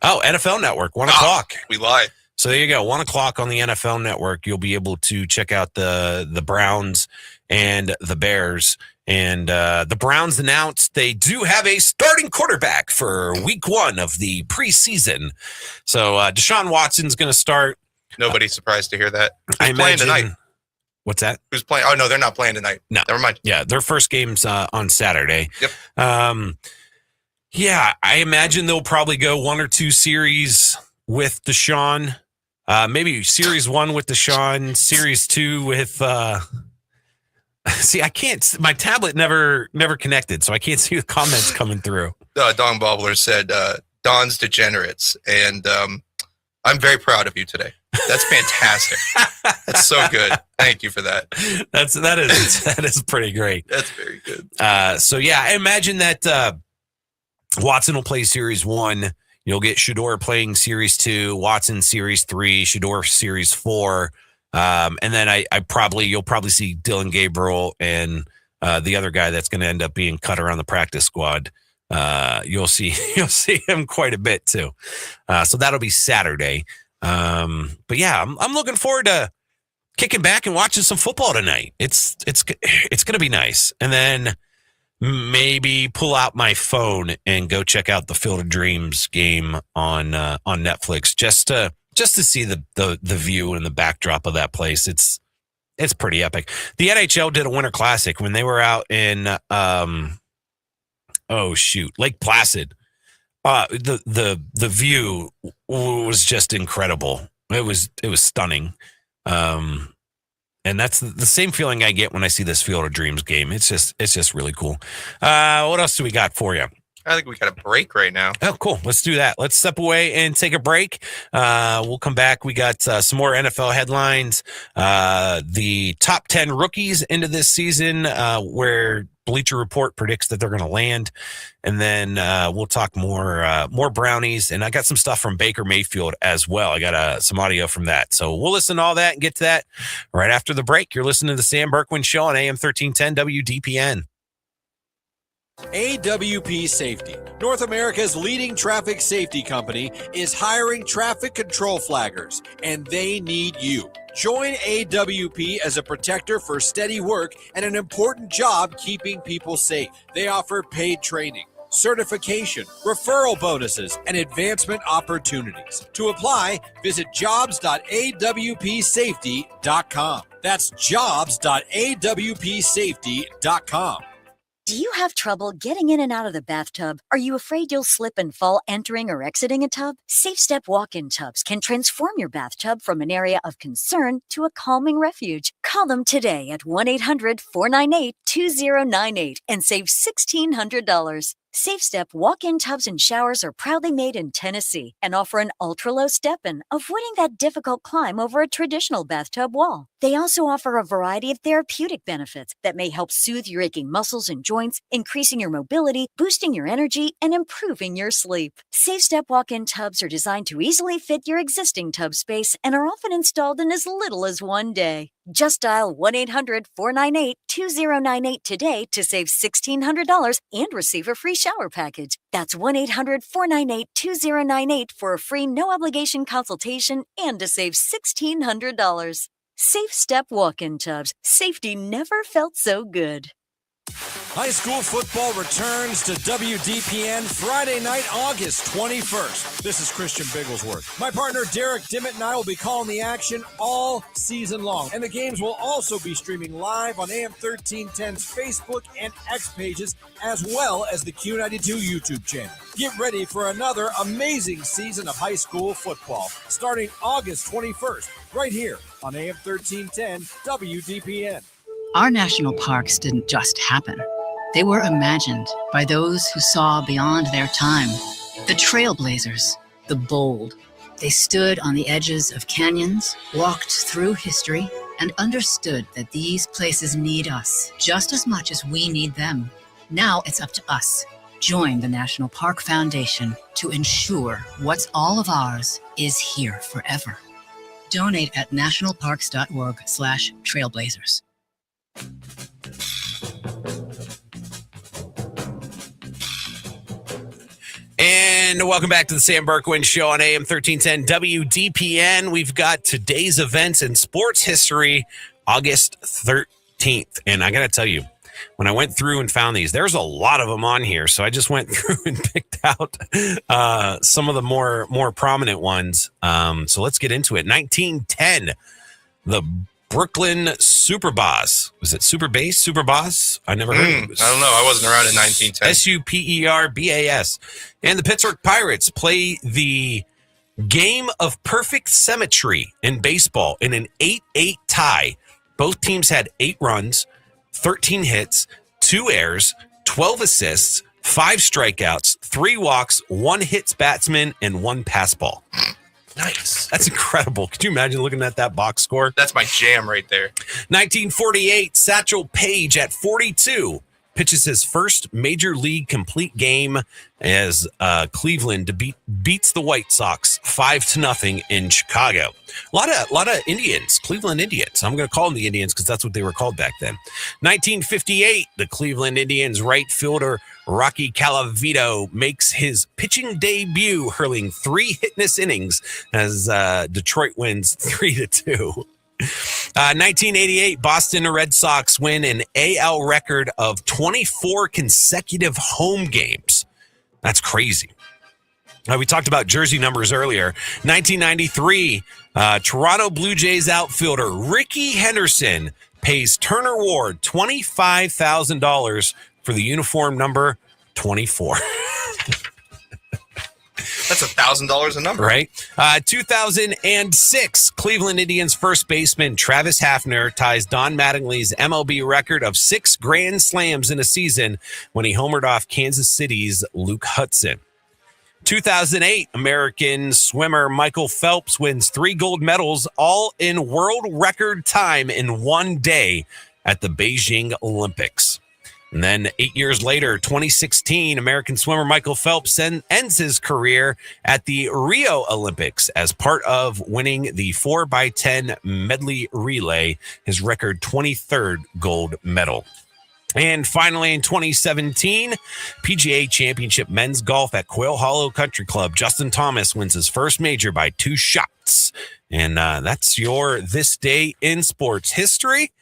Oh, NFL Network, 1:00. We lied. So there you go, 1:00 on the NFL Network. You'll be able to check out the Browns and the Bears. And the Browns announced they do have a starting quarterback for week 1 of the preseason. So Deshaun Watson's going to start. Nobody's surprised to hear that. Who's I playing imagine. tonight? What's that? Who's playing? Oh, no, they're not playing tonight. No. Never mind. Yeah, their first game's on Saturday. Yep. Yeah, I imagine they'll probably go 1 or 2 series with Deshaun. Maybe series 1 with Deshaun, series 2 with see, I can't. My tablet never connected, so I can't see the comments coming through. Don Bobbler said, Don's degenerates, and I'm very proud of you today. That's fantastic. That's so good. Thank you for that. That is pretty great. That's very good. So yeah, I imagine that Watson will play series 1. You'll get Shador playing series 2, Watson series 3, Shador series 4. And then you'll probably see Dylan Gabriel and the other guy that's going to end up being cut around the practice squad. You'll see him quite a bit too. So that'll be Saturday. But yeah, I'm looking forward to kicking back and watching some football tonight. It's going to be nice. And then maybe pull out my phone and go check out the Field of Dreams game on Netflix just to see the view and the backdrop of that place. It's pretty epic. The NHL did a Winter Classic when they were out in Lake Placid. The view was just incredible. It was stunning. And that's the same feeling I get when I see this Field of Dreams game. It's just really cool. What else do we got for you? I think we got a break right now. Oh, cool. Let's do that. Let's step away and take a break. We'll come back. We got some more NFL headlines. The top 10 rookies into this season, where Bleacher Report predicts that they're going to land. And then we'll talk more Brownies. And I got some stuff from Baker Mayfield as well. I got some audio from that. So we'll listen to all that and get to that right after the break. You're listening to the Sam Bourquin Show on AM 1310 WDPN. AWP Safety, North America's leading traffic safety company, is hiring traffic control flaggers, and they need you. Join AWP as a protector for steady work and an important job keeping people safe. They offer paid training, certification, referral bonuses, and advancement opportunities. To apply, visit jobs.awpsafety.com. That's jobs.awpsafety.com. Do you have trouble getting in and out of the bathtub? Are you afraid you'll slip and fall entering or exiting a tub? Safe Step walk-in tubs can transform your bathtub from an area of concern to a calming refuge. Call them today at 1-800-498-2098 and save $1,600. Safe Step walk-in tubs and showers are proudly made in Tennessee and offer an ultra-low step-in, avoiding that difficult climb over a traditional bathtub wall. They also offer a variety of therapeutic benefits that may help soothe your aching muscles and joints, increasing your mobility, boosting your energy, and improving your sleep. Safe Step walk-in tubs are designed to easily fit your existing tub space and are often installed in as little as one day. Just dial 1-800-498-2098 today to save $1,600 and receive a free shower package. That's 1-800-498-2098 for a free no-obligation consultation and to save $1,600. Safe Step walk-in tubs. Safety never felt so good. High school football returns to WDPN Friday night, August 21st. This is Christian Bigglesworth. My partner Derek Dimmitt and I will be calling the action all season long. And the games will also be streaming live on AM 1310's Facebook and X pages, as well as the Q92 YouTube channel. Get ready for another amazing season of high school football, starting August 21st, right here on AM 1310 WDPN. Our national parks didn't just happen. They were imagined by those who saw beyond their time. The trailblazers, the bold. They stood on the edges of canyons, walked through history, and understood that these places need us just as much as we need them. Now it's up to us. Join the National Park Foundation to ensure what's all of ours is here forever. Donate at nationalparks.org/trailblazers. And welcome back to the Sam Bourquin Show on AM 1310 WDPN. We've got today's events in sports history, August 13th. And I got to tell you, when I went through and found these, there's a lot of them on here. So I just went through and picked out some of the more prominent ones. So let's get into it. 1910, the Brooklyn Superbas. Was it Superbas? I never heard of it. I don't know. I wasn't around in 1910. Superbas. And the Pittsburgh Pirates play the game of perfect symmetry in baseball in an 8-8 tie. Both teams had 8 runs, 13 hits, 2 errors, 12 assists, 5 strikeouts, 3 walks, 1 hits batsman, and 1 pass ball. Nice. That's incredible. Could you imagine looking at that box score? That's my jam right there. 1948, Satchel Paige at 42 pitches his first major league complete game as Cleveland beats the White Sox 5-0 in Chicago. A lot of Indians, Cleveland Indians. I'm going to call them the Indians because that's what they were called back then. 1958, the Cleveland Indians right fielder Rocky Calavito makes his pitching debut, hurling 3 hitless innings as Detroit wins 3-2. 1988, Boston Red Sox win an AL record of 24 consecutive home games. That's crazy. We talked about jersey numbers earlier. 1993, Toronto Blue Jays outfielder Ricky Henderson pays Turner Ward $25,000 for the uniform number 24. That's $1,000 a number. Right. 2006, Cleveland Indians first baseman Travis Hafner ties Don Mattingly's MLB record of 6 grand slams in a season when he homered off Kansas City's Luke Hudson. 2008, American swimmer Michael Phelps wins 3 gold medals, all in world record time in one day at the Beijing Olympics. And then 8 years later, 2016, American swimmer Michael Phelps ends his career at the Rio Olympics as part of winning the 4x10 medley relay, his record 23rd gold medal. And finally, in 2017, PGA Championship men's golf at Quail Hollow Country Club. Justin Thomas wins his first major by 2 shots. And that's your This Day in Sports History.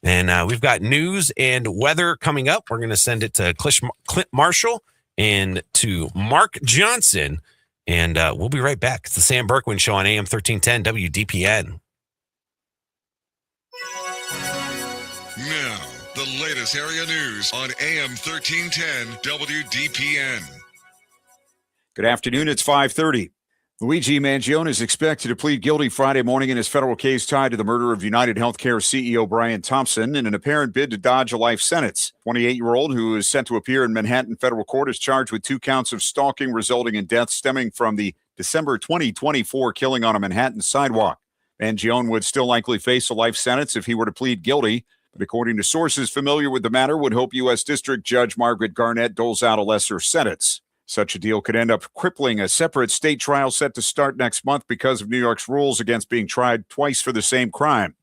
And we've got news and weather coming up. We're going to send it to Clint Marshall and to Mark Johnson. And we'll be right back. It's the Sam Bourquin Show on AM 1310 WDPN. Now, the latest area news on AM 1310 WDPN. Good afternoon. It's 5:30. Luigi Mangione is expected to plead guilty Friday morning in his federal case tied to the murder of United Healthcare CEO Brian Thompson in an apparent bid to dodge a life sentence. 28-year-old who is set to appear in Manhattan federal court is charged with 2 counts of stalking resulting in death stemming from the December 2024 killing on a Manhattan sidewalk. Mangione would still likely face a life sentence if he were to plead guilty, but according to sources familiar with the matter, would hope U.S. District Judge Margaret Garnett doles out a lesser sentence. Such a deal could end up crippling a separate state trial set to start next month because of New York's rules against being tried twice for the same crime.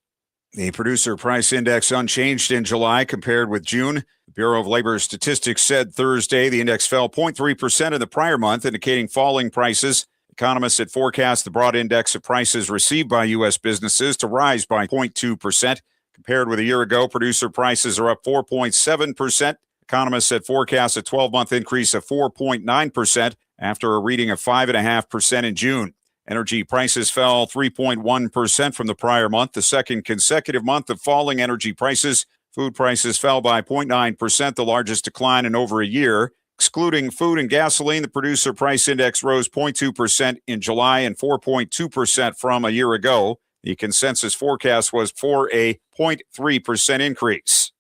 The producer price index unchanged in July compared with June. The Bureau of Labor Statistics said Thursday the index fell 0.3% in the prior month, indicating falling prices. Economists had forecast the broad index of prices received by U.S. businesses to rise by 0.2%. Compared with a year ago, producer prices are up 4.7%. Economists had forecast a 12-month increase of 4.9% after a reading of 5.5% in June. Energy prices fell 3.1% from the prior month, the second consecutive month of falling energy prices. Food prices fell by 0.9%, the largest decline in over a year. Excluding food and gasoline, the producer price index rose 0.2% in July and 4.2% from a year ago. The consensus forecast was for a 0.3% increase.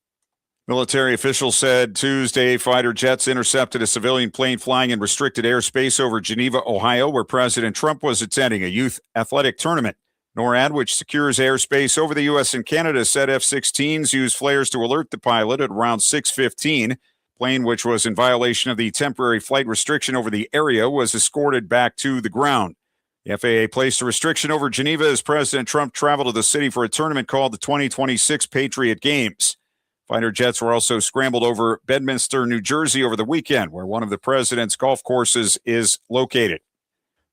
Military officials said Tuesday fighter jets intercepted a civilian plane flying in restricted airspace over Geneva, Ohio, where President Trump was attending a youth athletic tournament. NORAD, which secures airspace over the U.S. and Canada, said F-16s used flares to alert the pilot at around 6:15. Plane, which was in violation of the temporary flight restriction over the area, was escorted back to the ground. The FAA placed a restriction over Geneva as President Trump traveled to the city for a tournament called the 2026 Patriot Games. Fighter jets were also scrambled over Bedminster, New Jersey over the weekend, where one of the president's golf courses is located.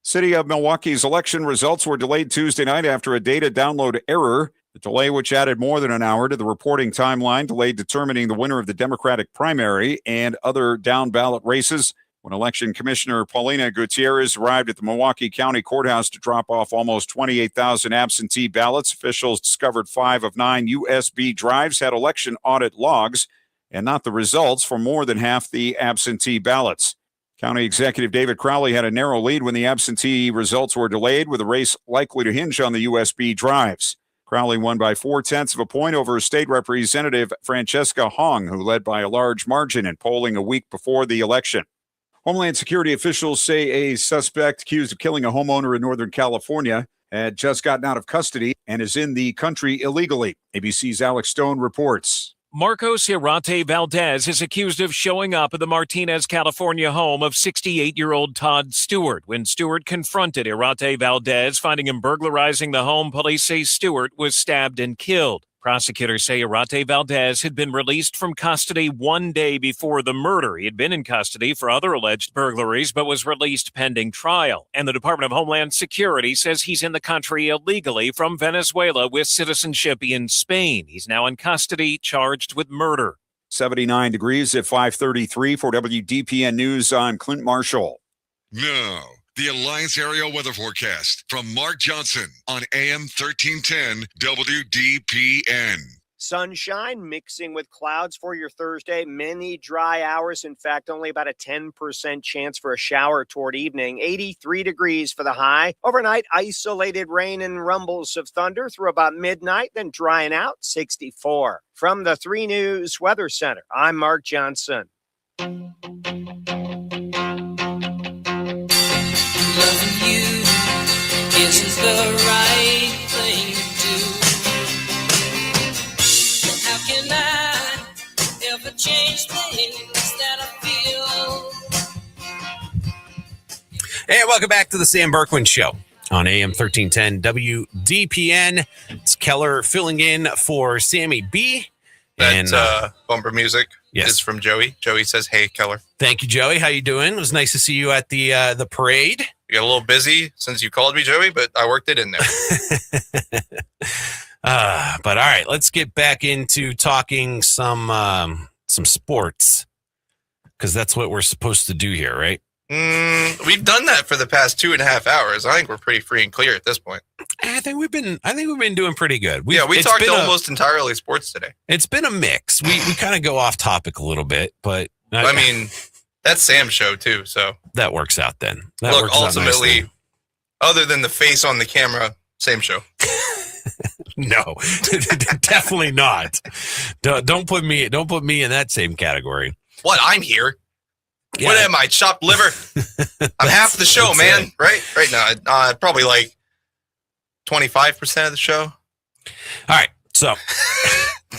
City of Milwaukee's election results were delayed Tuesday night after a data download error. The delay, which added more than an hour to the reporting timeline, delayed determining the winner of the Democratic primary and other down-ballot races. When Election Commissioner Paulina Gutierrez arrived at the Milwaukee County Courthouse to drop off almost 28,000 absentee ballots, officials discovered 5 of 9 USB drives had election audit logs and not the results for more than half the absentee ballots. County Executive David Crowley had a narrow lead when the absentee results were delayed, with a race likely to hinge on the USB drives. Crowley won by 0.4 of a point over State Representative Francesca Hong, who led by a large margin in polling a week before the election. Homeland Security officials say a suspect accused of killing a homeowner in Northern California had just gotten out of custody and is in the country illegally. ABC's Alex Stone reports. Marcos Hirate Valdez is accused of showing up at the Martinez, California home of 68-year-old Todd Stewart. When Stewart confronted Hirate Valdez, finding him burglarizing the home, police say Stewart was stabbed and killed. Prosecutors say Hirate Valdez had been released from custody 1 day before the murder. He had been in custody for other alleged burglaries, but was released pending trial. And the Department of Homeland Security says he's in the country illegally from Venezuela with citizenship in Spain. He's now in custody, charged with murder. 79 degrees at 5:33 for WDPN News. I'm Clint Marshall. Now, the Alliance Area Weather Forecast from Mark Johnson on AM 1310 WDPN. Sunshine mixing with clouds for your Thursday. Many dry hours. In fact, only about a 10% chance for a shower toward evening. 83 degrees for the high. Overnight, isolated rain and rumbles of thunder through about midnight, then drying out, 64. From the 3 News Weather Center, I'm Mark Johnson. Loving you isn't the right thing to do. How can I ever change things that I feel? Hey, welcome back to the Sam Bourquin Show on AM 1310 WDPN. It's Keller filling in for Sammy B. That bumper music yes. is from Joey. Joey says, "Hey, Keller." Thank you, Joey. How you doing? It was nice to see you at the parade. You got a little busy since you called me, Joey, but I worked it in there. But all right, let's get back into talking some sports, because that's what we're supposed to do here, right? We've done that for the past 2.5 hours. I think we're pretty free and clear at this point. I think we've been doing pretty good. We talked almost entirely sports today. It's been a mix. We kind of go off topic a little bit, but I mean, that's Sam's show too, so that works out then. Look, ultimately, Other than the face on the camera, same show. No, definitely not. Don't put me in that same category. What? I'm here. Yeah. What am I? Chopped liver? I'm half the show, man. it. Right now, probably like 25% of the show. All right, so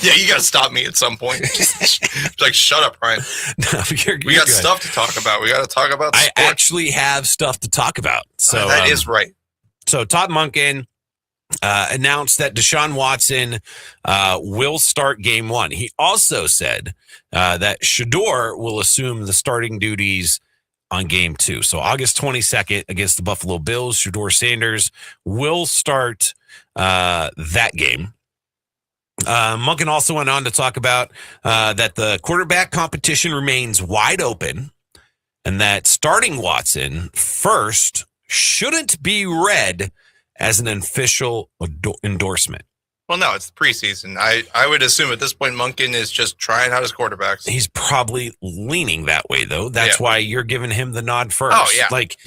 yeah, you got to stop me at some point. It's like, shut up, Ryan. No, We got good. stuff to talk about. We got to talk about. I actually have stuff to talk about. So that is right. So Todd Monken announced that Deshaun Watson will start game 1. He also said that Shador will assume the starting duties on game 2. So August 22nd against the Buffalo Bills, Shador Sanders will start that game. Monken also went on to talk about that the quarterback competition remains wide open and that starting Watson first shouldn't be read as an official endorsement. Well, no, it's the preseason. I would assume at this point Monken is just trying out his quarterbacks. He's probably leaning that way, though. That's why you're giving him the nod first. Oh, yeah. Like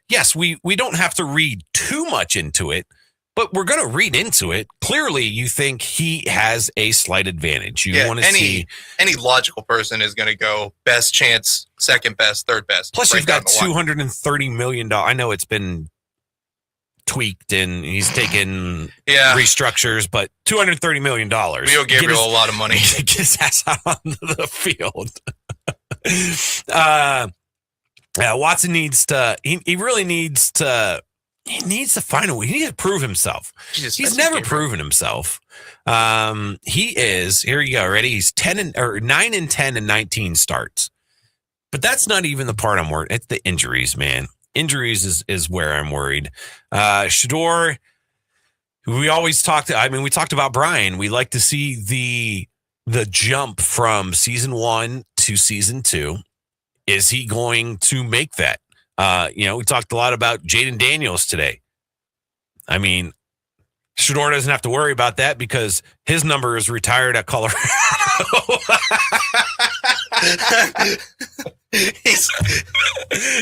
yes, we don't have to read too much into it, but we're going to read into it. Clearly, you think he has a slight advantage. You want to see any logical person is going to go best chance, second best, third best. Plus, right you've got down the line. $230 million. I know it's been tweaked and he's taken restructures, but $230 million. Leo Gabriel a lot of money. Get his ass out on the field. Watson needs to. He really needs to. He needs to find a way. He needs to prove himself. He's never proven himself. He is. Here you go. Ready? He's 9 and 10 and 19 starts. But that's not even the part I'm worried. It's the injuries, man. Injuries is where I'm worried. Shador, we always talked. We talked about Brian. We like to see the jump from season 1 to season 2. Is he going to make that? We talked a lot about Jaden Daniels today. I mean, Shador doesn't have to worry about that because his number is retired at Colorado.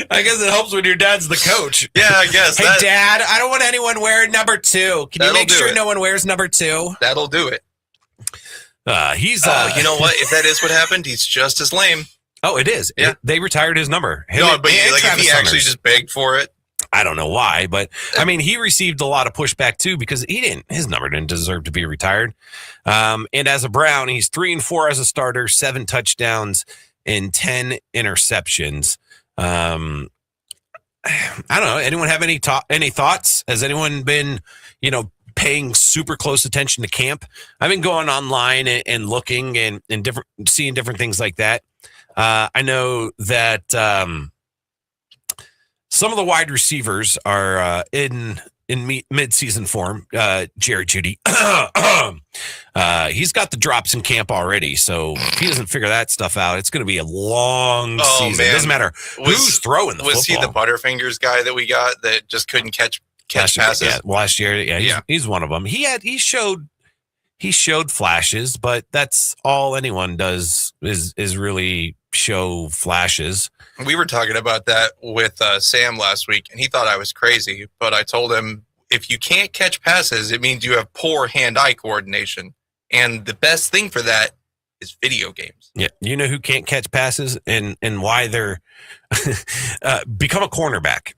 I guess it helps when your dad's the coach. Yeah, I guess. Hey, Dad, I don't want anyone wearing number 2. Can you make sure no one wears number 2? That'll do it. He's. You know what? If that is what happened, he's just as lame. Oh, it is. Yeah. They retired his number. No, but if he actually just begged for it. I don't know why, but he received a lot of pushback too because his number didn't deserve to be retired. And as a Brown, he's 3-4 as a starter, 7 touchdowns and 10 interceptions. I don't know. Anyone have any thoughts? Has anyone been, paying super close attention to camp? I've been going online and looking and seeing different things like that. I know that some of the wide receivers are in mid-season form. Jerry Jeudy, he's got the drops in camp already. So if he doesn't figure that stuff out, it's going to be a long season. Man. Doesn't matter who's throwing the football. Was he the Butterfingers guy that we got that just couldn't catch passes? Last year, he's one of them. He showed flashes, but that's all anyone does is really show flashes. We were talking about that with Sam last week, and he thought I was crazy. But I told him, if you can't catch passes, it means you have poor hand-eye coordination. And the best thing for that is video games. Yeah, you know who can't catch passes and why they're become a cornerback.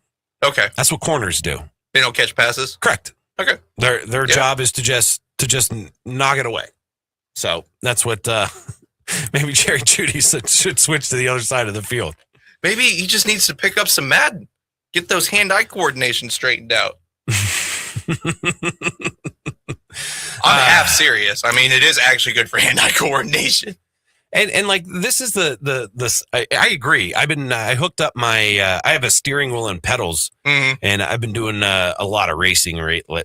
Okay, that's what corners do. They don't catch passes? Correct. Okay. Their job is to just knock it away. So that's what maybe Jerry Jeudy should switch to the other side of the field. Maybe he just needs to pick up some Madden. Get those hand-eye coordination straightened out. I'm half serious. It is actually good for hand-eye coordination. And like this is I agree. I hooked up my I have a steering wheel and pedals, and I've been doing a lot of racing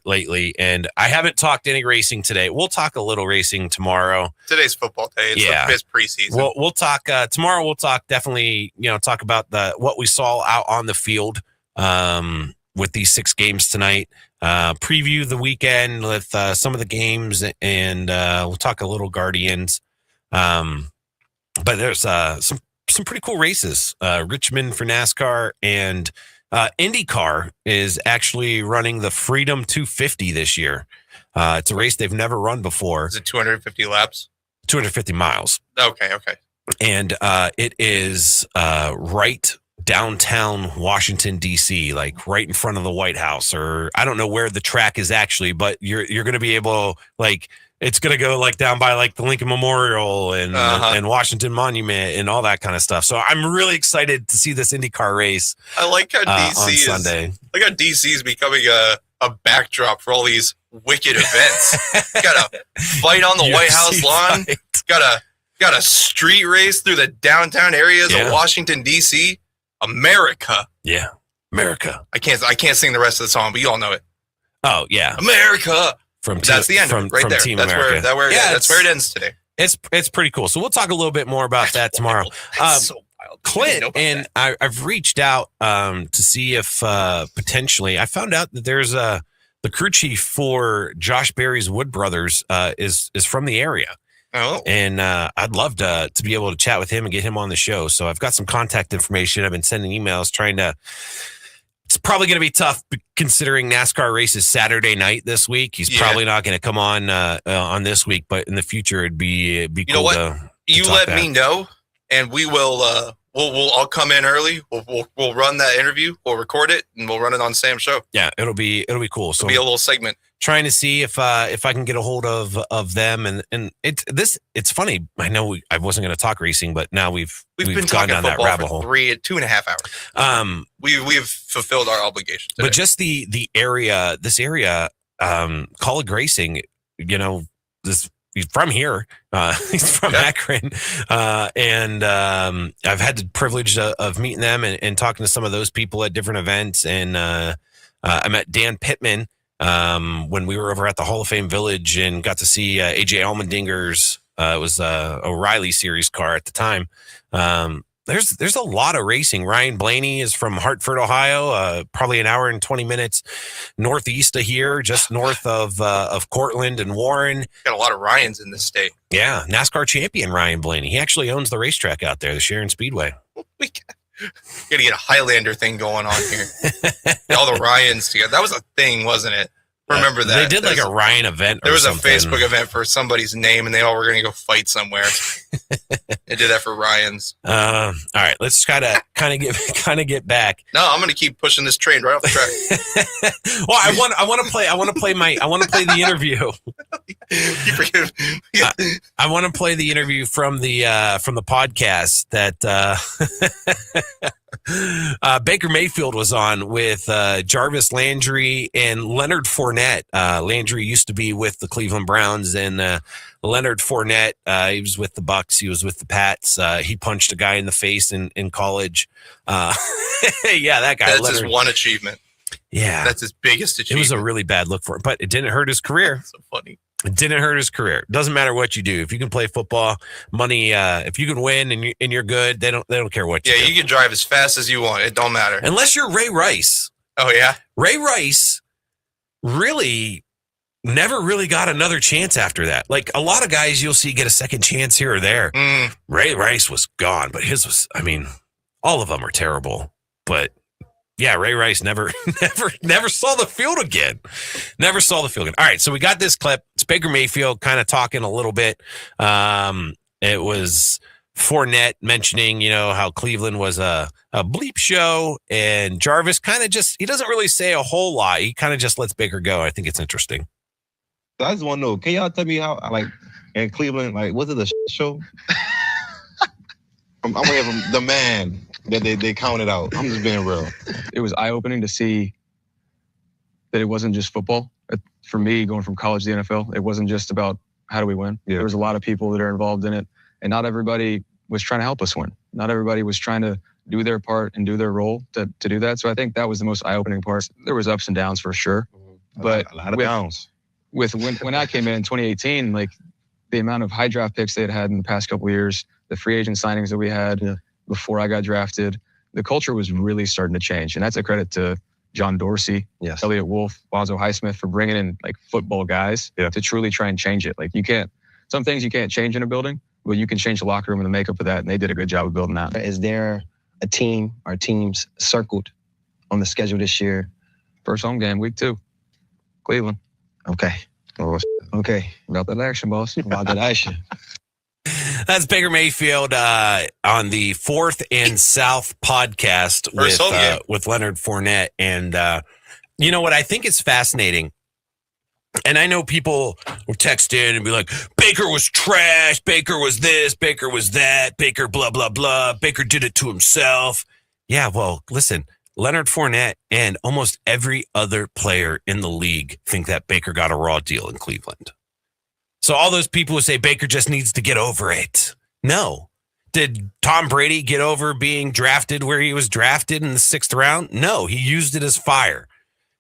lately. And I haven't talked any racing today. We'll talk a little racing tomorrow. Today's football day. It's preseason. We'll talk tomorrow. We'll talk definitely. Talk about what we saw out on the field with these 6 games tonight. Preview the weekend with some of the games, and we'll talk a little Guardians. But there's some pretty cool races. Richmond for NASCAR and IndyCar is actually running the Freedom 250 this year. It's a race they've never run before. Is it 250 laps? 250 miles. Okay. And it is right downtown Washington, D.C., like right in front of the White House, or I don't know where the track is actually, but you're going to be able, like, it's going to go like down by like the Lincoln Memorial and Washington Monument and all that kind of stuff. So I'm really excited to see this IndyCar race. I like how DC is Sunday. Like how DC is becoming a backdrop for all these wicked events. Got a fight on the UFC White House lawn. Got a street race through the downtown areas of Washington D.C. America. Yeah, America. I can't sing the rest of the song, but you all know it. Oh yeah, America. That's the end from, of it, right from there. Team That's America. that's where it ends today. It's pretty cool. So we'll talk a little bit more about that tomorrow. That's so wild. Clint and I've reached out to see if potentially I found out that there's the crew chief for Josh Berry's Wood Brothers is from the area. Oh, and I'd love to be able to chat with him and get him on the show. So I've got some contact information. I've been sending emails trying to. It's probably going to be tough considering NASCAR race is Saturday night this week. He's probably not going to come on this week, but in the future it'd be cool. You know what? You let me know, and we will. We'll I'll come in early. We'll run that interview. We'll record it, and we'll run it on Sam's show. Yeah, it'll be cool. So it'll be a little segment. Trying to see if I can get a hold of them, and it's funny. I know I wasn't going to talk racing, but now we've been gone talking down that football rabbit for hole. 2.5 hours. We've fulfilled our obligation today. But just the area, this area, college racing. You know, he's from here. He's from Akron, and I've had the privilege of meeting them and talking to some of those people at different events. And I met Dan Pittman when we were over at the Hall of Fame Village and got to see AJ Allmendinger's. It was a O'Reilly Series car at the time. There's a lot of racing. Ryan Blaney is from Hartford, Ohio, probably an hour and 20 minutes northeast of here, just north of Cortland and Warren. Got a lot of Ryans in this state. Yeah, NASCAR champion Ryan Blaney. He actually owns the racetrack out there, the Sharon Speedway. We gotta get a Highlander thing going on here. All the Ryans together. That was a thing, wasn't it? Remember that? They did like a Ryan event. There was something. a Facebook event for somebody's name, and they all were going to go fight somewhere. They did that for Ryan's. All right, let's try to kind of get back. No, I'm going to keep pushing this train right off the track. Well, I want to play the interview. You forgive me. Yeah. I want to play the interview from the podcast that Baker Mayfield was on with Jarvis Landry and Leonard Fournette. Landry used to be with the Cleveland Browns, and Leonard Fournette, he was with the Bucks. He was with the Pats. He punched a guy in the face in college. Yeah, that guy. That's Leonard. his one achievement. Yeah. That's his biggest achievement. It was a really bad look for him, but it didn't hurt his career. That's so funny. It didn't hurt his career. Doesn't matter what you do. If you can play football, money. If you can win and you're good, they don't care what you do. Yeah, you can drive as fast as you want. It don't matter unless you're Ray Rice. Oh yeah, Ray Rice really never really got another chance after that. Like a lot of guys, you'll see get a second chance here or there. Ray Rice was gone, but his was. I mean, all of them are terrible, but. Yeah, Ray Rice never saw the field again. Never saw the field again. All right, so we got this clip. It's Baker Mayfield kind of talking a little bit. It was Fournette mentioning, how Cleveland was a bleep show, and Jarvis kind of he doesn't really say a whole lot. He kind of just lets Baker go. I think it's interesting. I just want to know, can y'all tell me how, in Cleveland, was it a show? I'm away from the man that they counted out. I'm just being real. It was eye-opening to see that it wasn't just football. For me, going from college to the NFL, it wasn't just about how do we win. Yeah. There was a lot of people that are involved in it, and not everybody was trying to help us win. Not everybody was trying to do their part and do their role to do that. So I think that was the most eye-opening part. There was ups and downs for sure. But a lot of downs. When I came in 2018, the amount of high draft picks they had in the past couple of years, the free agent signings that we had before I got drafted, the culture was really starting to change. And that's a credit to John Dorsey, Elliott Wolf, Wazo Highsmith for bringing in football guys to truly try and change it. Some things you can't change in a building, but you can change the locker room and the makeup of that. And they did a good job of building that. Is there a team or teams circled on the schedule this year. First home game, week 2, Cleveland. Okay. Okay. About that action, boss. About that action. That's Baker Mayfield on the 4th and South podcast with Leonard Fournette. And you know what? I think it's fascinating. And I know people will text in and be like, Baker was trash. Baker was this. Baker was that. Baker blah, blah, blah. Baker did it to himself. Yeah, well, listen, Leonard Fournette and almost every other player in the league think that Baker got a raw deal in Cleveland. So all those people who say Baker just needs to get over it. No. Did Tom Brady get over being drafted where he was drafted in the 6th round? No, he used it as fire.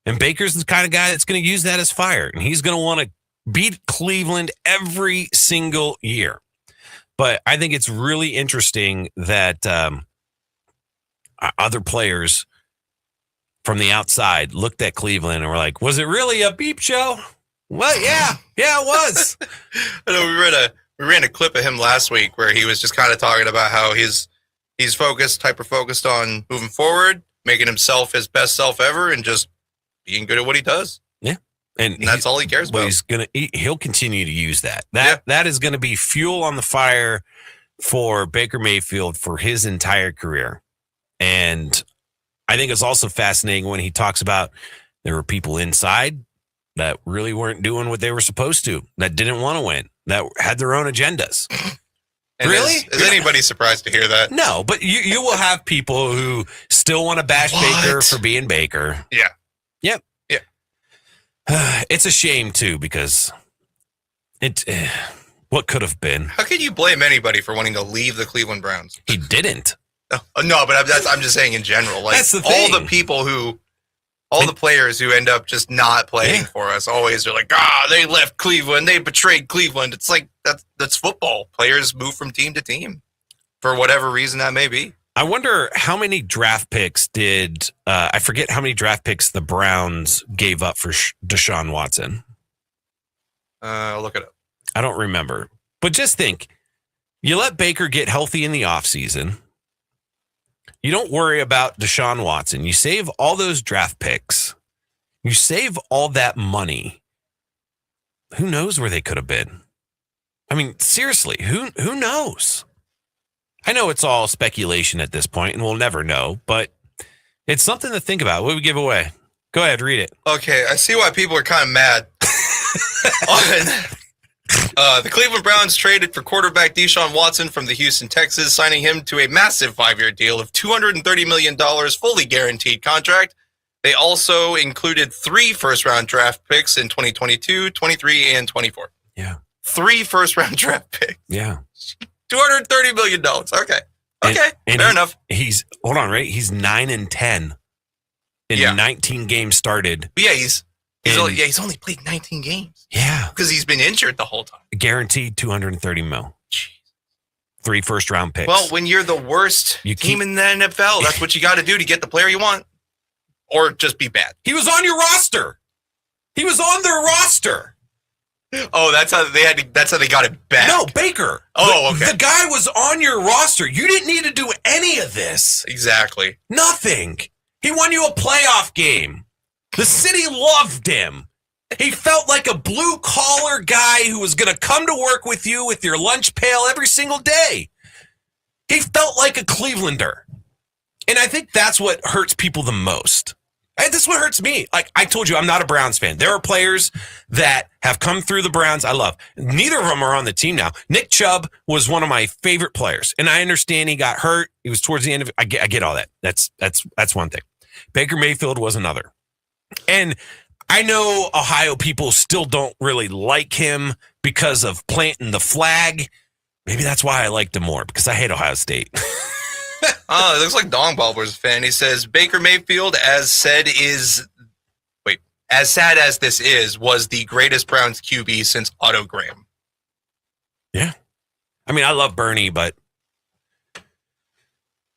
And Baker's the kind of guy that's going to use that as fire. And he's going to want to beat Cleveland every single year. But I think it's really interesting that other players from the outside looked at Cleveland and were like, was it really a beep show? Well, yeah, it was. I know we ran a clip of him last week where he was just kind of talking about how he's hyper focused on moving forward, making himself his best self ever, and just being good at what he does. Yeah, and that's all he cares about. He'll continue to use that. That is going to be fuel on the fire for Baker Mayfield for his entire career. And I think it's also fascinating when he talks about there were people inside that really weren't doing what they were supposed to, that didn't want to win, that had their own agendas. And really? Is anybody surprised to hear that? No, but you will have people who still want to bash Baker for being Baker. Yeah. Yep. Yeah. It's a shame, too, because what could have been? How can you blame anybody for wanting to leave the Cleveland Browns? He didn't. No, but I'm just saying in general. Like, that's the thing. All the players who end up just not playing for us always are like, they left Cleveland, they betrayed Cleveland. It's like that's football. Players move from team to team for whatever reason that may be. I wonder how many draft picks did I forget how many draft picks the Browns gave up for Deshaun Watson. I'll look it up. I don't remember, but just think: you let Baker get healthy in the offseason. You don't worry about Deshaun Watson. You save all those draft picks. You save all that money. Who knows where they could have been? I mean, seriously, who knows? I know it's all speculation at this point, and we'll never know, but it's something to think about. What do we give away? Go ahead, read it. Okay, I see why people are kind of mad. The Cleveland Browns traded for quarterback Deshaun Watson from the Houston Texans, signing him to a massive 5-year deal of $230 million, fully guaranteed contract. They also included 3 first-round draft picks in 2022, 23, and 24. Yeah. 3 first-round draft picks. Yeah. $230 million. Okay. Fair enough. He's 9-10 in 19 games started. But he's only played 19 games. Yeah. Because he's been injured the whole time. Guaranteed $230 million. 3 first-round picks. Well, when you're the worst team in the NFL, that's what you got to do to get the player you want. Or just be bad. He was on your roster. He was on their roster. Oh, that's how they got it back. No, Baker. Oh, okay. The guy was on your roster. You didn't need to do any of this. Exactly. Nothing. He won you a playoff game. The city loved him. He felt like a blue-collar guy who was going to come to work with you with your lunch pail every single day. He felt like a Clevelander. And I think that's what hurts people the most. That's what hurts me. Like I told you, I'm not a Browns fan. There are players that have come through the Browns I love. Neither of them are on the team now. Nick Chubb was one of my favorite players. And I understand he got hurt. He was towards the end of it. I get all that. That's one thing. Baker Mayfield was another. And I know Ohio people still don't really like him because of planting the flag. Maybe that's why I liked him more, because I hate Ohio State. Oh, it looks like Dong Balber's a fan. He says, Baker Mayfield, as sad as this is, was the greatest Browns QB since Otto Graham. Yeah. I mean, I love Bernie, but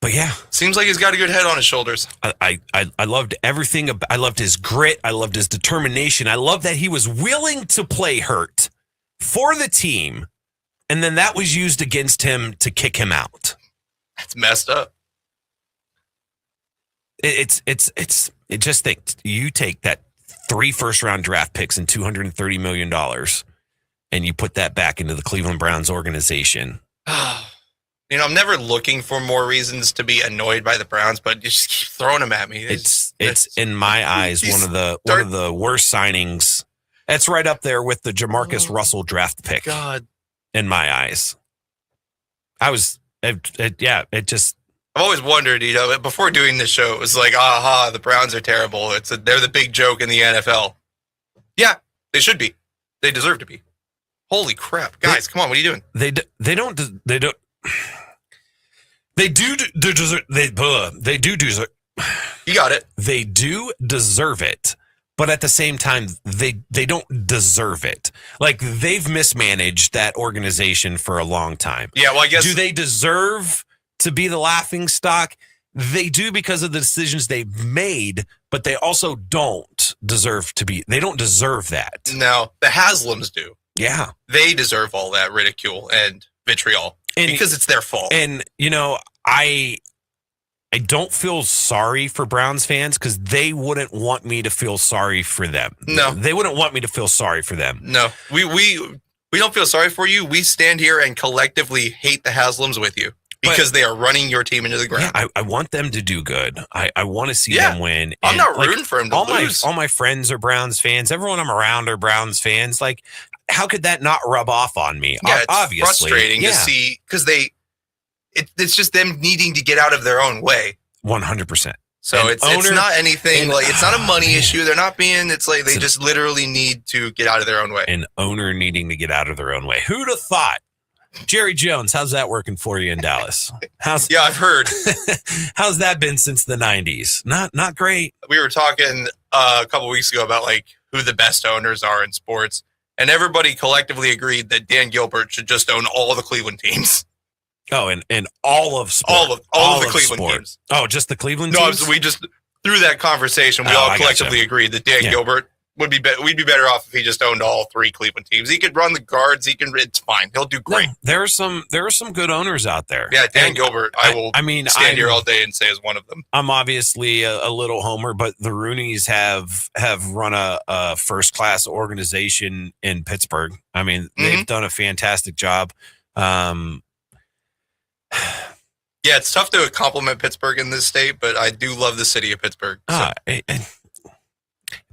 yeah. Seems like he's got a good head on his shoulders. I loved everything. I loved his grit. I loved his determination. I loved that he was willing to play hurt for the team, and then that was used against him to kick him out. That's messed up. just think you take that 3 first-round draft picks and $230 million and you put that back into the Cleveland Browns organization. You know, I'm never looking for more reasons to be annoyed by the Browns, but you just keep throwing them at me. It's in my eyes one of the worst signings. It's right up there with the Jamarcus Russell draft pick. God, in my eyes, I've always wondered, you know, before doing this show, it was like, the Browns are terrible. They're the big joke in the NFL. Yeah, they should be. They deserve to be. Holy crap, guys! Come on, what are you doing? They do deserve. You got it. They do deserve it, but at the same time, they don't deserve it. Like, they've mismanaged that organization for a long time. Yeah, well, I guess. Do they deserve to be the laughing stock? They do because of the decisions they've made, but they also don't deserve to be. They don't deserve that. No, the Haslams do. Yeah. They deserve all that ridicule and vitriol because it's their fault. And, you know, I don't feel sorry for Browns fans because they wouldn't want me to feel sorry for them. No. They wouldn't want me to feel sorry for them. No. We don't feel sorry for you. We stand here and collectively hate the Haslams with you because they are running your team into the ground. Yeah, I want them to do good. I want to see them win. I'm not rooting for them to lose. All my friends are Browns fans. Everyone I'm around are Browns fans. Like, how could that not rub off on me? Yeah, it's obviously frustrating to see because it's just them needing to get out of their own way. 100%. So it's not anything like it's not a money issue. They're not being. It's like they just literally need to get out of their own way. An owner needing to get out of their own way. Who'd have thought? Jerry Jones, how's that working for you in Dallas? Yeah, I've heard. How's that been since the 90s? Not great. We were talking a couple weeks ago about like who the best owners are in sports, and everybody collectively agreed that Dan Gilbert should just own all the Cleveland teams. Oh, and all of sport. All of the Cleveland teams. Oh, just the Cleveland teams? teams? No, we just, through that conversation, we all collectively agreed that Dan Gilbert we'd be better off if he just owned all 3 Cleveland teams. He could run the guards. It's fine. He'll do great. No, there are some good owners out there. Yeah, Dan Gilbert, I stand here all day and say is one of them. I'm obviously a little homer, but the Rooneys have run a first-class organization in Pittsburgh. I mean, they've done a fantastic job. Yeah, it's tough to compliment Pittsburgh in this state, but I do love the city of Pittsburgh. So.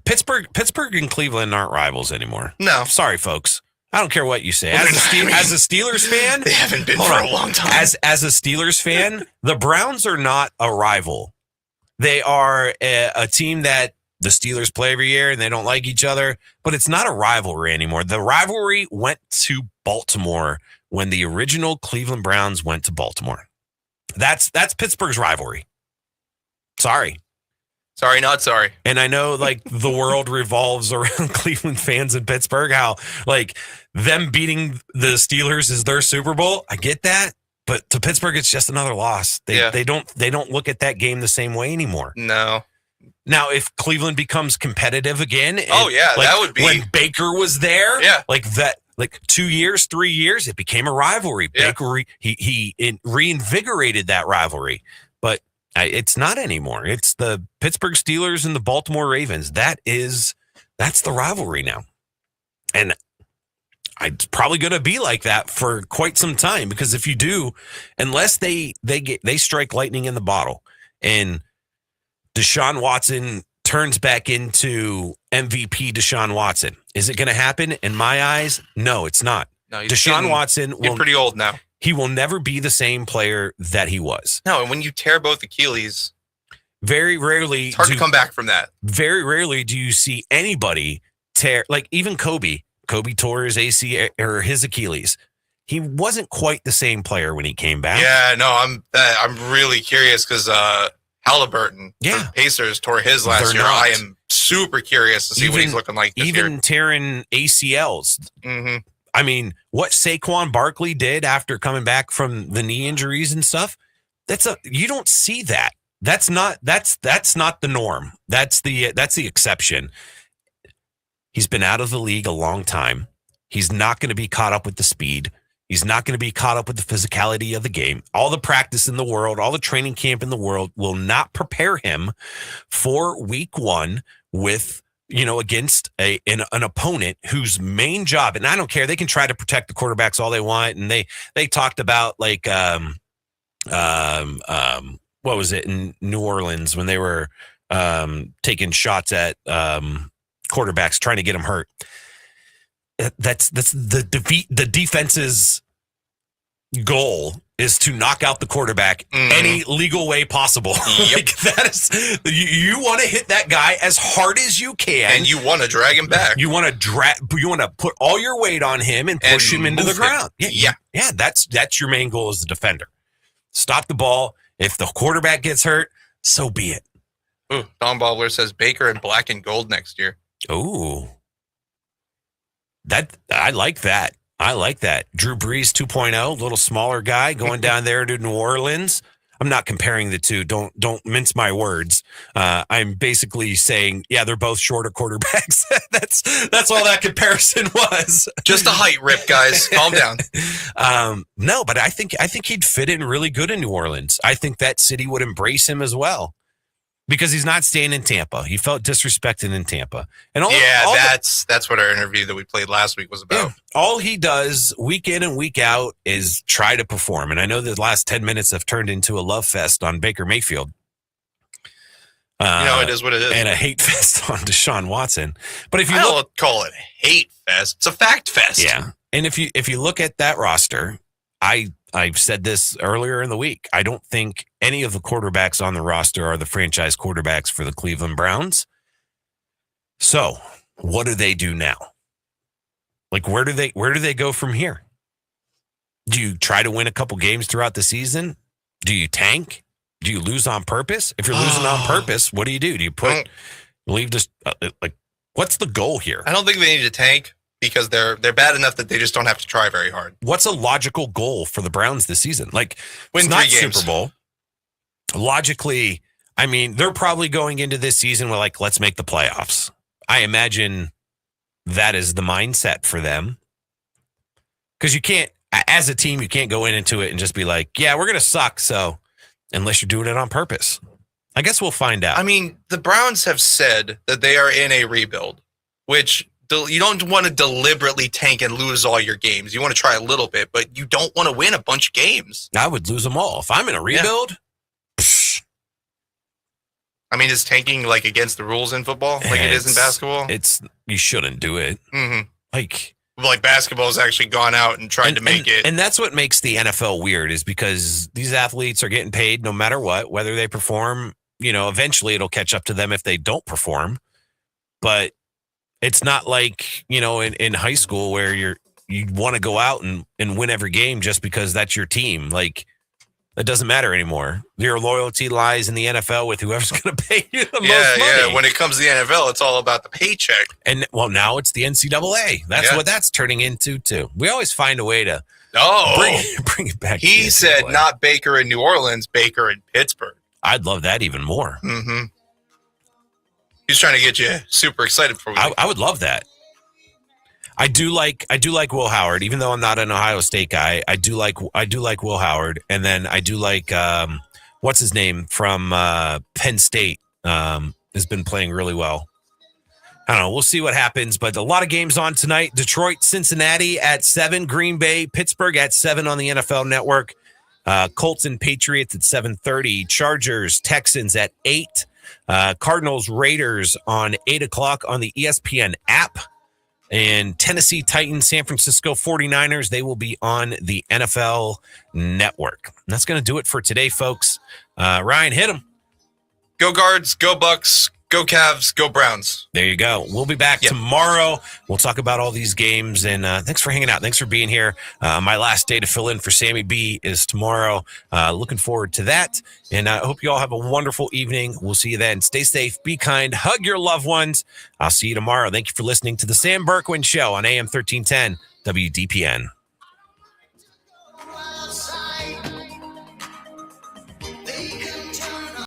Pittsburgh and Cleveland aren't rivals anymore. No. Sorry, folks. I don't care what you say. As a Steelers fan, they haven't been for a long time. As a Steelers fan, the Browns are not a rival. They are a team that the Steelers play every year, and they don't like each other, but it's not a rivalry anymore. The rivalry went to Baltimore when the original Cleveland Browns went to Baltimore. That's Pittsburgh's rivalry. Sorry, not sorry. And I know, like, the world revolves around Cleveland fans in Pittsburgh, how, like, them beating the Steelers is their Super Bowl. I get that, but to Pittsburgh, it's just another loss. They don't look at that game the same way anymore. No. Now, if Cleveland becomes competitive again, that would be when Baker was there. Yeah, like that. Like 2 years, 3 years, it became a rivalry. Yeah. Baker, he reinvigorated that rivalry, but it's not anymore. It's the Pittsburgh Steelers and the Baltimore Ravens. That's the rivalry now, and it's probably going to be like that for quite some time. Because if you do, unless they strike lightning in the bottle, and Deshaun Watson turns back into MVP Deshaun Watson. Is it going to happen? In my eyes, no, it's not. No, Deshaun Watson will pretty old now. He will never be the same player that he was. No, and when you tear both Achilles, very rarely it's hard to come back from that. Very rarely do you see anybody tear, like even Kobe. Kobe tore his AC or his Achilles. He wasn't quite the same player when he came back. Yeah, no, I'm really curious because Halliburton, the Pacers, tore his last year. I am super curious to see what he's looking like this year. Even tearing ACLs. Mm-hmm. I mean, what Saquon Barkley did after coming back from the knee injuries and stuff, you don't see that. That's not the norm. That's the exception. He's been out of the league a long time. He's not going to be caught up with the speed. He's not going to be caught up with the physicality of the game. All the practice in the world, all the training camp in the world will not prepare him for week one with, against an opponent whose main job, and I don't care, they can try to protect the quarterbacks all they want. And they talked about what was it in New Orleans when they were taking shots at quarterbacks, trying to get them hurt. That's the defense's goal is to knock out the quarterback any legal way possible. Yep. Like that is, you want to hit that guy as hard as you can, and you want to drag him back. You want to put all your weight on him and push him into the ground. Yeah. That's your main goal as a defender. Stop the ball. If the quarterback gets hurt, so be it. Ooh, Don Bobler says Baker in black and gold next year. Ooh. I like that. Drew Brees 2.0, little smaller guy going down there to New Orleans. I'm not comparing the two. Don't mince my words. I'm basically saying, yeah, they're both shorter quarterbacks. That's all that comparison was. Just a height rip, guys. Calm down. No, but I think he'd fit in really good in New Orleans. I think that city would embrace him as well. Because he's not staying in Tampa. He felt disrespected in Tampa. And that's what our interview that we played last week was about. Yeah, all he does week in and week out is try to perform. And I know the last 10 minutes have turned into a love fest on Baker Mayfield. It is what it is. And a hate fest on Deshaun Watson. But if you don't call it a hate fest, it's a fact fest. Yeah. And if you look at that roster, I've said this earlier in the week. I don't think any of the quarterbacks on the roster are the franchise quarterbacks for the Cleveland Browns. So what do they do now? Like, where do they go from here? Do you try to win a couple games throughout the season? Do you tank? Do you lose on purpose? If you're losing on purpose, what do? Do you leave this? What's the goal here? I don't think they need to tank. Because they're bad enough that they just don't have to try very hard. What's a logical goal for the Browns this season? Like, win 3 games. Super Bowl. Logically, I mean, they're probably going into this season with let's make the playoffs. I imagine that is the mindset for them. Because you can't, as a team, you can't go into it and just be like, yeah, we're going to suck. So unless you're doing it on purpose, I guess we'll find out. I mean, the Browns have said that they are in a rebuild, which you don't want to deliberately tank and lose all your games. You want to try a little bit, but you don't want to win a bunch of games. I would lose them all. If I'm in a rebuild. Yeah. I mean, is tanking against the rules in football like it is in basketball? You shouldn't do it. Mm-hmm. Like basketball has actually gone out and tried to make it. And that's what makes the NFL weird is because these athletes are getting paid no matter what, whether they perform, eventually it'll catch up to them if they don't perform. But it's not like, in high school where you want to go out and win every game just because that's your team. Like, that doesn't matter anymore. Your loyalty lies in the NFL with whoever's going to pay you the most money. Yeah, when it comes to the NFL, it's all about the paycheck. And, now it's the NCAA. That's what that's turning into, too. We always find a way to bring it back. He said not Baker in New Orleans, Baker in Pittsburgh. I'd love that even more. Mm-hmm. He's trying to get you super excited for me. I would love that. I do like Will Howard, even though I'm not an Ohio State guy. I do like Will Howard, and then I do like what's his name from Penn State has been playing really well. I don't know. We'll see what happens, but a lot of games on tonight. Detroit, Cincinnati at 7, Green Bay, Pittsburgh at 7 on the NFL Network. Colts and Patriots at 7:30. Chargers, Texans at 8. Cardinals, Raiders on 8 o'clock on the ESPN app. And Tennessee Titans, San Francisco 49ers, they will be on the NFL Network. And that's going to do it for today, folks. Ryan, hit them. Go Guards, go Bucks, go Cavs, go Browns. There you go. We'll be back tomorrow. We'll talk about all these games. And thanks for hanging out. Thanks for being here. My last day to fill in for Sammy B is tomorrow. Looking forward to that. And I hope you all have a wonderful evening. We'll see you then. Stay safe. Be kind. Hug your loved ones. I'll see you tomorrow. Thank you for listening to the Sam Bourquin Show on AM 1310 WDPN.